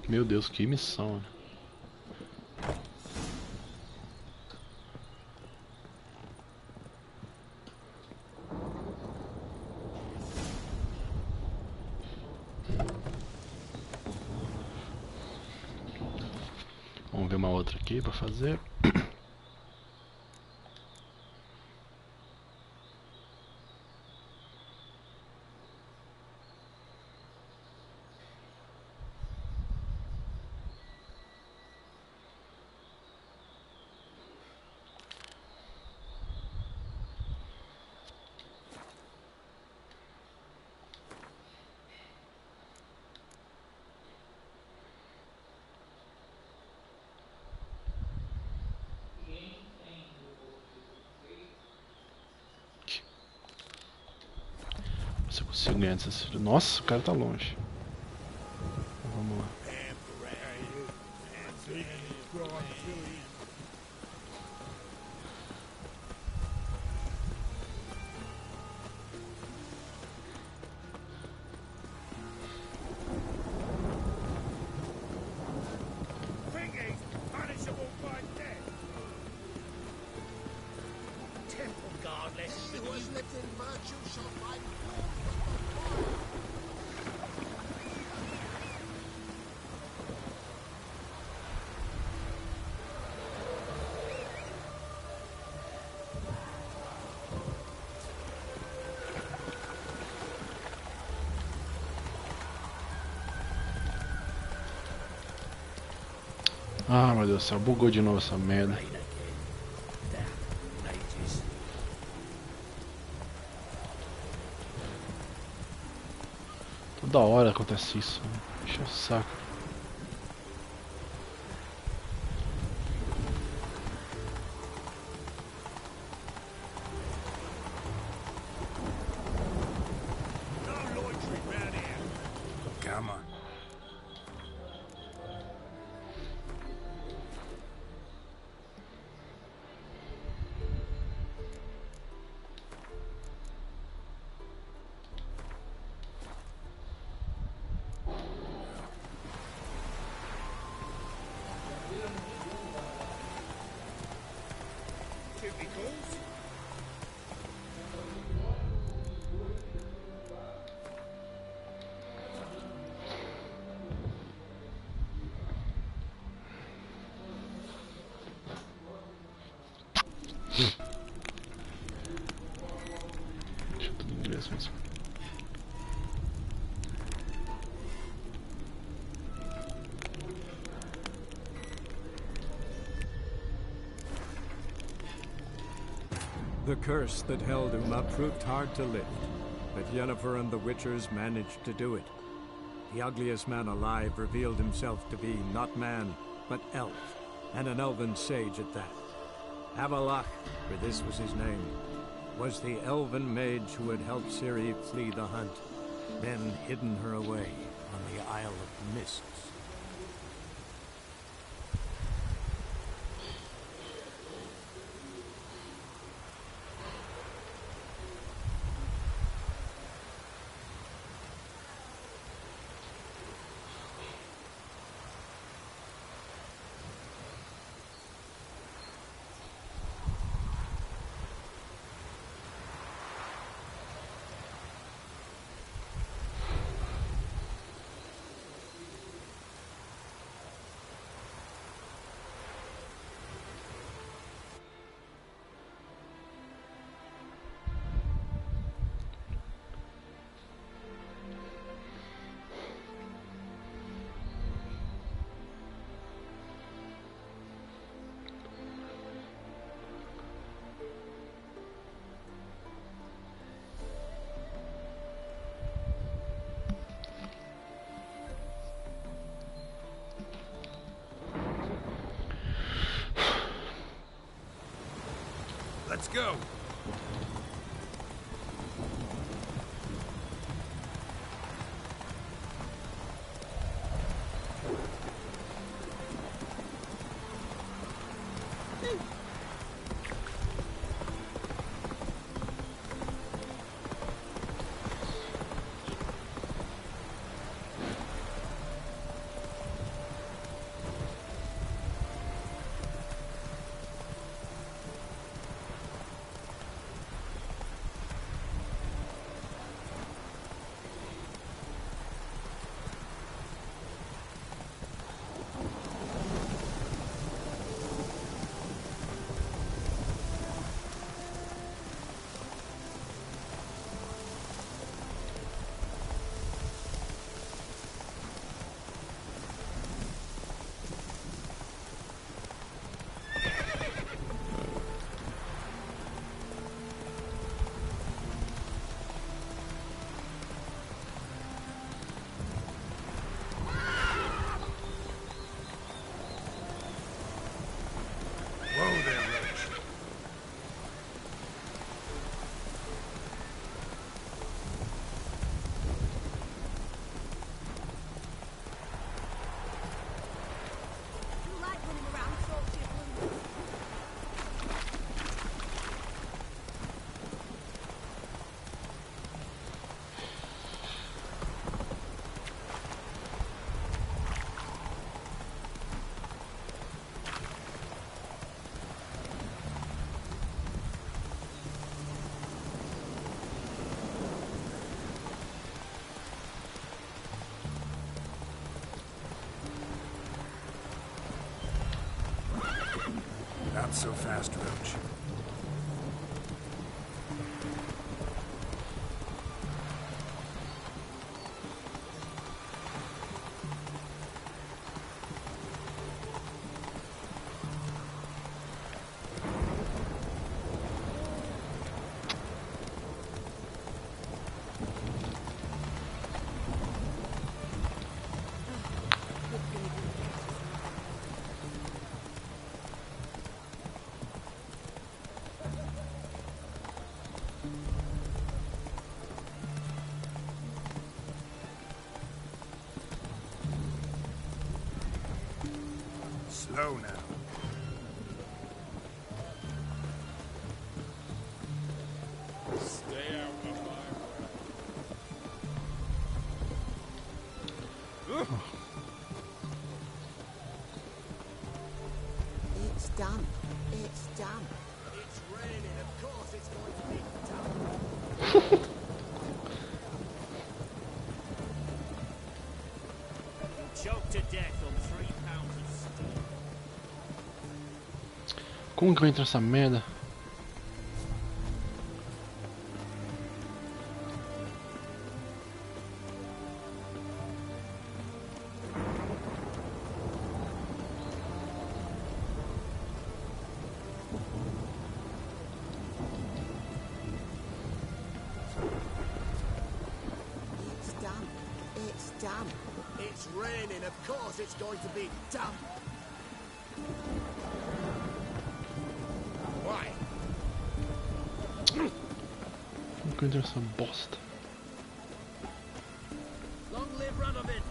[SPEAKER 3] Meu Deus, que missão. Vamos ver uma outra aqui para fazer. Se eu consigo ganhar dessa... Nossa, o cara tá longe. Vamos lá. Ah, meu Deus do céu, bugou de novo essa merda. Toda hora acontece isso. Deixa o saco.
[SPEAKER 2] Come on.
[SPEAKER 3] Deixa tudo em inglês mesmo.
[SPEAKER 8] The curse that held Uma proved hard to lift, but Yennefer and the Witchers managed to do it. The ugliest man alive revealed himself to be not man, but elf, and an elven sage at that. Avalach, for this was his name, was the elven mage who had helped Ciri flee the hunt, then hidden her away on the Isle of Mists.
[SPEAKER 14] Let's go.
[SPEAKER 2] so fast, Roach. Slow now.
[SPEAKER 7] Stay out of my
[SPEAKER 15] It's done. It's done. It's raining. Of course it's going to be done.
[SPEAKER 21] You'll choke to death on 3 pounds of steel.
[SPEAKER 3] Como que eu entro nessa merda?
[SPEAKER 15] It's done. It's done. It's raining. Of course it's going to be done. Why?
[SPEAKER 3] Como que eu entro nessa bosta?
[SPEAKER 15] Long live Radovid.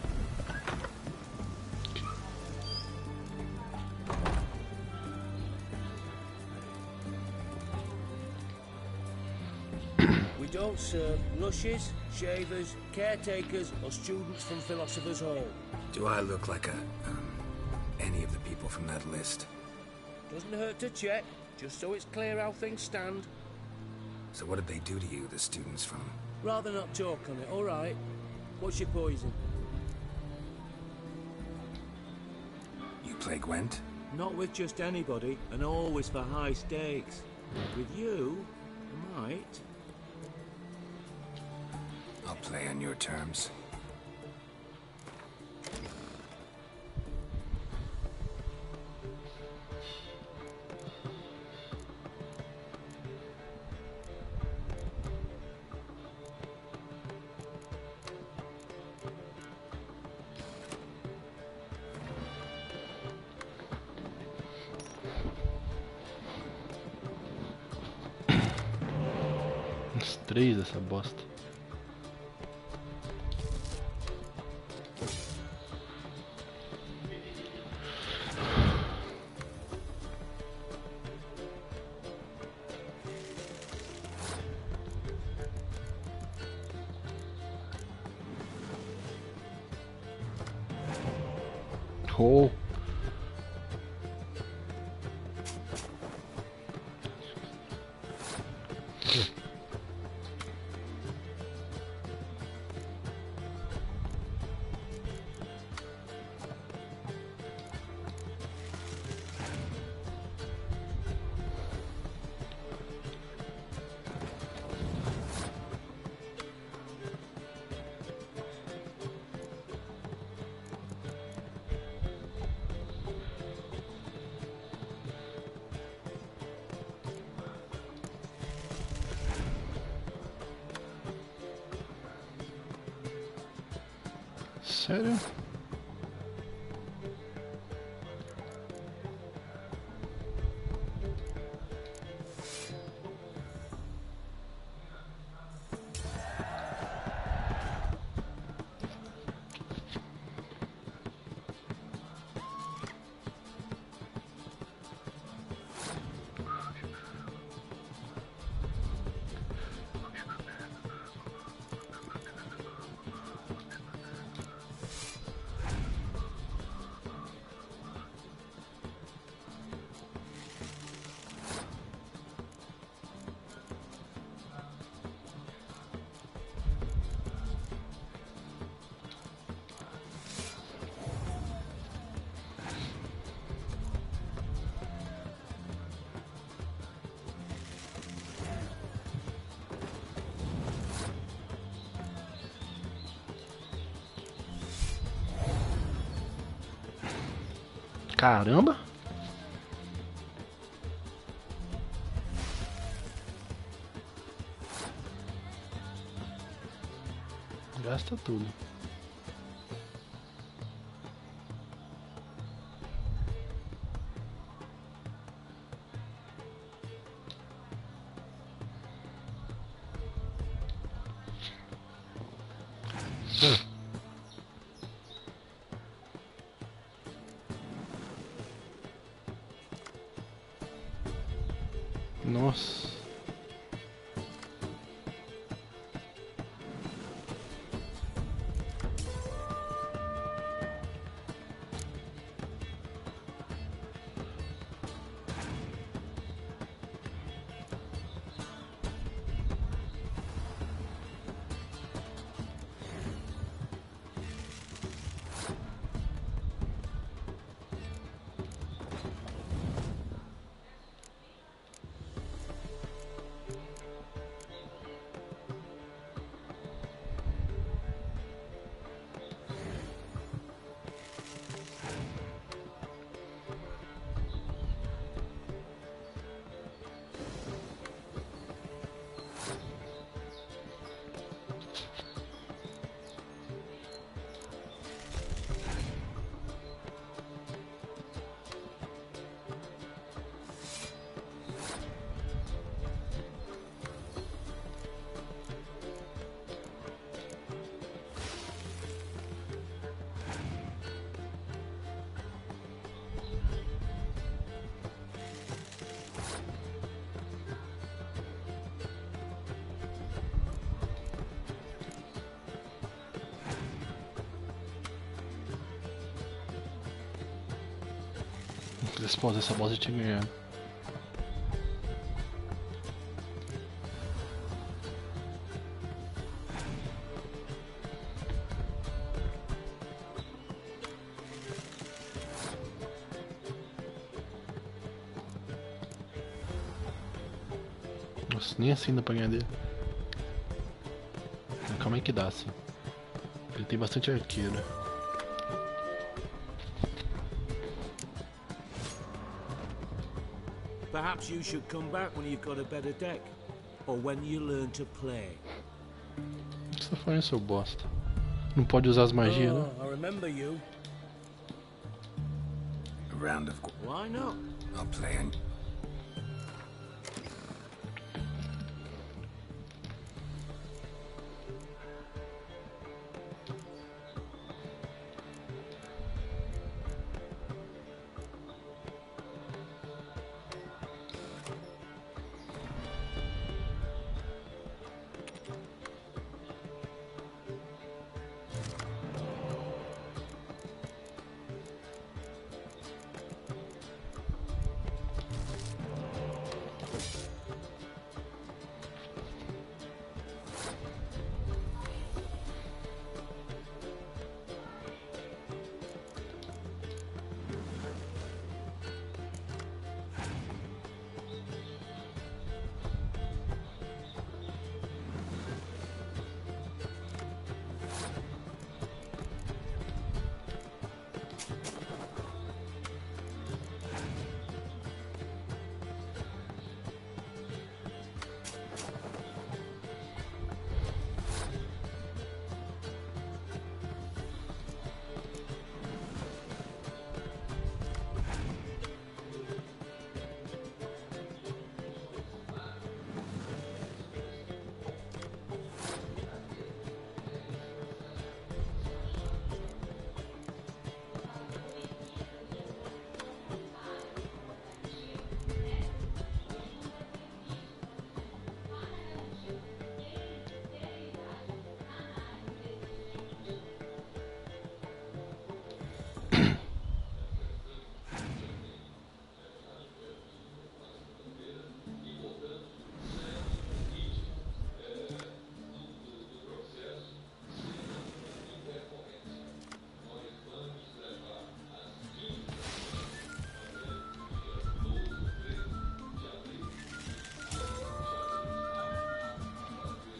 [SPEAKER 21] We don't serve lushes, shavers, caretakers, or students from Philosopher's Hall.
[SPEAKER 2] Do I look like any of the people from that list?
[SPEAKER 21] Doesn't hurt to check, just so it's clear how things stand.
[SPEAKER 2] So what did they do to you, the students from...
[SPEAKER 21] Rather not talk on it, alright? What's your poison?
[SPEAKER 2] You play Gwent?
[SPEAKER 21] Not with just anybody, and always for high stakes. With you, I might.
[SPEAKER 2] I'll play on your terms.
[SPEAKER 3] Uns 3 dessa bosta. Oh. Sério? Caramba! Gasta tudo. Nossa. Responsa essa bosta tinha ganhado. Nossa, nem assim dá pra ganhar dele. Calma aí que dá assim. Ele tem bastante arqueiro.
[SPEAKER 9] Perhaps you should come back when you've got a better deck, or when you learn to play.
[SPEAKER 3] O que você tá fazendo, seu bosta? Não pode usar as magias, né?
[SPEAKER 9] I remember you.
[SPEAKER 2] A round of...
[SPEAKER 9] Why not?
[SPEAKER 2] I'll play in.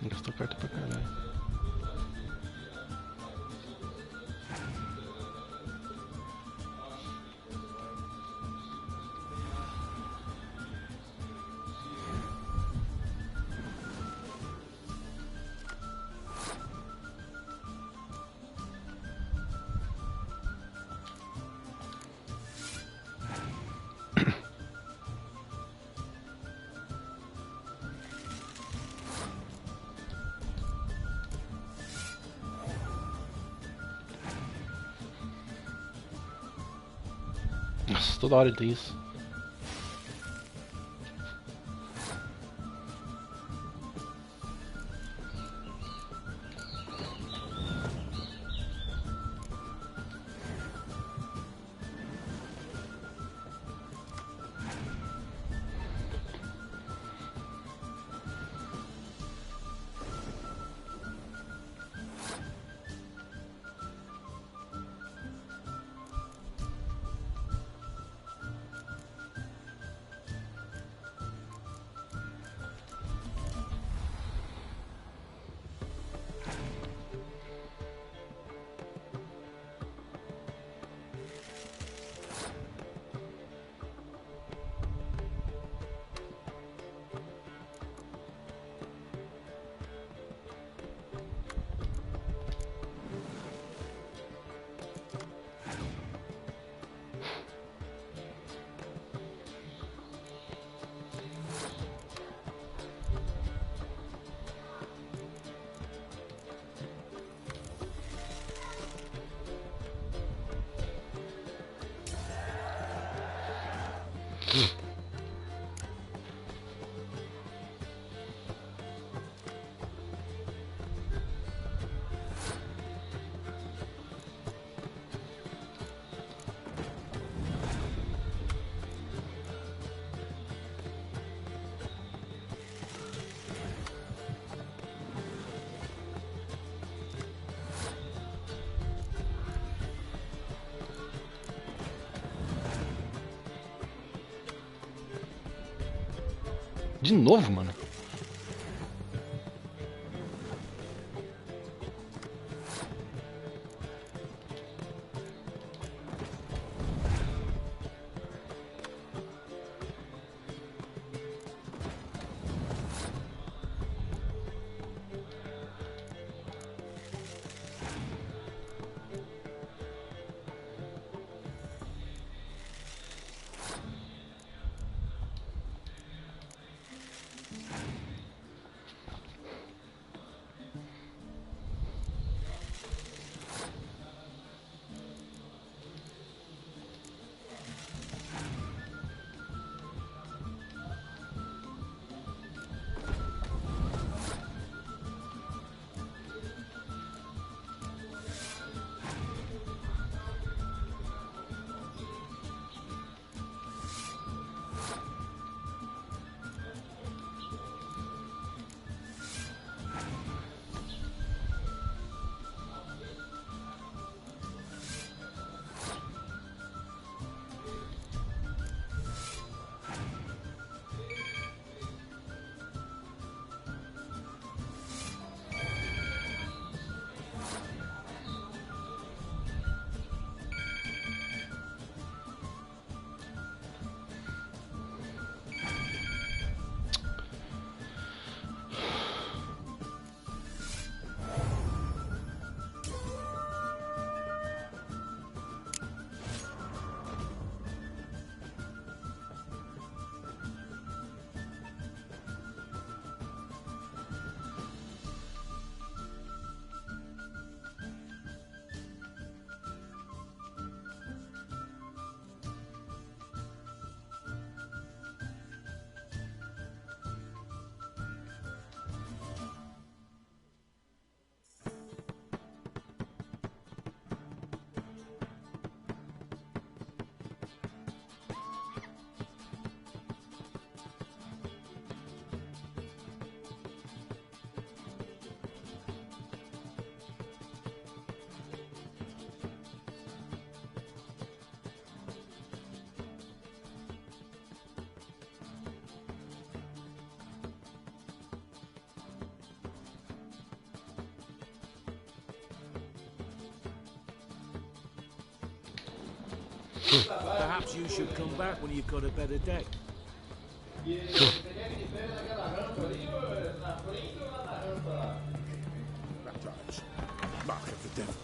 [SPEAKER 3] Gastou carta pra caralho. Nossa, toda hora ele tem isso. De novo, mano?
[SPEAKER 9] Perhaps you should come back when you've got a better deck.
[SPEAKER 7] Mark of the devil.